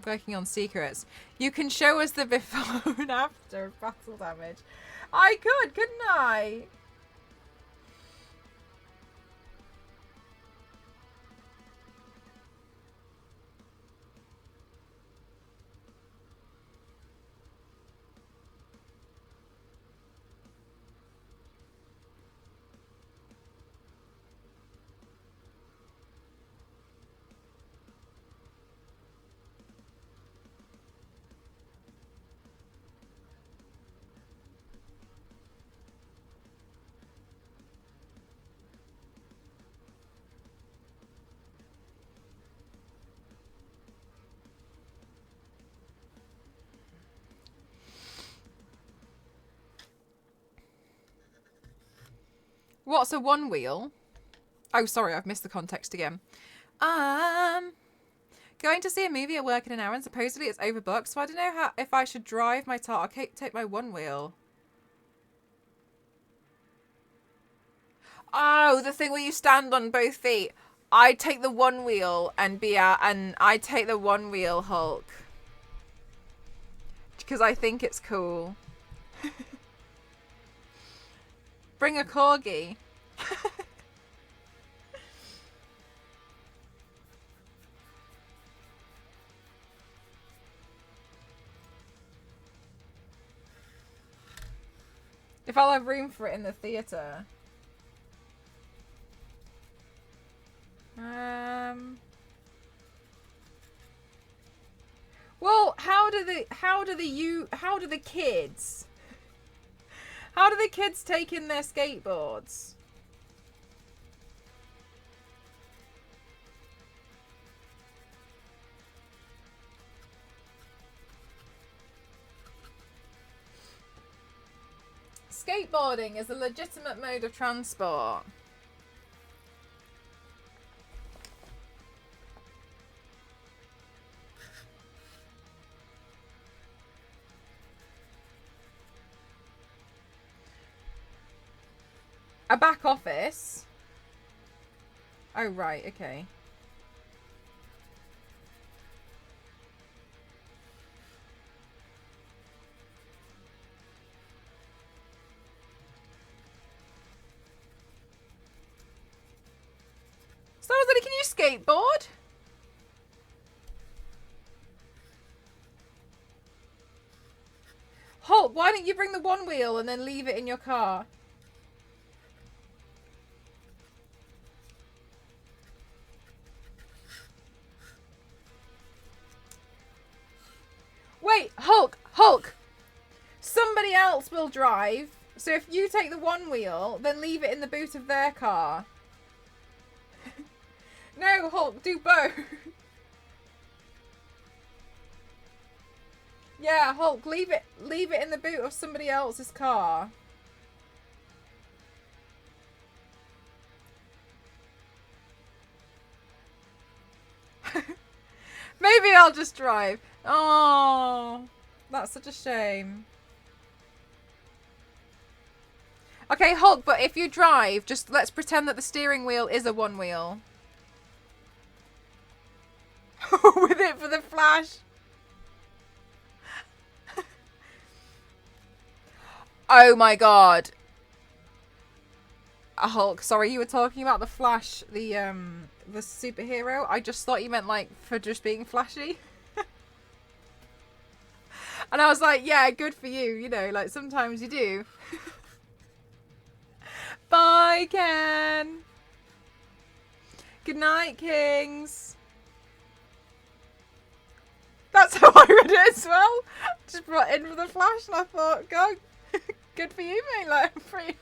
Working on secrets. You can show us the before and after of battle damage. I could, couldn't I? What's a one wheel? Oh, sorry, I've missed the context again. Going to see a movie at work in an hour and supposedly it's overbooked, so I don't know if I should drive my car or take my one wheel. Oh, the thing where you stand on both feet. I take the one wheel and I take the one wheel Hulk. Because I think it's cool. Bring a corgi. If I'll have room for it in the theatre. Well, how do the kids take in their skateboards? Skateboarding is a legitimate mode of transport. A back office? Oh, right, okay. Star Wars Daddy, can you skateboard? Hulk, why don't you bring the one wheel and then leave it in your car? Wait, Hulk! Somebody else will drive. So if you take the one wheel, then leave it in the boot of their car. No, Hulk, do both. Yeah, Hulk, leave it in the boot of somebody else's car. Maybe I'll just drive. Oh, that's such a shame. Okay, Hulk, but if you drive, just let's pretend that the steering wheel is a one wheel. With it for the flash. Oh my god. Hulk, sorry, you were talking about the Flash, the superhero. I just thought you meant like for just being flashy. And I was like, yeah, good for you, you know, like sometimes you do. Bye, Ken. Good night, Kings. That's how I read it as well. Just brought in for the Flash and I thought, God, good for you, mate. Like, I'm free.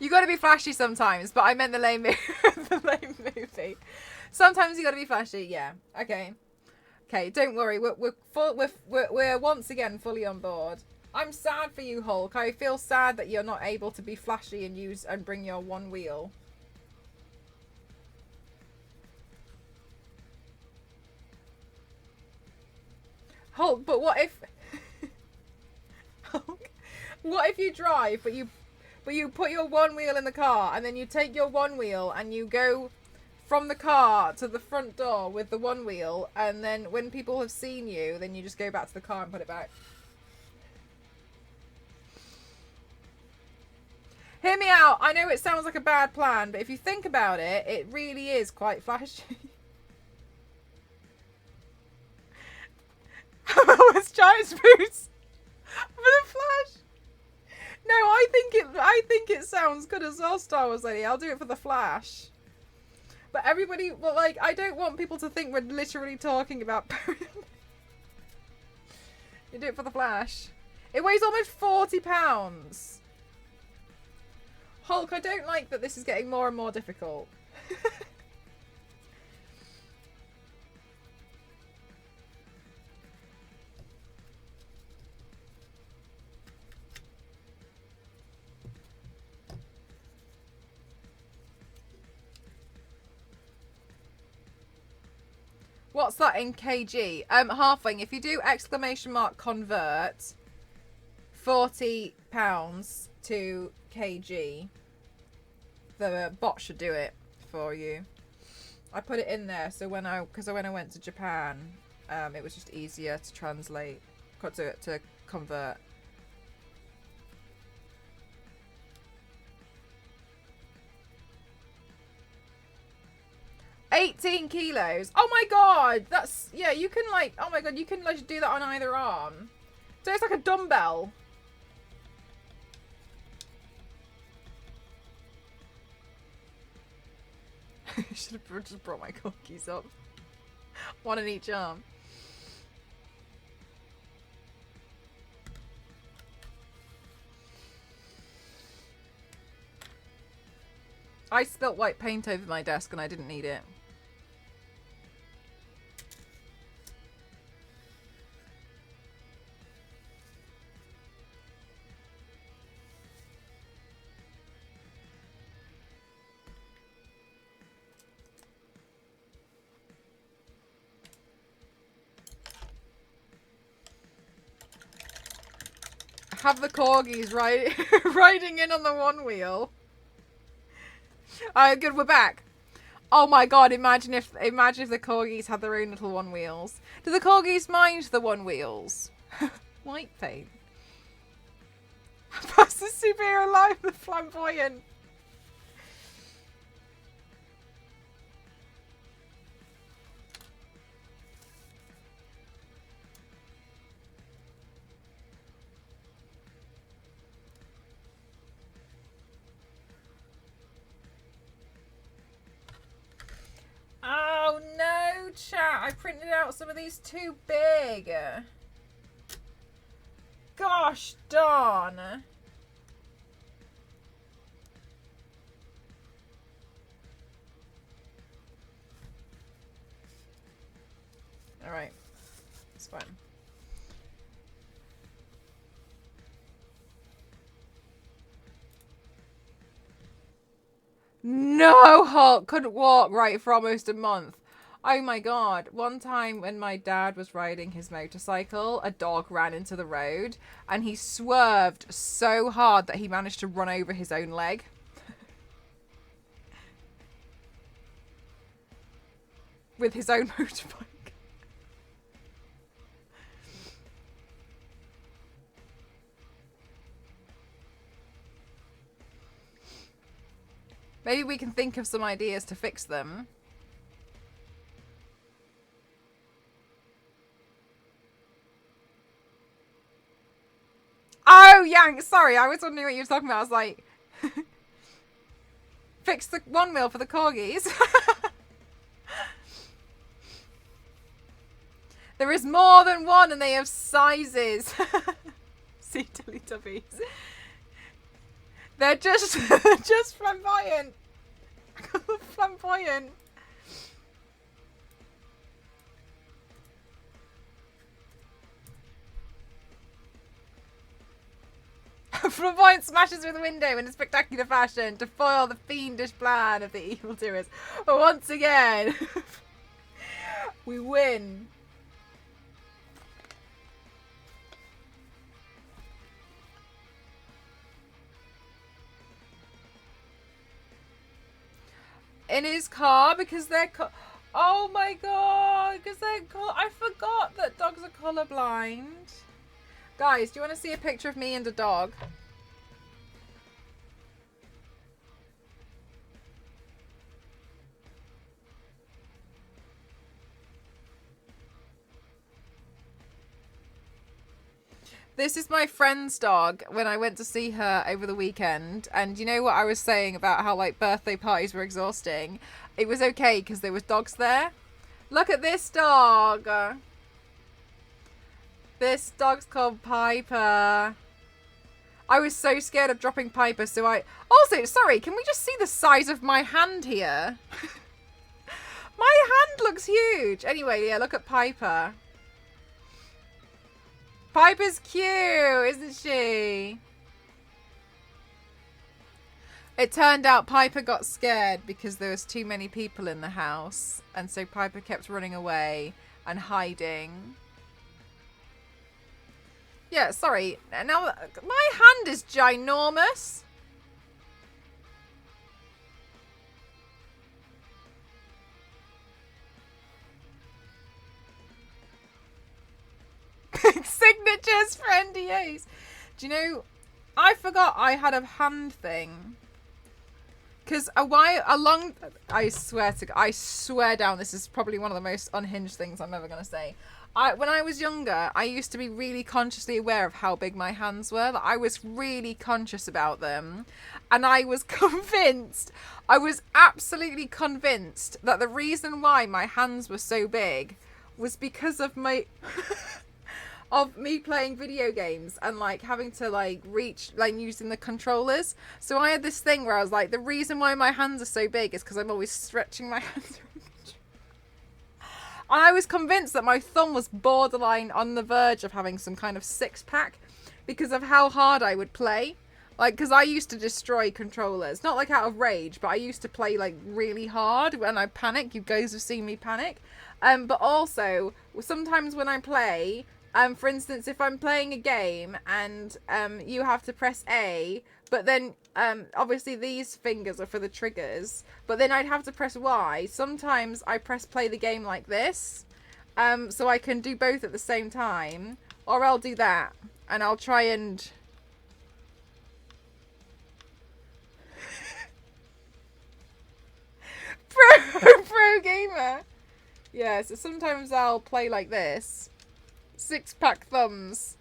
You gotta be flashy sometimes, but I meant the lame, the lame movie. Sometimes you gotta be flashy, yeah. Okay. Okay, don't worry. We're once again fully on board. I'm sad for you, Hulk. I feel sad that you're not able to be flashy and use and bring your one wheel. Hulk, but what if Hulk, what if you drive but you put your one wheel in the car and then you take your one wheel and you go from the car to the front door with the one wheel, and then when people have seen you, then you just go back to the car and put it back. Hear me out. I know it sounds like a bad plan, but if you think about it, it really is quite flashy. It's Giant's boots for the Flash. No, I think it sounds good as well, Star Wars Lady. I'll do it for the Flash. But everybody, well, like, I don't want people to think we're literally talking about. You do it for the Flash. It weighs almost 40 pounds. Hulk, I don't like that this is getting more and more difficult. What's that in kg? Halfling, if you do exclamation mark convert 40 pounds to kg, the bot should do it for you. I put it in there so when I went to Japan, it was just easier to translate, to convert. $18 kilos. Oh my god, that's, yeah, you can like, oh my god, you can like do that on either arm. So it's like a dumbbell. I should have just brought my cookies up. One in each arm. I spilt white paint over my desk and I didn't need it. Have the corgis riding in on the one wheel. Good, we're back. Oh my god, imagine if the corgis had their own little one wheels. Do the corgis mind the one wheels? White paint. That's the superhero life, the flamboyant. I printed out some of these too big. Gosh darn. Alright. It's fine. No, Hulk couldn't walk right for almost a month. Oh my god. One time when my dad was riding his motorcycle, a dog ran into the road and he swerved so hard that he managed to run over his own leg. With his own motorbike. Maybe we can think of some ideas to fix them. Oh, Yank, sorry, I was wondering what you were talking about. I was like, fix the one wheel for the corgis. There is more than one and they have sizes. See Teletubbies. They're just flamboyant. Flamboyant. Flamboyant smashes through the window in a spectacular fashion to foil the fiendish plan of the evildoers. But once again, we win. In his car because they're oh my god, because they're I forgot that dogs are colorblind. Guys, do you want to see a picture of me and a dog? This is my friend's dog when I went to see her over the weekend. And you know what I was saying about how like birthday parties were exhausting? It was okay because there was dogs there. Look at this dog. This dog's called Piper. I was so scared of dropping Piper, so I... Also, sorry, can we just see the size of my hand here? My hand looks huge. Anyway, yeah, look at Piper. Piper's cute, isn't she? It turned out Piper got scared because there was too many people in the house. And so Piper kept running away and hiding. Yeah, sorry. Now, my hand is ginormous. Signatures for NDAs. Do you know, I forgot I had a hand thing. Because I swear down, this is probably one of the most unhinged things I'm ever going to say. When I was younger, I used to be really consciously aware of how big my hands were. Like, I was really conscious about them. And I was convinced, I was absolutely convinced that the reason why my hands were so big was because of my... of me playing video games and like having to like reach, like using the controllers. So I had this thing where I was like, the reason why my hands are so big is because I'm always stretching my hands. And I was convinced that my thumb was borderline on the verge of having some kind of six-pack because of how hard I would play. Like, because I used to destroy controllers. Not like out of rage, but I used to play like really hard when I panic. You guys have seen me panic. But also, sometimes when I play... for instance, if I'm playing a game and you have to press A, but then obviously these fingers are for the triggers, but then I'd have to press Y. Sometimes I press play the game like this, so I can do both at the same time, or I'll do that, and I'll try and... Pro gamer! Yeah, so sometimes I'll play like this. Six-pack thumbs.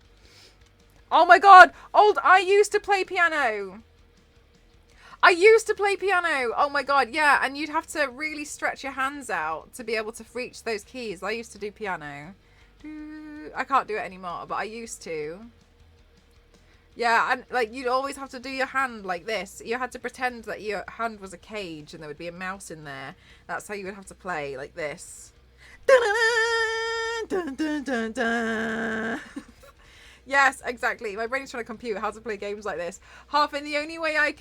Oh my god! I used to play piano. I used to play piano. Oh my god, yeah. And you'd have to really stretch your hands out to be able to reach those keys. I used to do piano. I can't do it anymore, but I used to. Yeah, and like you'd always have to do your hand like this. You had to pretend that your hand was a cage and there would be a mouse in there. That's how you would have to play, like this. Dun, dun, dun, dun. Yes, exactly. My brain's trying to compute how to play games like this. Half in the only way I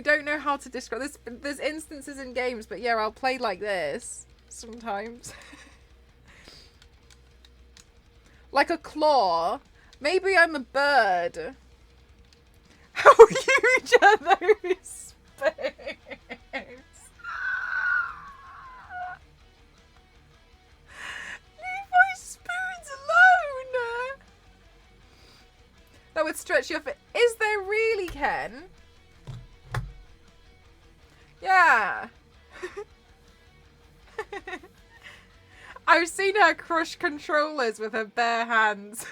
don't know how to describe this. There's instances in games, but yeah, I'll play like this sometimes. Like a claw. Maybe I'm a bird. How huge are those spoons? Leave my spoons alone. That would stretch your fit. Is there really, Ken? Yeah. I've seen her crush controllers with her bare hands.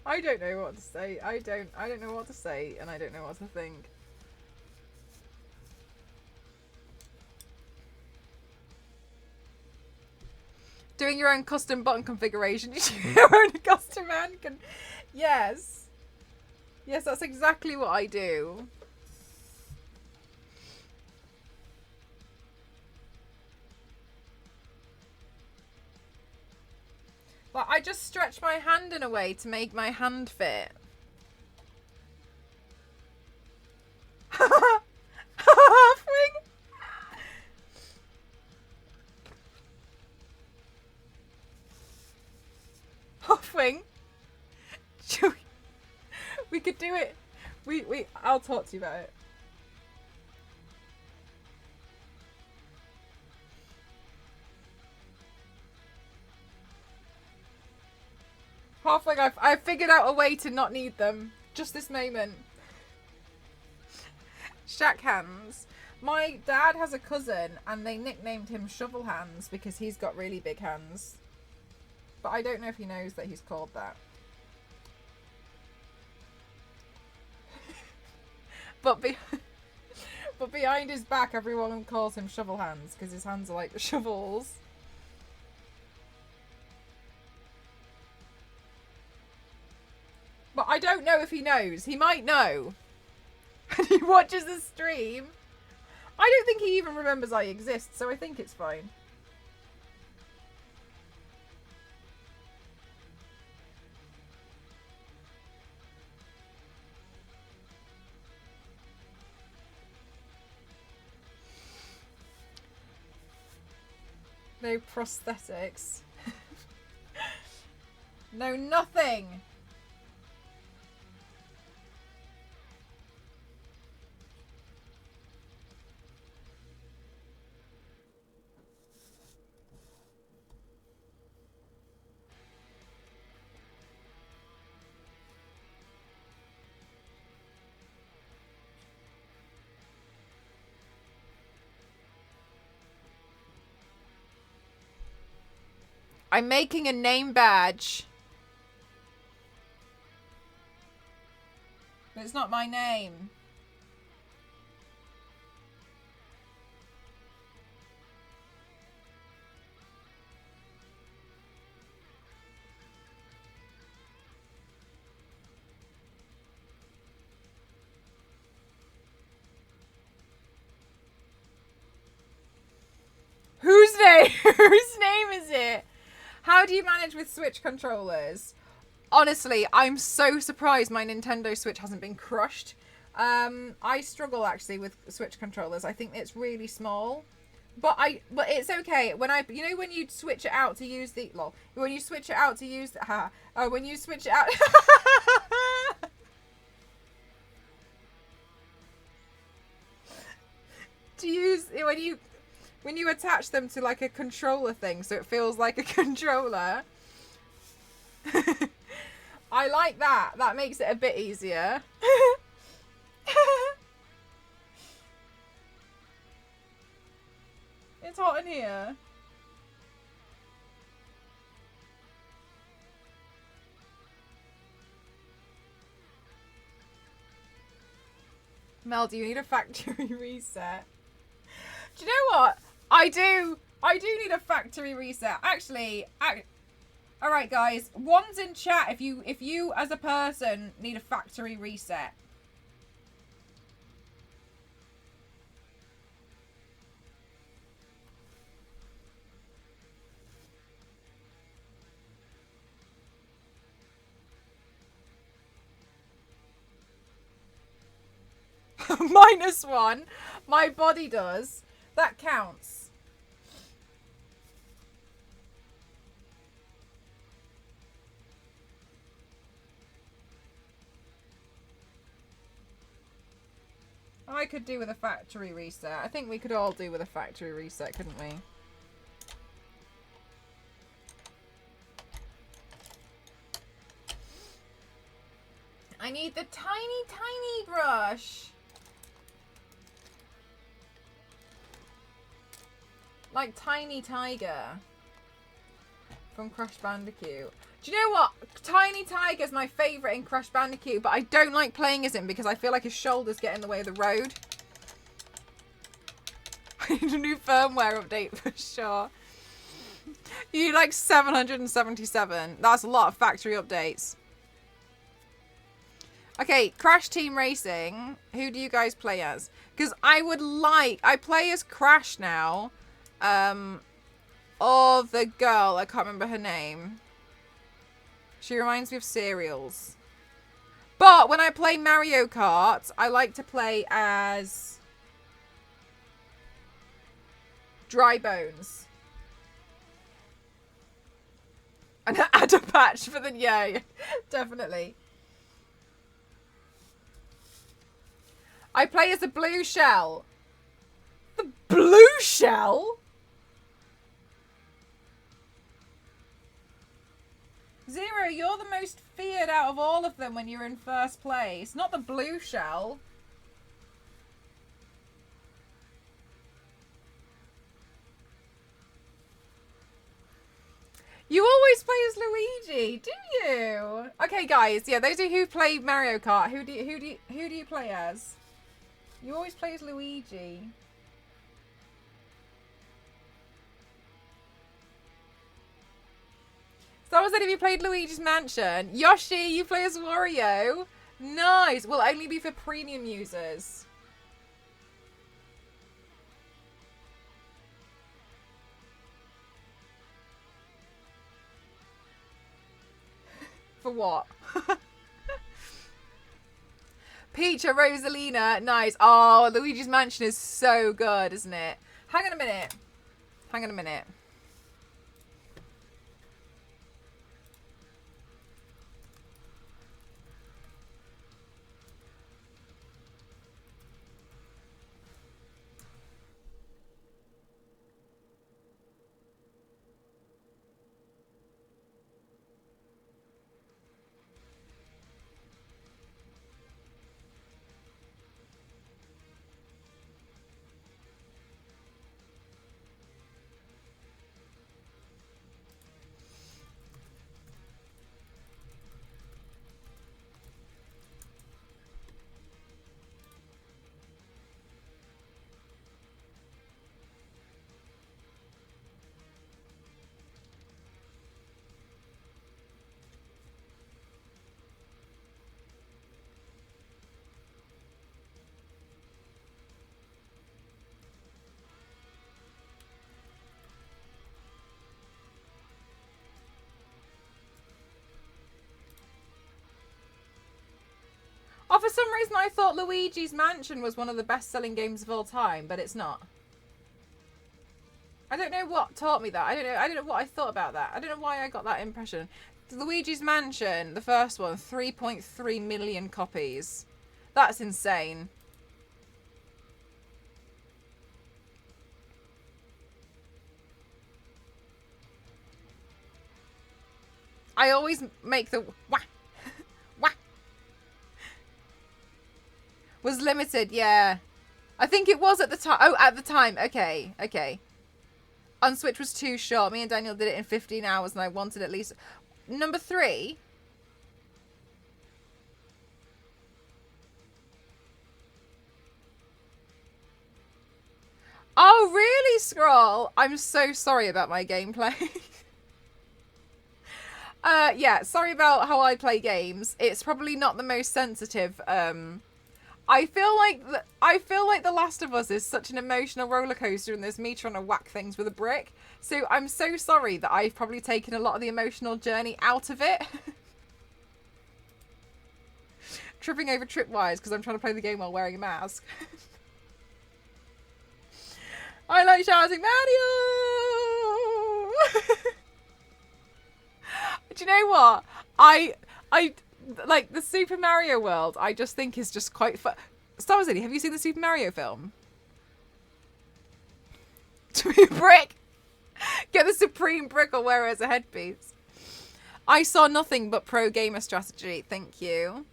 I don't know what to say. I don't know what to say, and I don't know what to think. Doing your own custom button configuration. Your own custom hand can. Yes. Yes, that's exactly what I do. But I just stretch my hand in a way to make my hand fit. Halfwing? Halfwing? We could do it. I'll talk to you about it. Halfwing, I've figured out a way to not need them. Just this moment. Shack hands. My dad has a cousin and they nicknamed him Shovel Hands because he's got really big hands. But I don't know if he knows that he's called that. But behind his back, everyone calls him Shovel Hands because his hands are like shovels. But I don't know if he knows. He might know. And he watches the stream. I don't think he even remembers I exist, so I think it's fine. No prosthetics. No nothing. I'm making a name badge. But it's not my name. Whose name? Whose name is it? How do you manage with Switch controllers? Honestly, I'm so surprised my Nintendo Switch hasn't been crushed. I struggle actually with Switch controllers. I think it's really small. But it's okay. When when you switch it out to use the when you switch it out to use the when you switch it out to use when you attach them to like a controller thing so it feels like a controller. I like that. That makes it a bit easier. It's hot in here. Mel, do you need a factory reset? Do you know what? I do need a factory reset. Actually, all right, guys. One's in chat if you as a person need a factory reset. -1. My body does. That counts. I could do with a factory reset. I think we could all do with a factory reset, couldn't we? I need the tiny, tiny brush. Like Tiny Tiger from Crash Bandicoot. Do you know what? Tiny Tiger's my favourite in Crash Bandicoot, but I don't like playing as him because I feel like his shoulders get in the way of the road. I need a new firmware update for sure. You need like 777. That's a lot of factory updates. Okay, Crash Team Racing. Who do you guys play as? Because I play as Crash now. Or the girl, I can't remember her name. She reminds me of cereals. But when I play Mario Kart, I like to play as Dry Bones. And add a patch for the yeah, definitely. I play as the blue shell. The blue shell? Zero, you're the most feared out of all of them when you're in first place. Not the blue shell. You always play as Luigi, do you? Okay, guys. Yeah, those of you who play Mario Kart, who do you play as? You always play as Luigi. Someone said if you played Luigi's Mansion. Yoshi, you play as Wario. Nice. Will only be for premium users. For what? Peach or Rosalina. Nice. Oh, Luigi's Mansion is so good, isn't it? Hang on a minute. Hang on a minute. Oh, for some reason I thought Luigi's Mansion was one of the best-selling games of all time, but it's not. I don't know what taught me that. I don't know what I thought about that. I don't know why I got that impression. Luigi's Mansion, the first one, 3.3 million copies. That's insane. I always make the wah. Was limited, yeah. I think it was at the time. Oh, at the time. Okay, okay. On Switch was too short. Me and Daniel did it in 15 hours and I wanted at least... Number 3. Oh, really, Scroll? I'm so sorry about my gameplay. Yeah, sorry about how I play games. It's probably not the most sensitive. I feel like The Last of Us is such an emotional roller coaster, and there's me trying to whack things with a brick. So I'm so sorry that I've probably taken a lot of the emotional journey out of it. Tripping over tripwires because I'm trying to play the game while wearing a mask. I like shouting Mario. Do you know what? I like the Super Mario World. I just think is just quite fun. Star Wars Lady, have you seen the Super Mario film? To be a brick. Get the supreme brick or wear it as a headpiece. I saw nothing but pro gamer strategy. Thank you.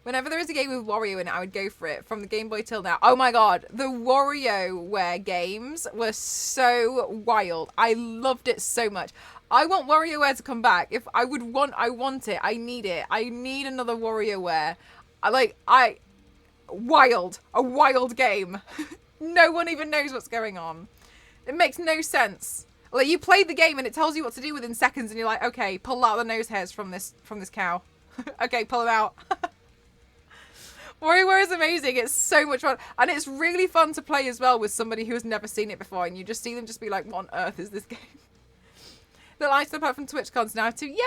Whenever there is a game with Wario in it, I would go for it. From the Game Boy till now. Oh my god, the WarioWare games were so wild. I loved it so much. I want WarioWare to come back. I want it. I need it. I need another WarioWare. Wild. A wild game. No one even knows what's going on. It makes no sense. Like, you play the game and it tells you what to do within seconds, and you're like, okay, pull out the nose hairs from this cow. Okay, pull them out. WarioWare is amazing. It's so much fun. And it's really fun to play as well with somebody who has never seen it before, and you just see them just be like, what on earth is this game? The lights apart from TwitchCons now too. Yay!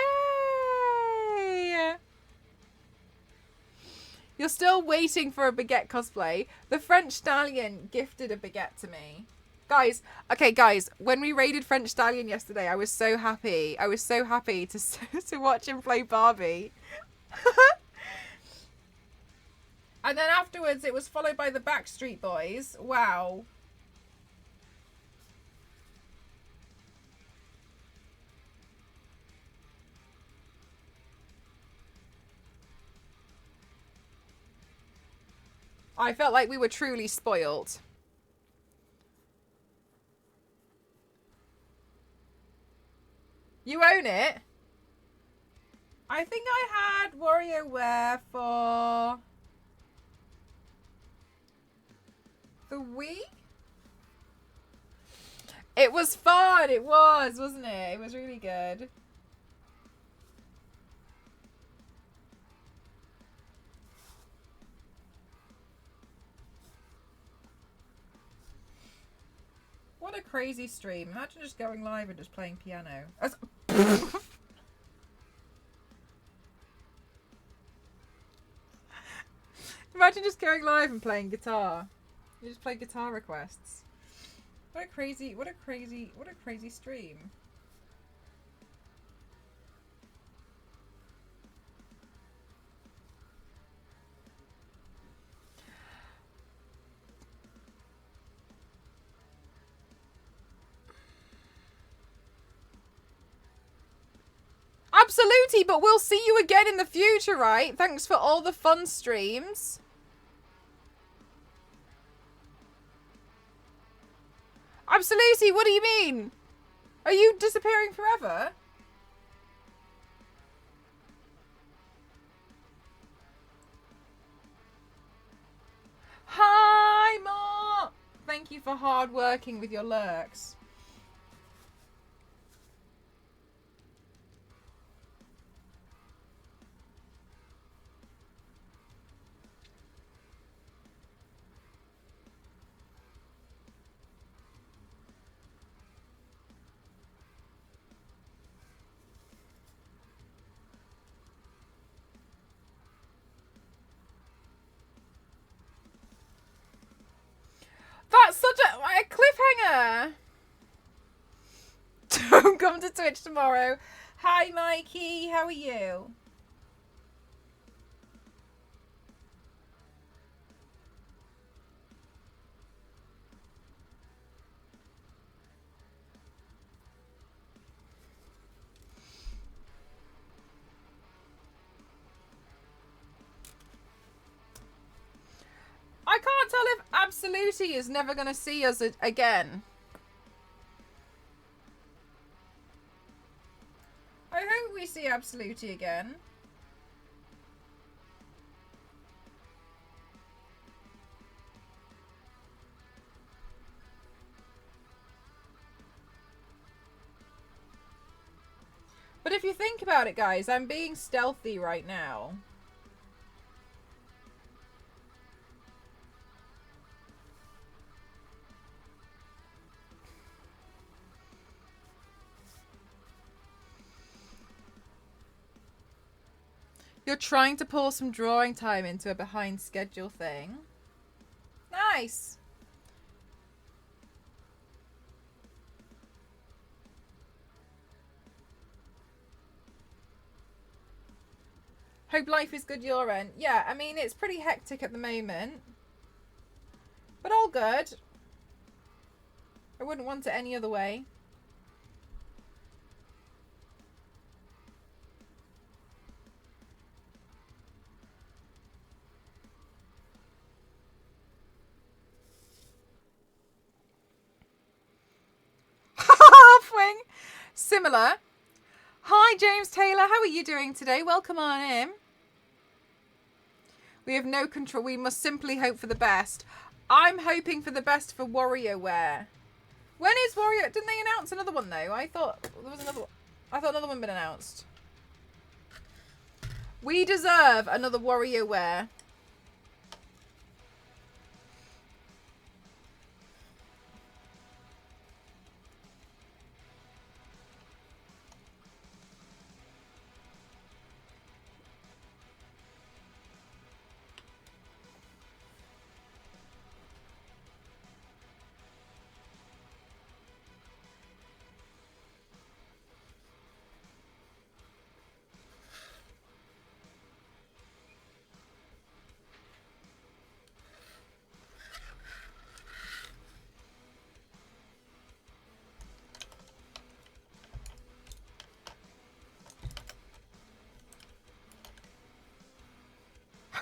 You're still waiting for a baguette cosplay. The French Stallion gifted a baguette to me. Guys, when we raided French Stallion yesterday, I was so happy. I was so happy to watch him play Barbie. And then afterwards, it was followed by the Backstreet Boys. Wow. I felt like we were truly spoiled. You own it? I think I had WarioWare for the Wii? It was fun. It was, wasn't it? It was really good. What a crazy stream. Imagine just going live and just playing piano. Imagine just going live and playing guitar. You just play guitar requests. What a crazy stream. Absolutely, but we'll see you again in the future, right? Thanks for all the fun streams. Absolutely, what do you mean? Are you disappearing forever? Hi, Mark! Thank you for hard working with your lurks. That's such a cliffhanger. Don't come to Twitch tomorrow. Hi, Mikey. How are you? I can't tell if Absoluti is never going to see us again. I hope we see Absoluti again. But if you think about it, guys, I'm being stealthy right now. You're trying to pull some drawing time into a behind schedule thing. Nice. Hope life is good your end. Yeah, I mean, it's pretty hectic at the moment. But all good. I wouldn't want it any other way. Halfwing. Similar. Hi, James Taylor. How are you doing today? Welcome on in. We have no control. We must simply hope for the best. I'm hoping for the best for WarioWare. When is Wario? Didn't they announce another one though? I thought there was another one. I thought another one had been announced. We deserve another WarioWare.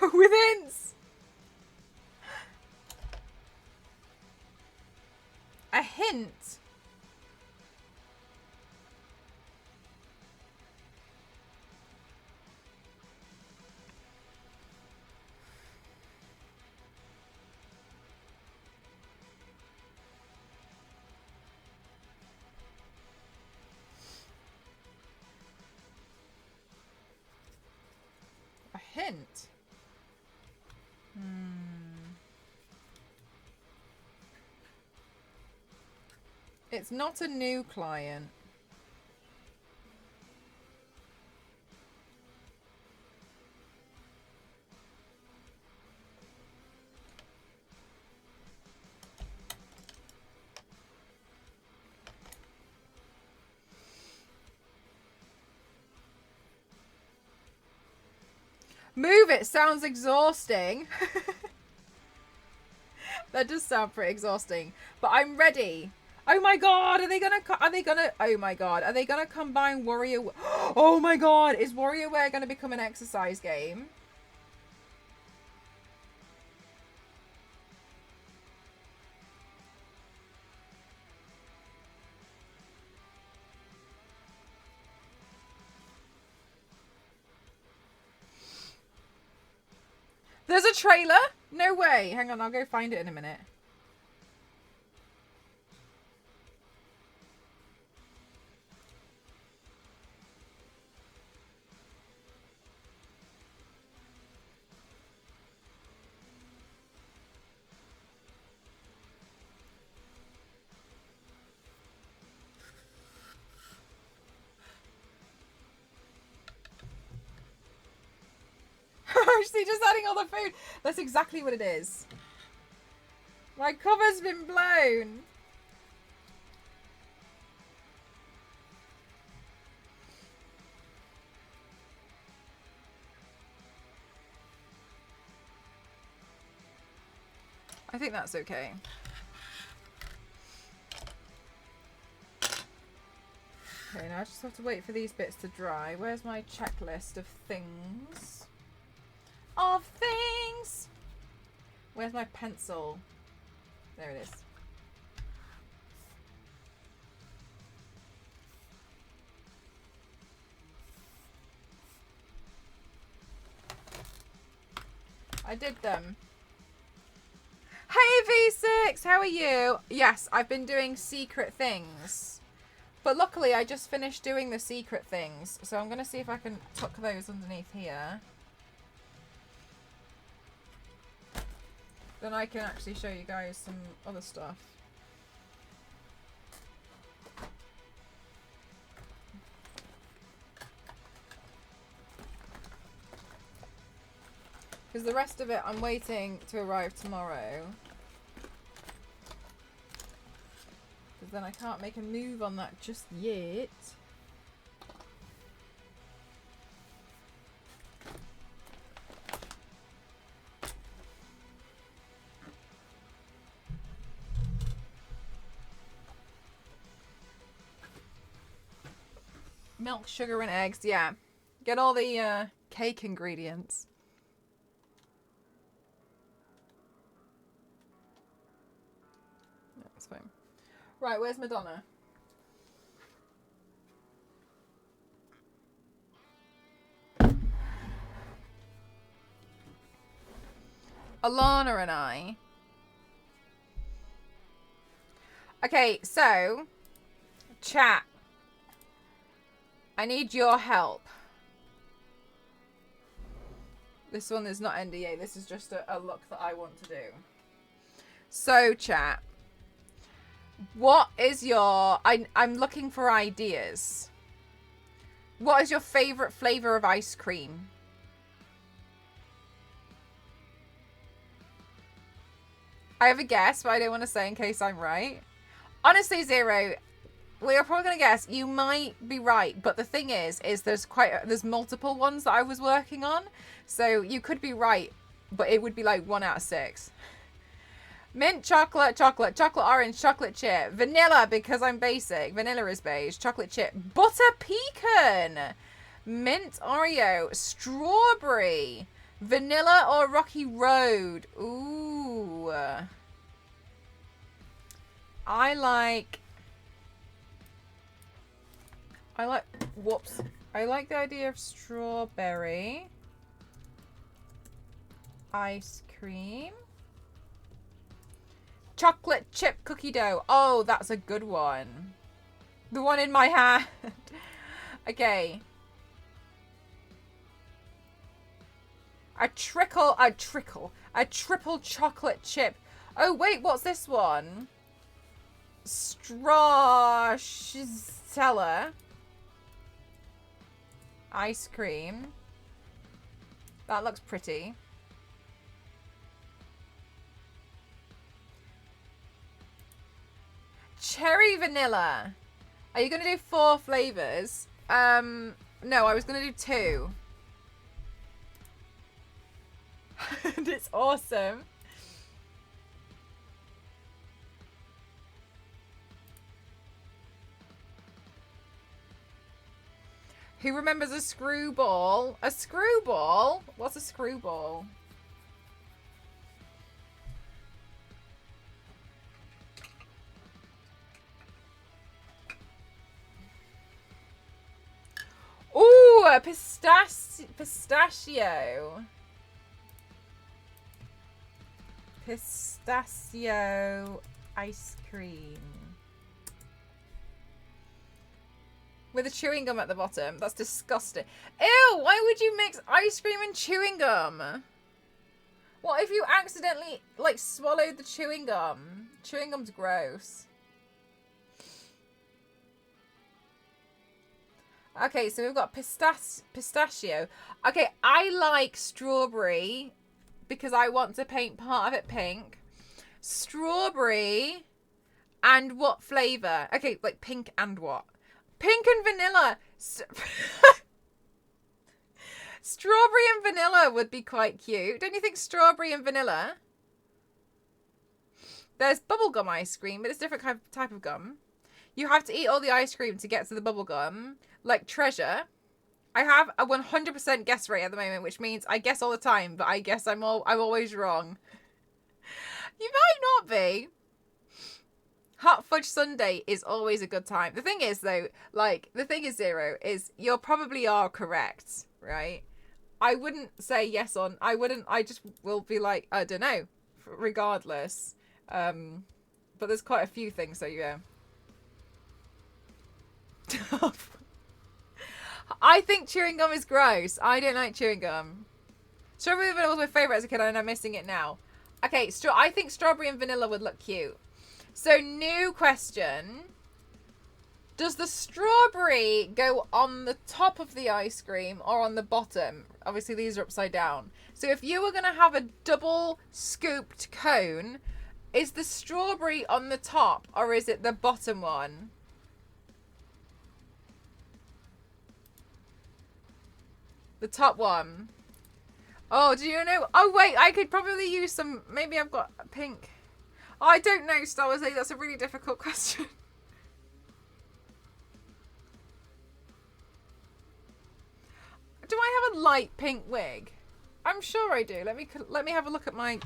With hints. A hint. A hint. It's not a new client. Move it sounds exhausting. That does sound pretty exhausting, but I'm ready. Oh my god, are they gonna oh my god, are they gonna combine Wario? Oh my god, is WarioWare gonna become an exercise game? There's a trailer? No way. Hang on, I'll go find it in a minute. See, just adding all the food. That's exactly what it is. My cover's been blown. I think that's okay. Okay, now I just have to wait for these bits to dry. Where's my checklist of things? Of things! Where's my pencil? There it is. I did them. Hey V6, how are you? Yes, I've been doing secret things. But luckily, I just finished doing the secret things, so I'm going to see if I can tuck those underneath here. Then I can actually show you guys some other stuff. Because the rest of it, I'm waiting to arrive tomorrow. Because then I can't make a move on that just yet. Milk, sugar, and eggs. Yeah. Get all the cake ingredients. That's fine. Right, where's Madonna? Alana and I. Okay, so chat. I need your help. This one is not NDA. This is just a look that I want to do. So, chat. What is your... I'm looking for ideas. What is your favourite flavour of ice cream? I have a guess, but I don't want to say in case I'm right. Honestly, Zero, we are probably going to guess. You might be right, but the thing is there's multiple ones that I was working on. So you could be right, but it would be like 1 out of 6. Mint, chocolate, chocolate, chocolate orange, chocolate chip, vanilla because I'm basic. Vanilla is beige. Chocolate chip, butter pecan, mint Oreo, strawberry, vanilla or rocky road. Ooh. I like the idea of strawberry ice cream. Chocolate chip cookie dough. Oh, that's a good one. The one in my hand. Okay. A triple chocolate chip. Oh, wait, what's this one? Stracciatella. Ice cream. That looks pretty. Cherry vanilla. Are you going to do 4 flavors? No, I was going to do 2. And it's awesome. Who remembers a screwball? A screwball? What's a screwball? Ooh, a pistachio. Pistachio ice cream. With a chewing gum at the bottom. That's disgusting. Ew, why would you mix ice cream and chewing gum? What if you accidentally, like, swallowed the chewing gum? Chewing gum's gross. Okay, so we've got pistachio. Okay, I like strawberry because I want to paint part of it pink. Strawberry and what flavour? Okay, like pink and what? Pink and vanilla. Strawberry and vanilla would be quite cute. Don't you think strawberry and vanilla? There's bubblegum ice cream, but it's a different type of gum. You have to eat all the ice cream to get to the bubblegum. Like Treasure. I have a 100% guess rate at the moment, which means I guess all the time, but I guess I'm always wrong. You might not be. Hot fudge sundae is always a good time. The thing is, though, like, the thing is, Zero, is you probably are correct, right? I wouldn't say yes on, I just will be like, I don't know, regardless. But there's quite a few things, so yeah. I think chewing gum is gross. I don't like chewing gum. Strawberry and vanilla was my favourite as a kid and I'm missing it now. Okay, I think strawberry and vanilla would look cute. So, new question. Does the strawberry go on the top of the ice cream or on the bottom? Obviously, these are upside down. So, if you were going to have a double scooped cone, is the strawberry on the top or is it the bottom one? The top one. Oh, do you know? Oh, wait, I could probably use some. Maybe I've got pink. Oh, I don't know, Star Wars. That's a really difficult question. Do I have a light pink wig? I'm sure I do. Let me have a look at my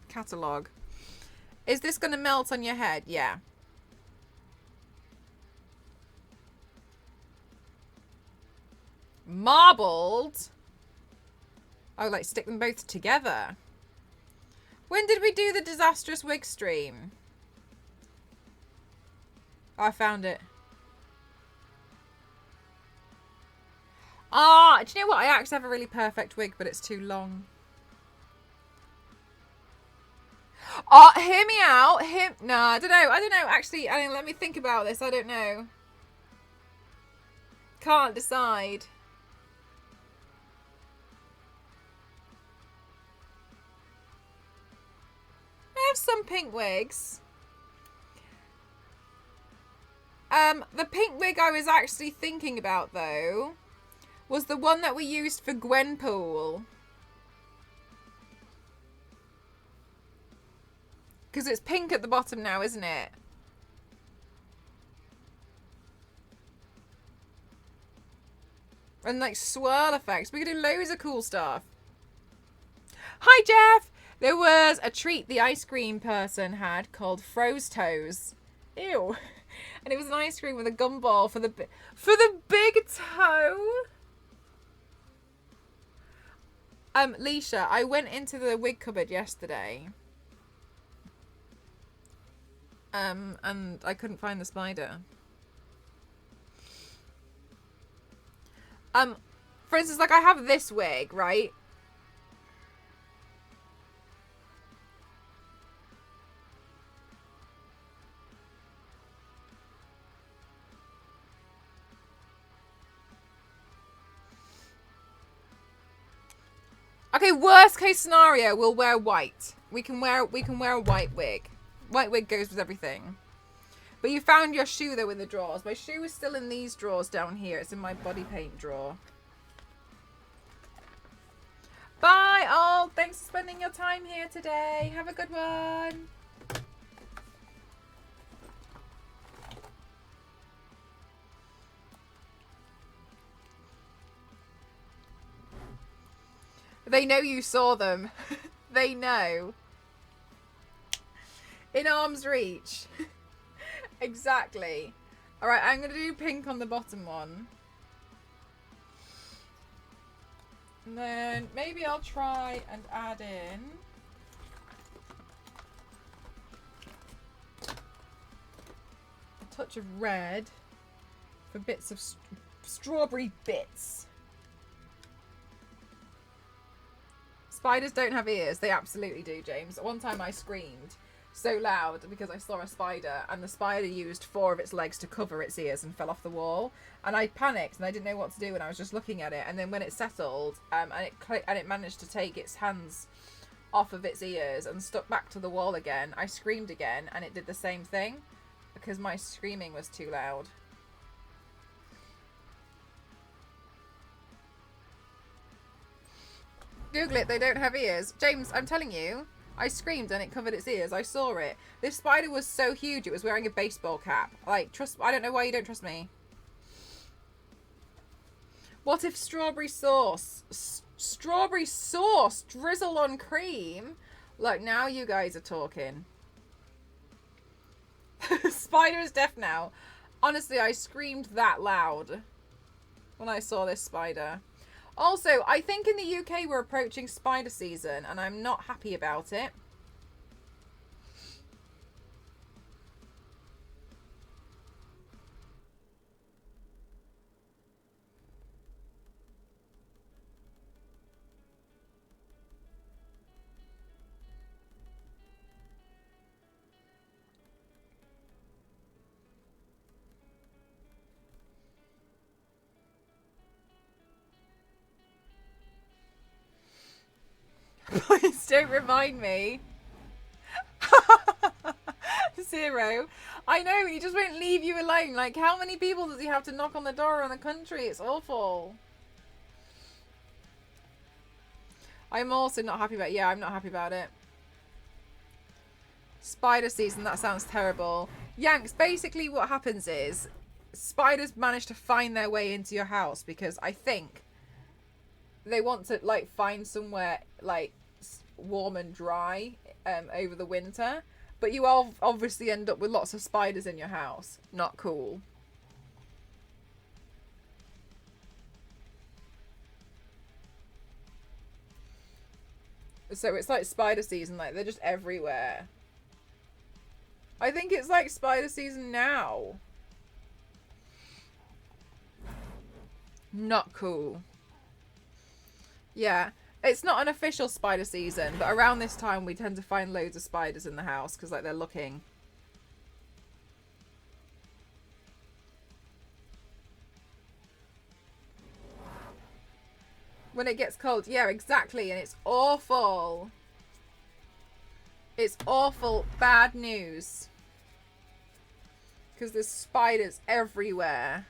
catalogue. Is this going to melt on your head? Yeah. Marbled? Oh, like stick them both together. When did we do the disastrous wig stream? Oh, I found it. Ah, do you know what? I actually have a really perfect wig, but it's too long. Oh, hear me out. No, I don't know. Actually, let me think about this. I don't know. Can't decide. I have some pink wigs. The pink wig I was actually thinking about, though, was the one that we used for Gwenpool. Because it's pink at the bottom now, isn't it? And like swirl effects. We could do loads of cool stuff. Hi, Jeff! There was a treat the ice cream person had called Froze Toes. Ew. And it was an ice cream with a gumball for the big toe. Leisha, I went into the wig cupboard yesterday. And I couldn't find the spider. For instance, like I have this wig, right? Okay, worst case scenario, we'll wear white. We can wear a white wig. White wig goes with everything. But you found your shoe though in the drawers. My shoe is still in these drawers down here. It's in my body paint drawer. Bye all. Thanks for spending your time here today. Have a good one. They know you saw them. They know. In arm's reach. Exactly. Alright, I'm going to do pink on the bottom one. And then maybe I'll try and add in a touch of red for bits of strawberry bits. Spiders don't have ears. They absolutely do, James. One time I screamed so loud because I saw a spider and the spider used 4 of its legs to cover its ears and fell off the wall. And I panicked and I didn't know what to do and I was just looking at it. And then when it settled and it managed to take its hands off of its ears and stuck back to the wall again, I screamed again and it did the same thing because my screaming was too loud. Google it, they don't have ears. James, I'm telling you, I screamed and it covered its ears. I saw it. This spider was so huge, it was wearing a baseball cap. Like, I don't know why you don't trust me. What if strawberry sauce? Strawberry sauce drizzle on cream? Look, now you guys are talking. Spider is deaf now. Honestly, I screamed that loud when I saw this spider. Also, I think in the UK we're approaching spider season and I'm not happy about it. Please don't remind me. 0. I know, he just won't leave you alone. Like, how many people does he have to knock on the door around the country? It's awful. I'm also not happy about it. Yeah, I'm not happy about it. Spider season, that sounds terrible. Yanks, basically what happens is spiders manage to find their way into your house because I think they want to, like, find somewhere, like, warm and dry over the winter. But you all obviously end up with lots of spiders in your house. Not cool. So it's like spider season, like they're just everywhere. I think it's like spider season now. Not cool. Yeah. It's not an official spider season, but around this time we tend to find loads of spiders in the house because, like, they're looking. When it gets cold. Yeah, exactly. And it's awful. It's awful. Bad news. Because there's spiders everywhere.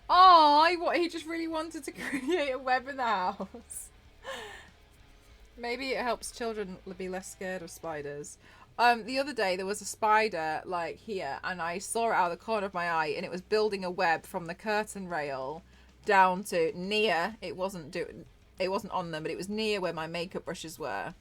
Oh, he just really wanted to create a web in the house. Maybe it helps children be less scared of spiders. The other day there was a spider, like, here, and I saw it out of the corner of my eye, and it was building a web from the curtain rail down to near. It wasn't on them, but it was near where my makeup brushes were.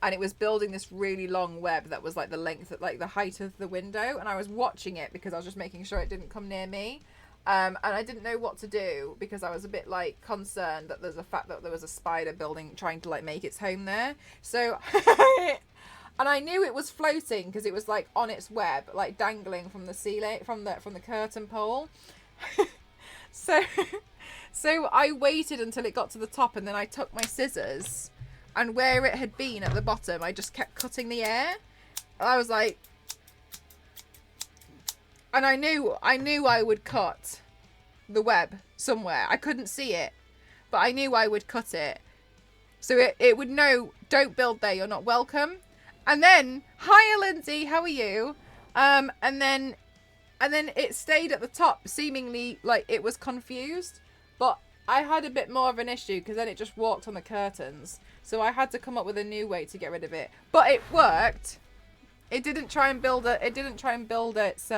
And it was building this really long web that was like the length, like the height of the window. And I was watching it because I was just making sure it didn't come near me. And I didn't know what to do because I was a bit, like, concerned that there's a fact that there was a spider trying to, like, make its home there. So, and I knew it was floating because it was, like, on its web, like, dangling from the ceiling, from the curtain pole. So I waited until it got to the top, and then I took my scissors, and where it had been at the bottom, I just kept cutting the air. I was like, and I knew I would cut the web somewhere. I couldn't see it, but I knew I would cut it. So it would know, don't build there, you're not welcome. And then, hiya Lindsay, how are you? And then it stayed at the top, seemingly like it was confused. But I had a bit more of an issue because then it just walked on the curtains. So I had to come up with a new way to get rid of it. But it worked. It didn't try and build its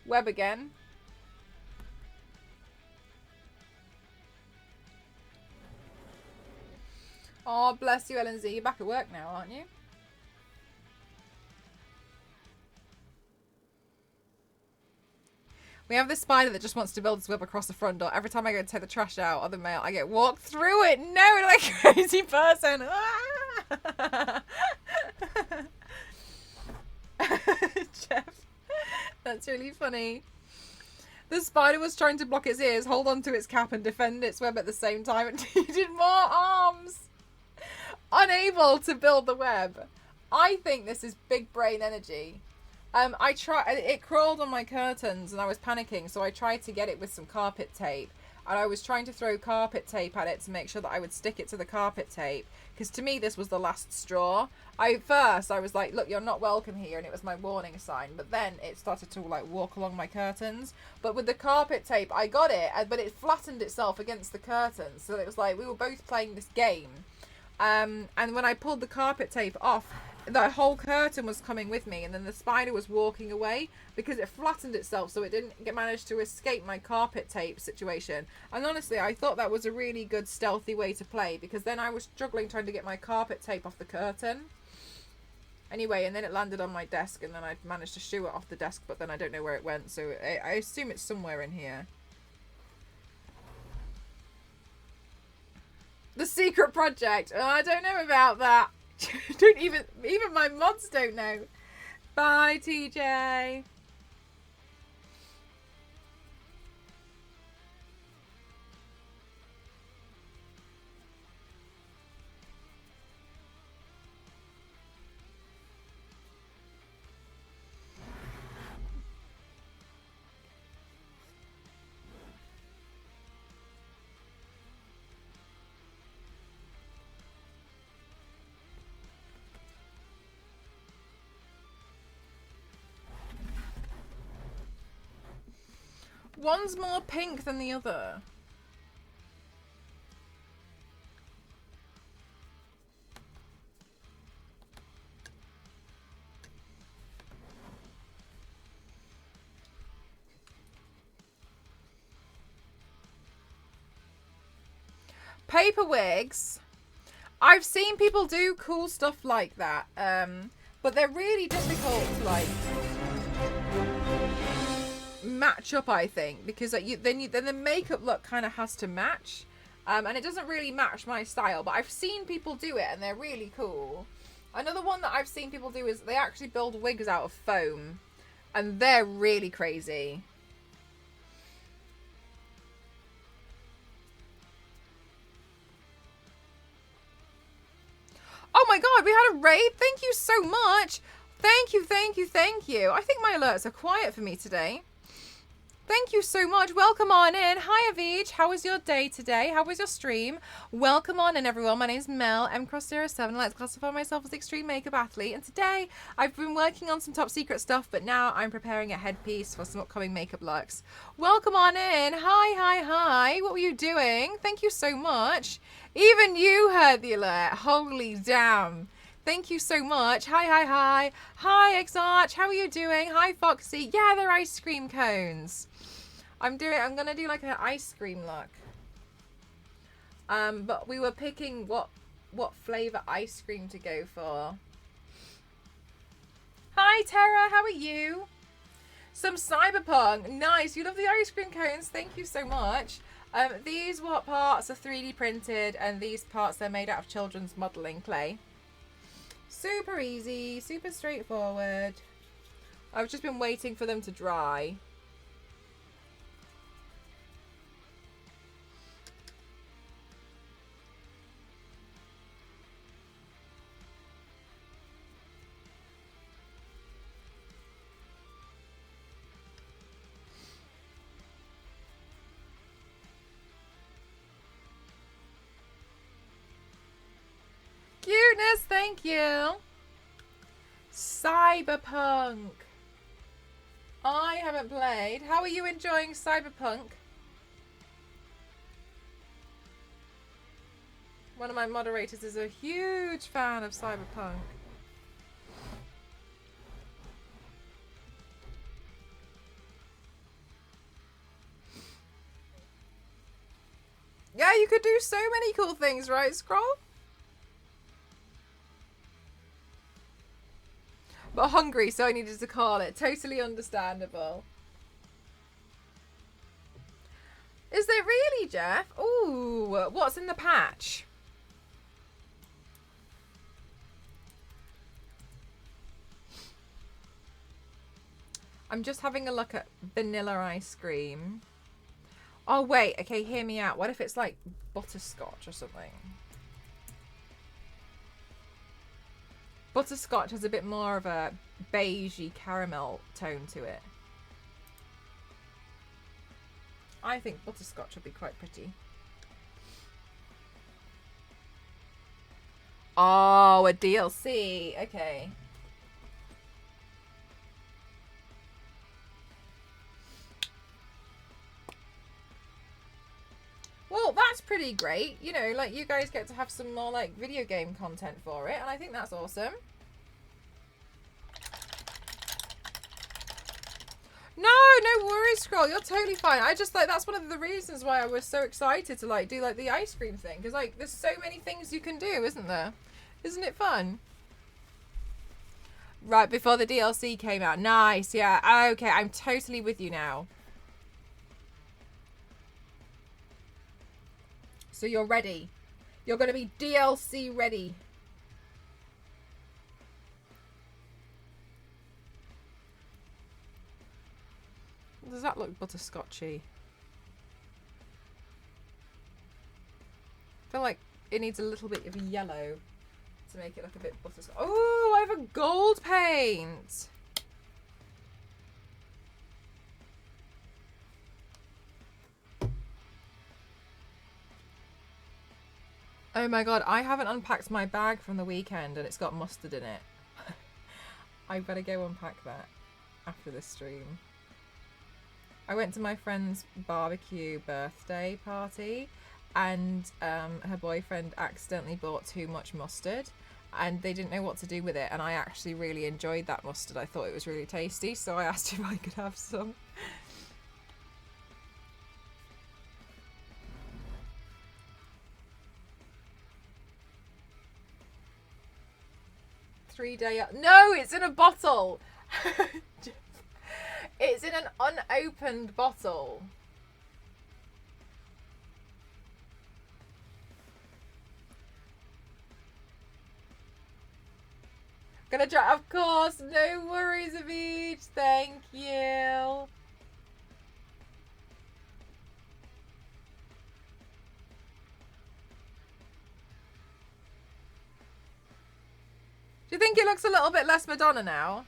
web again. Oh, bless you, Ellen Z. You're back at work now, aren't you? We have this spider that just wants to build its web across the front door. Every time I go to take the trash out of the mail, I get walked through it. No, like a crazy person. Jeff, that's really funny. The spider was trying to block its ears, hold on to its cap, and defend its web at the same time. It needed more arms. Unable to build the web. I think this is big brain energy. It crawled on my curtains and I was panicking, so I tried to get it with some carpet tape. And I was trying to throw carpet tape at it to make sure that I would stick it to the carpet tape. Because to me, this was the last straw. First, I was like, look, you're not welcome here. And it was my warning sign. But then it started to, like, walk along my curtains. But with the carpet tape, I got it. But it flattened itself against the curtains. So it was like we were both playing this game. And when I pulled the carpet tape off, the whole curtain was coming with me, and then the spider was walking away because it flattened itself, so it didn't manage to escape my carpet tape situation. And honestly, I thought that was a really good stealthy way to play, because then I was struggling trying to get my carpet tape off the curtain. Anyway, and then it landed on my desk, and then I managed to shoo it off the desk, but then I don't know where it went, so I assume it's somewhere in here. The secret project. Oh, I don't know about that. Don't even my mods don't know. Bye, TJ. One's more pink than the other. Paper wigs. I've seen people do cool stuff like that, but they're really difficult to like match up, I think, because like then the makeup look kind of has to match, and it doesn't really match my style. But I've seen people do it, and they're really cool. Another one that I've seen people do is they actually build wigs out of foam, and they're really crazy. Oh my god, we had a raid. Thank you so much. Thank you, thank you, thank you. I think my alerts are quiet for me today. Thank you so much. Welcome on in. Hi, Avij. How was your day today? How was your stream? Welcome on in, everyone. My name is Mel, mcross07. I like to classify myself as extreme makeup athlete. And today, I've been working on some top secret stuff, but now I'm preparing a headpiece for some upcoming makeup looks. Welcome on in. Hi, hi, hi. What were you doing? Thank you so much. Even you heard the alert. Holy damn. Thank you so much. Hi, hi, hi. Hi, Exarch. How are you doing? Hi, Foxy. Yeah, they're ice cream cones. I'm gonna do like an ice cream look. But we were picking what flavor ice cream to go for. Hi, Tara. How are you? Some cyberpunk. Nice. You love the ice cream cones. Thank you so much. These parts are 3D printed, and these parts they're made out of children's modeling clay. Super easy, super straightforward. I've just been waiting for them to dry. Cuteness, thank you. Cyberpunk. I haven't played. How are you enjoying Cyberpunk? One of my moderators is a huge fan of Cyberpunk. Yeah, you could do so many cool things, right, Scroll? But hungry, so I needed to call it. Totally understandable. Is there really, Jeff? Ooh, what's in the patch? I'm just having a look at vanilla ice cream. Oh, wait. Okay, hear me out. What if it's like butterscotch or something? Butterscotch has a bit more of a beigey caramel tone to it. I think butterscotch would be quite pretty. Oh, a DLC. Okay. Well, that's pretty great. You know, like, you guys get to have some more, like, video game content for it, and I think that's awesome. No, no worries, Scroll. You're totally fine. I just like that's one of the reasons why I was so excited to like do like the ice cream thing because like there's so many things you can do, isn't there? Isn't it fun? Right before the DLC came out. Nice. Yeah. Okay, I'm totally with you now. So you're ready. You're going to be DLC ready. Does that look butterscotchy? I feel like it needs a little bit of yellow to make it look a bit butterscotchy. Oh, I have a gold paint. Oh my god, I haven't unpacked my bag from the weekend and it's got mustard in it. I better go unpack that after this stream. I went to my friend's barbecue birthday party and her boyfriend accidentally bought too much mustard and they didn't know what to do with it, and I actually really enjoyed that mustard. I thought it was really tasty, so I asked if I could have some. No, it's in a bottle. It's in an unopened bottle. Gonna try, of course. No worries, Avij. Thank you. Do you think it looks a little bit less Madonna now?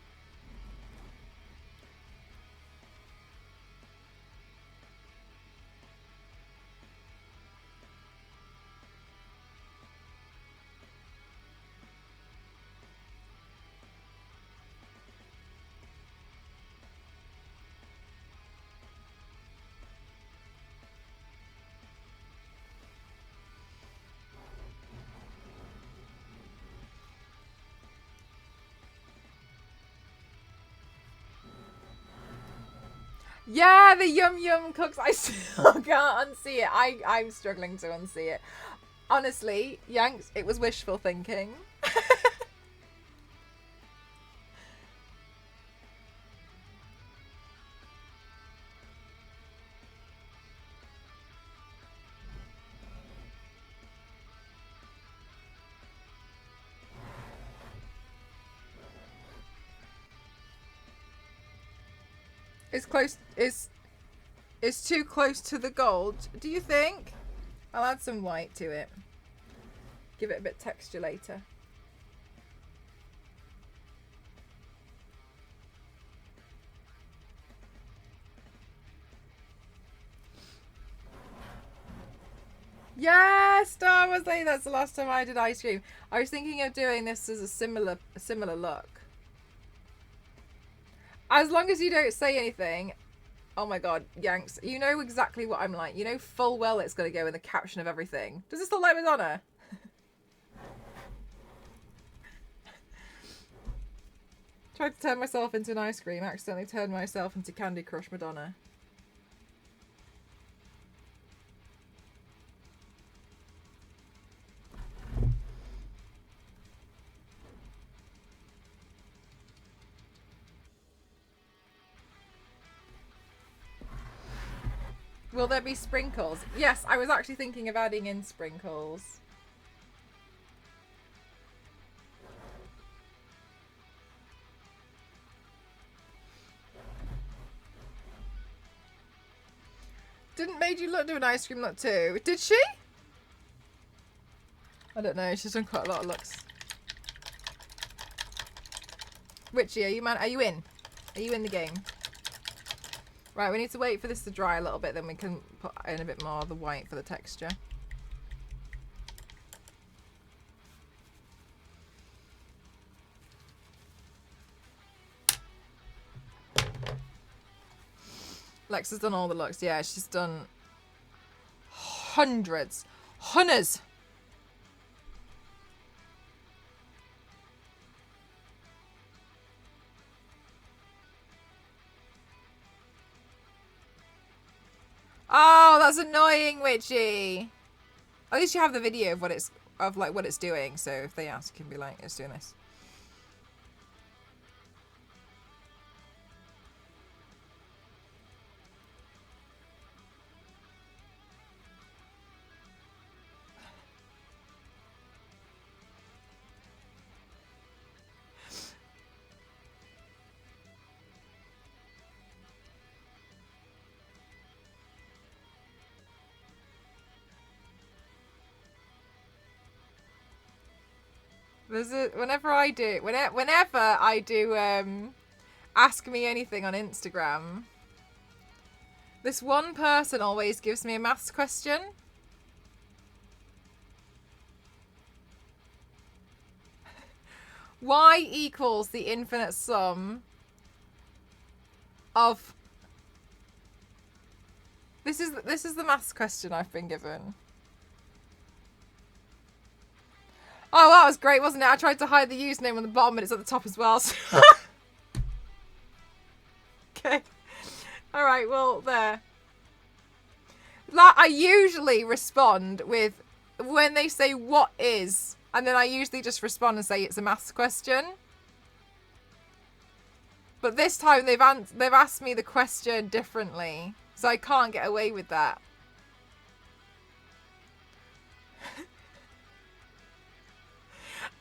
Yeah, the Yum Yum cooks. I still can't unsee it. I'm struggling to unsee it. Honestly, Yanks, it was wishful thinking. It's too close to the gold, do you think? I'll add some white to it. Give it a bit texture later. Yeah, Star Wars Day. That's the last time I did ice cream. I was thinking of doing this as a similar look. As long as you don't say anything. Oh my god, Yanks, you know exactly what I'm like. You know full well it's going to go in the caption of everything. Does this look like Madonna? Tried to turn myself into an ice cream, accidentally turned myself into Candy Crush Madonna. Will there be sprinkles? Yes, I was actually thinking of adding in sprinkles. Didn't Made You Look do an ice cream look too? Did she? I don't know, she's done quite a lot of looks. Richie, are you in? Are you in the game? Right, we need to wait for this to dry a little bit, then we can put in a bit more of the white for the texture. Lex has done all the looks. Yeah, she's done hundreds. Hunters. Oh, that's annoying, Witchy. At least you have the video of what it's doing. So if they ask, you can be like, it's doing this. Whenever I do ask me anything on Instagram, this one person always gives me a maths question. Y equals the infinite sum of... This is the maths question I've been given. Oh, that was great, wasn't it? I tried to hide the username on the bottom, but it's at the top as well. So okay. All right, well, there. Like, I usually respond with, when they say, what is? And then I usually just respond and say it's a maths question. But this time they've asked me the question differently. So I can't get away with that.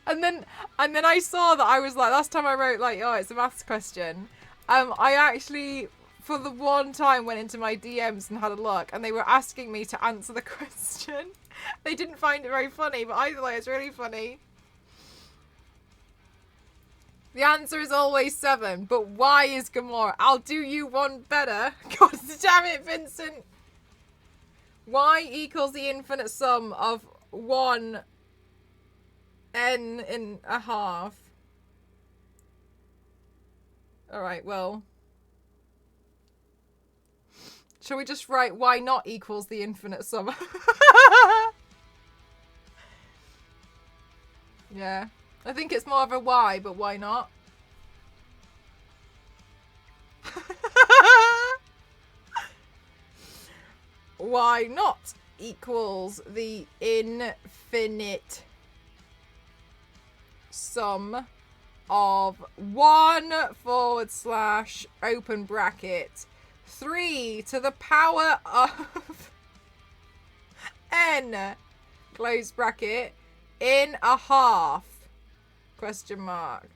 And then I saw that I was like, last time I wrote like, oh, it's a maths question. I actually, for the one time, went into my DMs and had a look, and they were asking me to answer the question. They didn't find it very funny, but I thought it was really funny. The answer is always 7, but why is Gamora? I'll do you one better. God damn it, Vincent. Y equals the infinite sum of 1 n in a half. Alright, well. Shall we just write y not equals the infinite sum? Yeah. I think it's more of a y, but why not? Y not equals the infinite sum of 1 / open bracket 3 to the power of n close bracket in a half question mark.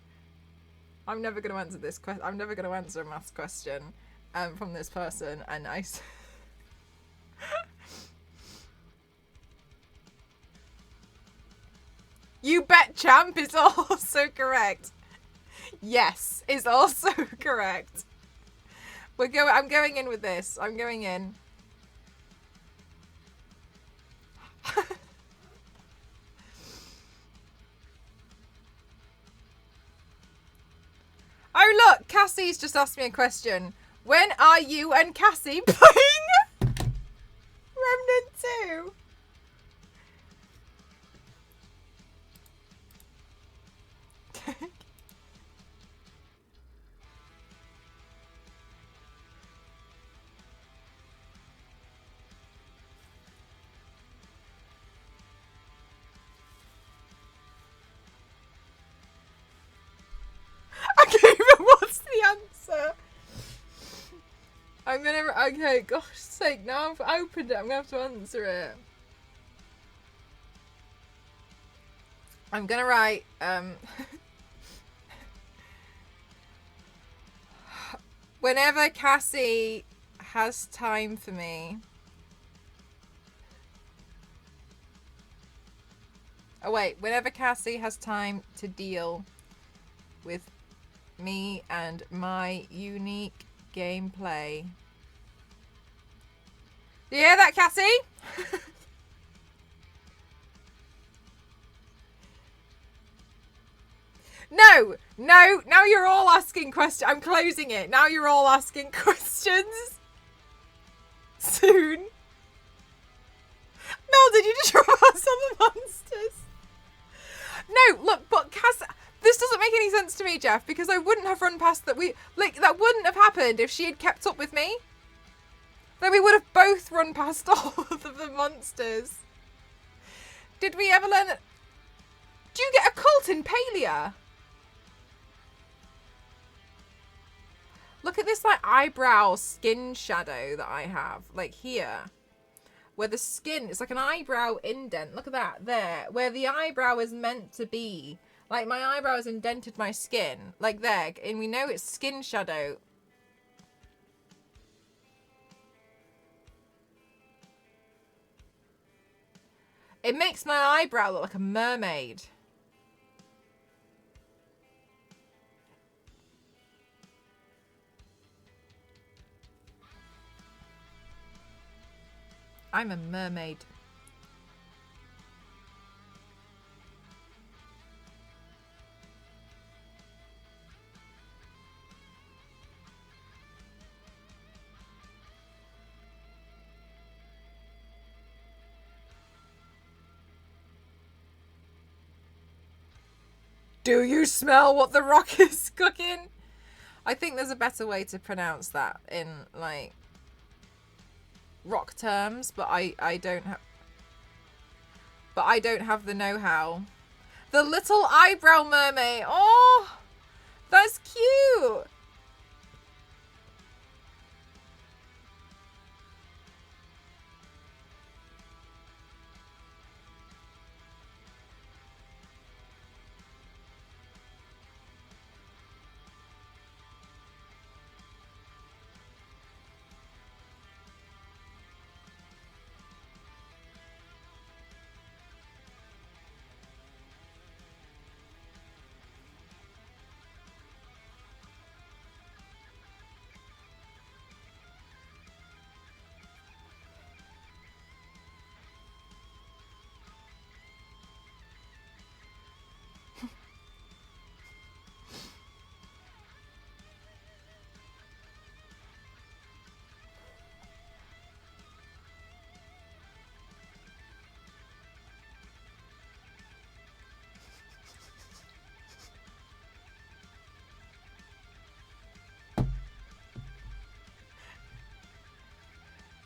I'm never going to answer this question. I'm never going to answer a maths question from this person, and I You bet champ is also correct. Yes, is also correct. I'm going in with this. I'm going in. Oh look, Cassie's just asked me a question. When are you and Cassie playing Remnant 2? Okay, but what's the answer? Okay, gosh sake, now I've opened it, I'm gonna have to answer it. I'm gonna write, whenever Cassie has time for me. Oh wait, whenever Cassie has time to deal with me and my unique gameplay. Do you hear that, Cassie? No, now you're all asking questions. I'm closing it. Now you're all asking questions. Soon. Mel, did you just drop us on the monsters? No, look, but Cass... This doesn't make any sense to me, Jeff, because I wouldn't have run past that. That wouldn't have happened if she had kept up with me. Then we would have both run past all of the monsters. Did we ever learn that? Do you get a cult in Palia? Look at this like eyebrow skin shadow that I have, like here, where the skin, it's like an eyebrow indent. Look at that there, where the eyebrow is meant to be. Like my eyebrow has indented my skin, like there, and we know it's skin shadow. It makes my eyebrow look like a mermaid. I'm a mermaid. Do you smell what the rock is cooking? I think there's a better way to pronounce that in like rock terms, but I don't have the know-how. The little eyebrow mermaid. Oh, that's cute.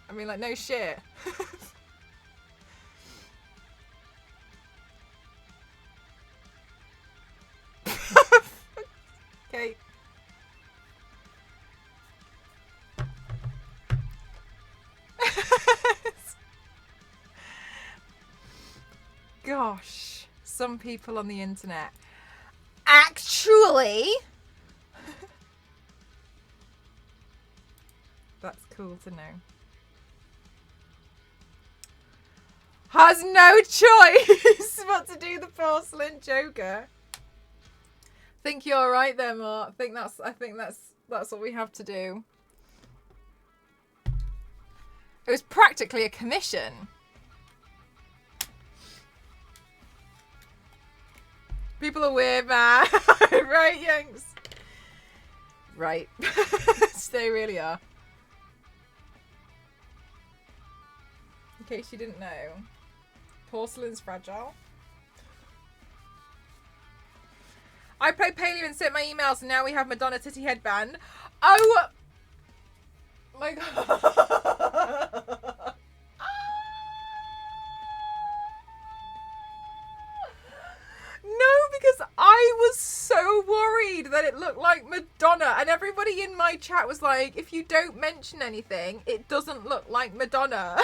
I mean, like, no shit. Okay. Gosh, some people on the internet. Actually, that's cool to know. Has no choice but to do the porcelain Joker. Think you're right there, Mark. I think that's what we have to do. It was practically a commission. People are weird, man. Right, Yanks? Right. They really are. In case you didn't know, porcelain's fragile. I played Palia and sent my emails, and now we have Madonna titty headband. Oh my god. No, because I was so worried that it looked like Madonna, and everybody in my chat was like, if you don't mention anything, it doesn't look like Madonna.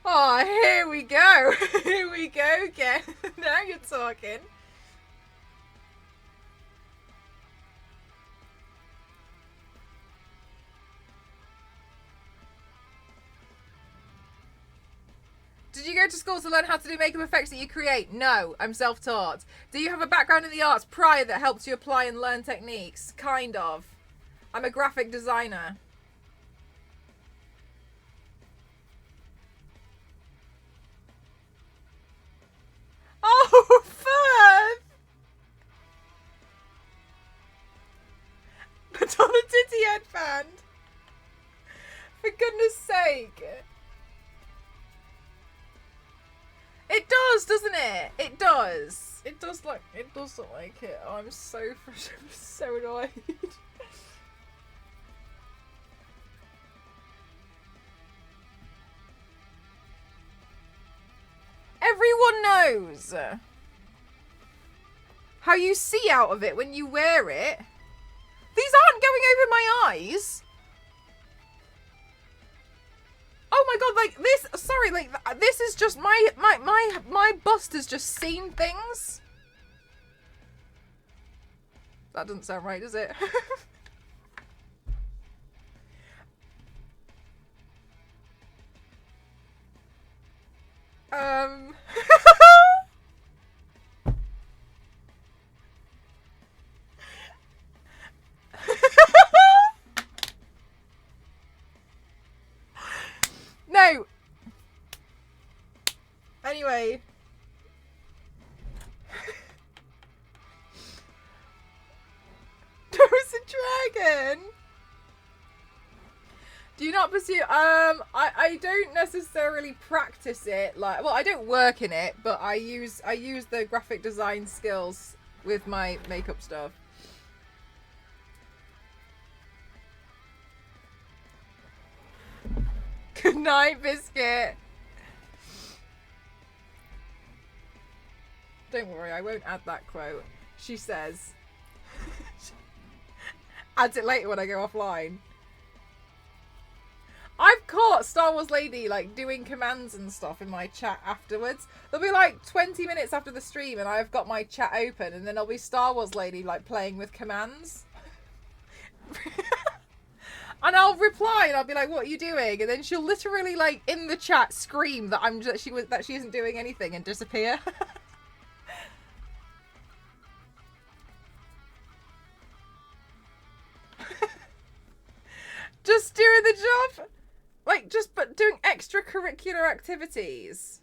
Oh, here we go. Here we go again. Now you're talking. Did you go to school to learn how to do makeup effects that you create? No, I'm self-taught. Do you have a background in the arts prior that helps you apply and learn techniques? Kind of. I'm a graphic designer. Oh, Firth! Put on a titty headband. For goodness sake. It does, doesn't it? It does. It does look like it. Oh, I'm so annoyed. Everyone knows how you see out of it when you wear it. These aren't going over my eyes. Oh my god, like this, sorry, like this is just my bust has just seen things. That doesn't sound right, does it? No. Anyway. There was a dragon. Do you not pursue? I don't necessarily practice it. Like, well, I don't work in it, but I use the graphic design skills with my makeup stuff. Good night, Biscuit. Don't worry, I won't add that quote. She says. Adds it later when I go offline. I've caught Star Wars Lady like doing commands and stuff in my chat afterwards. There'll be like 20 minutes after the stream and I've got my chat open and then there'll be Star Wars Lady like playing with commands. And I'll reply and I'll be like, "What are you doing?" And then she'll literally like in the chat scream that she isn't doing anything and disappear. Just doing the job. Like, but doing extracurricular activities.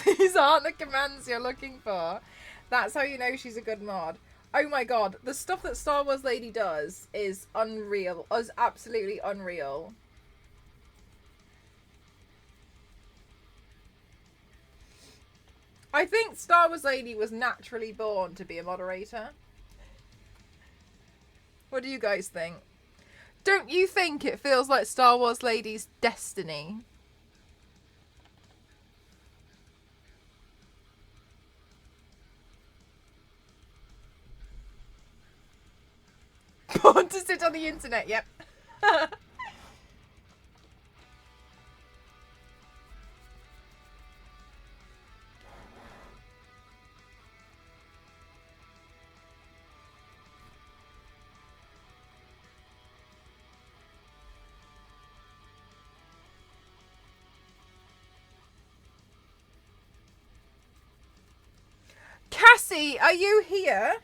These aren't the commands you're looking for. That's how you know she's a good mod. Oh my god, the stuff that Star Wars Lady does is unreal. Is absolutely unreal. I think Star Wars Lady was naturally born to be a moderator. What do you guys think? Don't you think it feels like Star Wars Lady's destiny? Born to sit on the internet, yep. Cassie, are you here?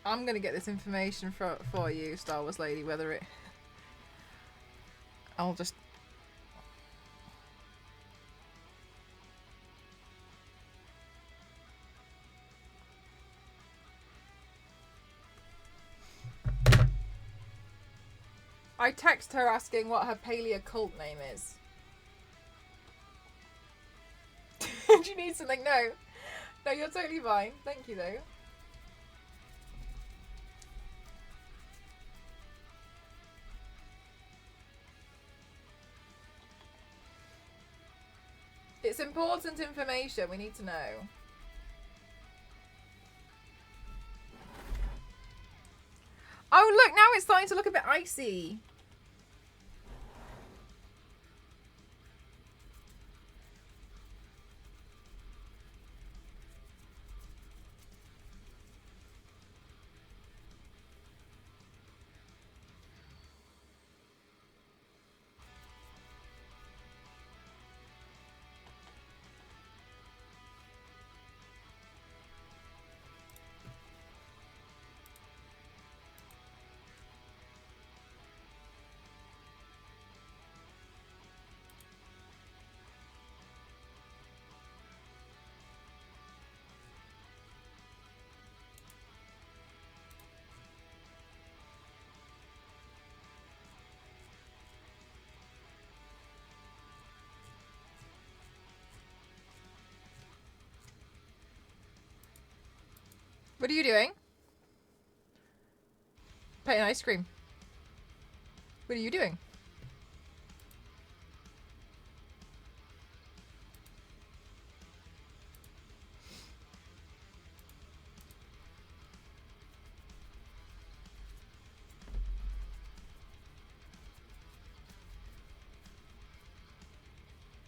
I'm gonna get this information for you, Star Wars Lady, whether it... I'll just... I text her asking what her paleo cult name is. Do you need something? No. No, you're totally fine. Thank you, though. It's important information. We need to know. Oh, look, now it's starting to look a bit icy. What are you doing? Painting ice cream. What are you doing?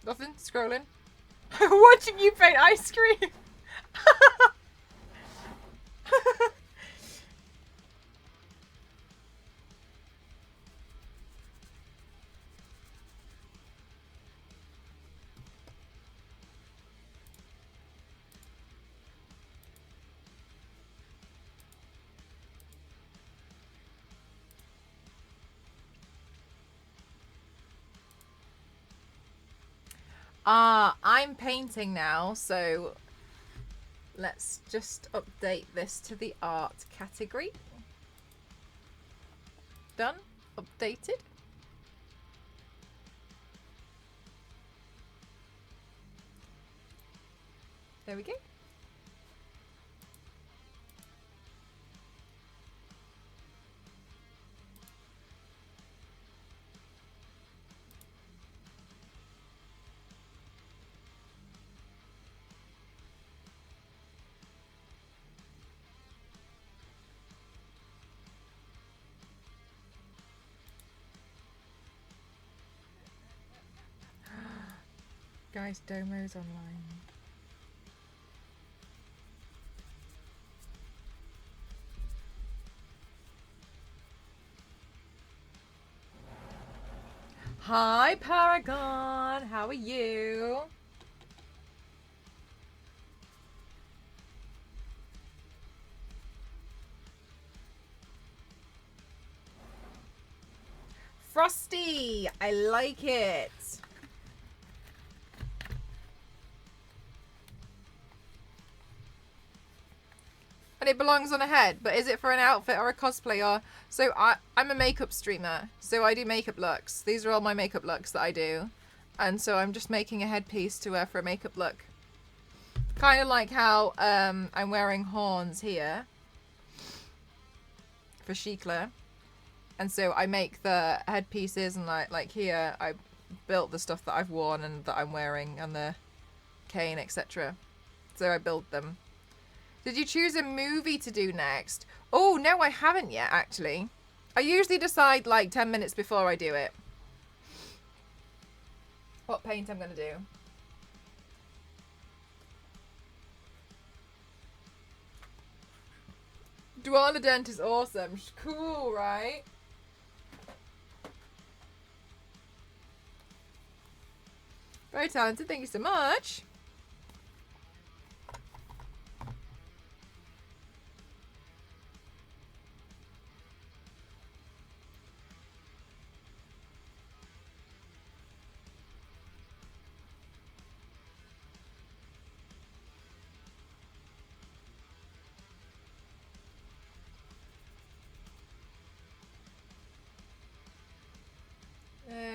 Nothing? Scrolling? Watching you paint ice cream! I'm painting now, so let's just update this to the art category. Done. Updated. There we go. Guys, Domo's online. Hi, Paragon. How are you? Frosty. I like it. And it belongs on a head, but is it for an outfit or a cosplayer? So I'm a makeup streamer, so I do makeup looks. These are all my makeup looks that I do. And so I'm just making a headpiece to wear for a makeup look. Kind of like how I'm wearing horns here for Shikla. And so I make the headpieces, and like here I built the stuff that I've worn and that I'm wearing, and the cane, etc. So I build them. Did you choose a movie to do next? Oh, no, I haven't yet, actually. I usually decide like 10 minutes before I do it. What paint I'm going to do. Dwana Dent is awesome. She's cool, right? Very talented. Thank you so much.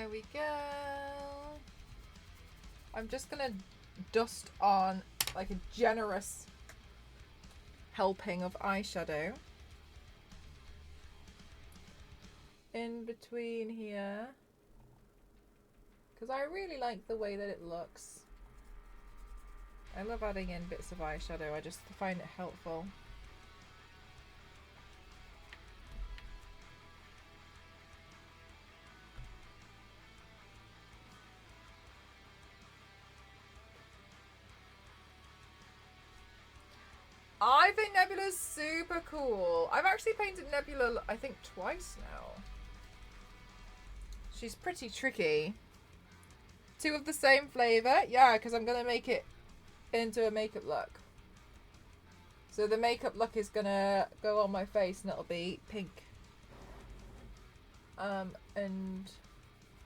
There we go. I'm just gonna dust on like a generous helping of eyeshadow in between here, because I really like the way that it looks. I love adding in bits of eyeshadow, I just find it helpful. I think Nebula's super cool. I've actually painted Nebula, I think, twice now. She's pretty tricky. 2 of the same flavour? Yeah, because I'm going to make it into a makeup look. So the makeup look is going to go on my face and it'll be pink. And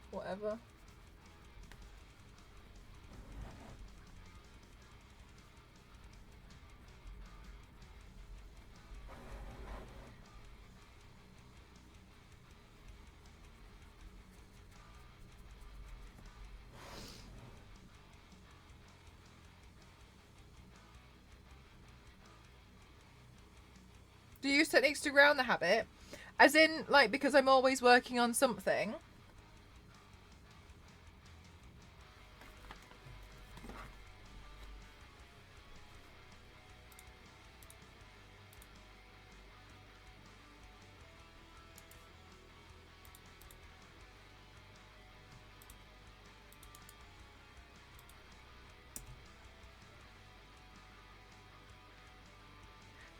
whatever. Do you use techniques to ground the habit? As in, like, because I'm always working on something?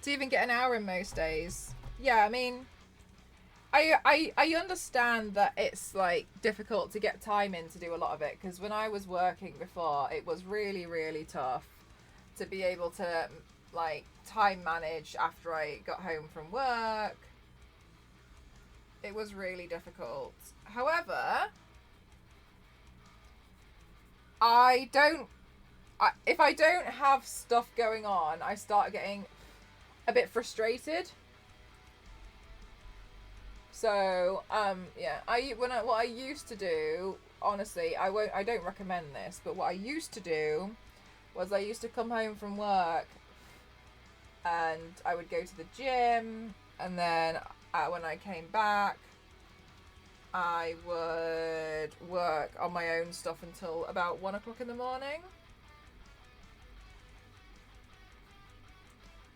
To even get an hour in most days. Yeah, I mean, I understand that it's like difficult to get time in to do a lot of it, because when I was working before, it was really, really tough to be able to like time manage after I got home from work. It was really difficult. However, if I don't have stuff going on, I start getting a bit frustrated. So yeah, what I used to do, honestly, I don't recommend this, but what I used to do was I used to come home from work and I would go to the gym, and then when I came back I would work on my own stuff until about 1 o'clock in the morning.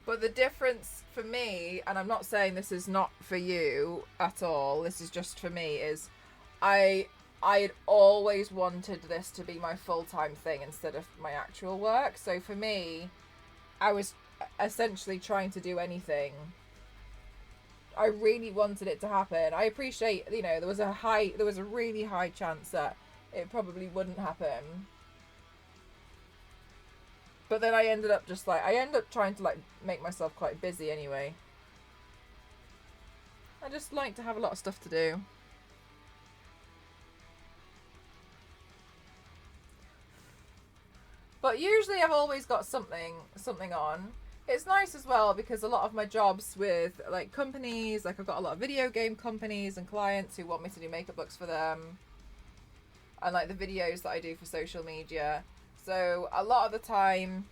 But the difference for me, and I'm not saying this is not for you at all, this is just for me, is I had always wanted this to be my full-time thing instead of my actual work. So for me, I was essentially trying to do anything. I really wanted it to happen. I appreciate, you know, there was a really high chance that it probably wouldn't happen. But then I ended up trying to like make myself quite busy anyway. I just like to have a lot of stuff to do. But usually I've always got something on. It's nice as well because a lot of my jobs with like companies, like I've got a lot of video game companies and clients who want me to do makeup looks for them. And like the videos that I do for social media. So a lot of the time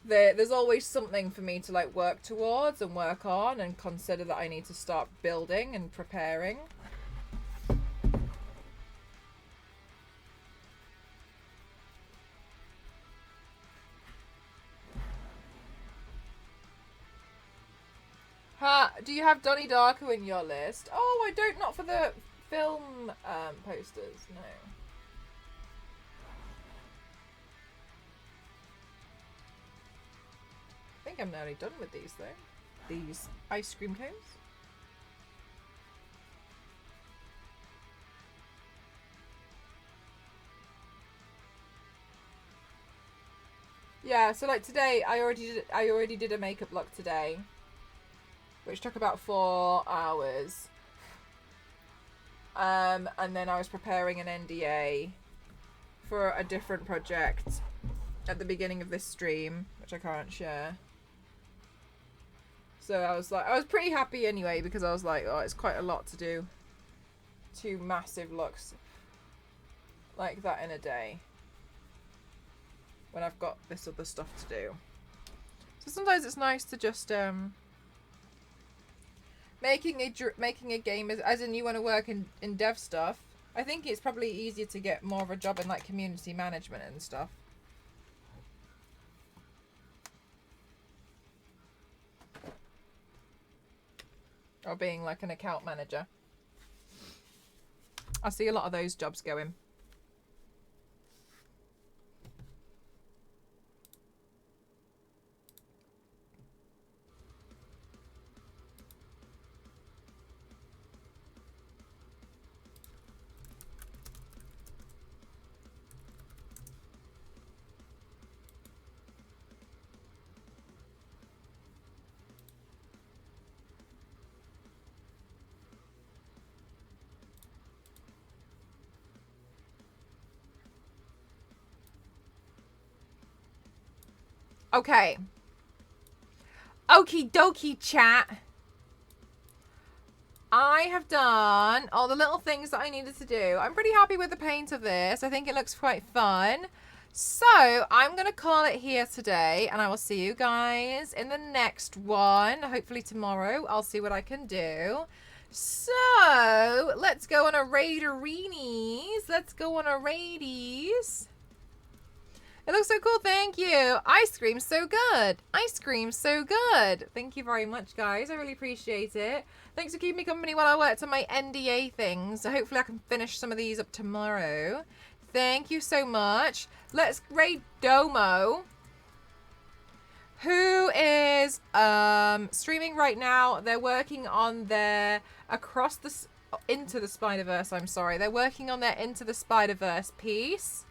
there's always something for me to like work towards and work on and consider that I need to start building and preparing. Do you have Donnie Darko in your list? Oh, I don't, not for the film posters, no. I think I'm nearly done with these though. These ice cream cones. Yeah, so like today I already did a makeup look today, which took about 4 hours. And then I was preparing an NDA for a different project at the beginning of this stream, which I can't share. So I was pretty happy anyway, because I was like, oh, it's quite a lot to do. 2 massive looks like that in a day when I've got this other stuff to do. So sometimes it's nice to just making a game as in you want to work in dev stuff. I think it's probably easier to get more of a job in like community management and stuff. Or being like an account manager. I see a lot of those jobs going. Okay. Okie dokie, chat. I have done all the little things that I needed to do. I'm pretty happy with the paint of this. I think it looks quite fun. So I'm going to call it here today, and I will see you guys in the next one. Hopefully tomorrow. I'll see what I can do. So let's go on a raid-a-reenies. Let's go on a raidies. It looks so cool. Thank you. Ice cream so good. Ice cream so good. Thank you very much, guys. I really appreciate it. Thanks for keeping me company while I worked on my NDA things. So hopefully I can finish some of these up tomorrow. Thank you so much. Let's raid Domo, who is streaming right now. They're working on their Into the Spider-Verse. I'm sorry. They're working on their Into the Spider-Verse piece.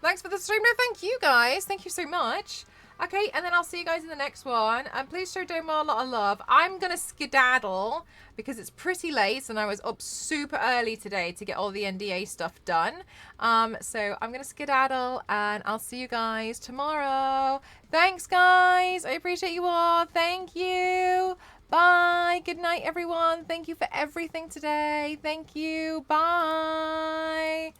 Thanks for the stream. No, thank you guys. Thank you so much. Okay, and then I'll see you guys in the next one. And please show Domo a lot of love. I'm going to skedaddle because it's pretty late and I was up super early today to get all the NDA stuff done. So I'm going to skedaddle and I'll see you guys tomorrow. Thanks, guys. I appreciate you all. Thank you. Bye. Good night, everyone. Thank you for everything today. Thank you. Bye.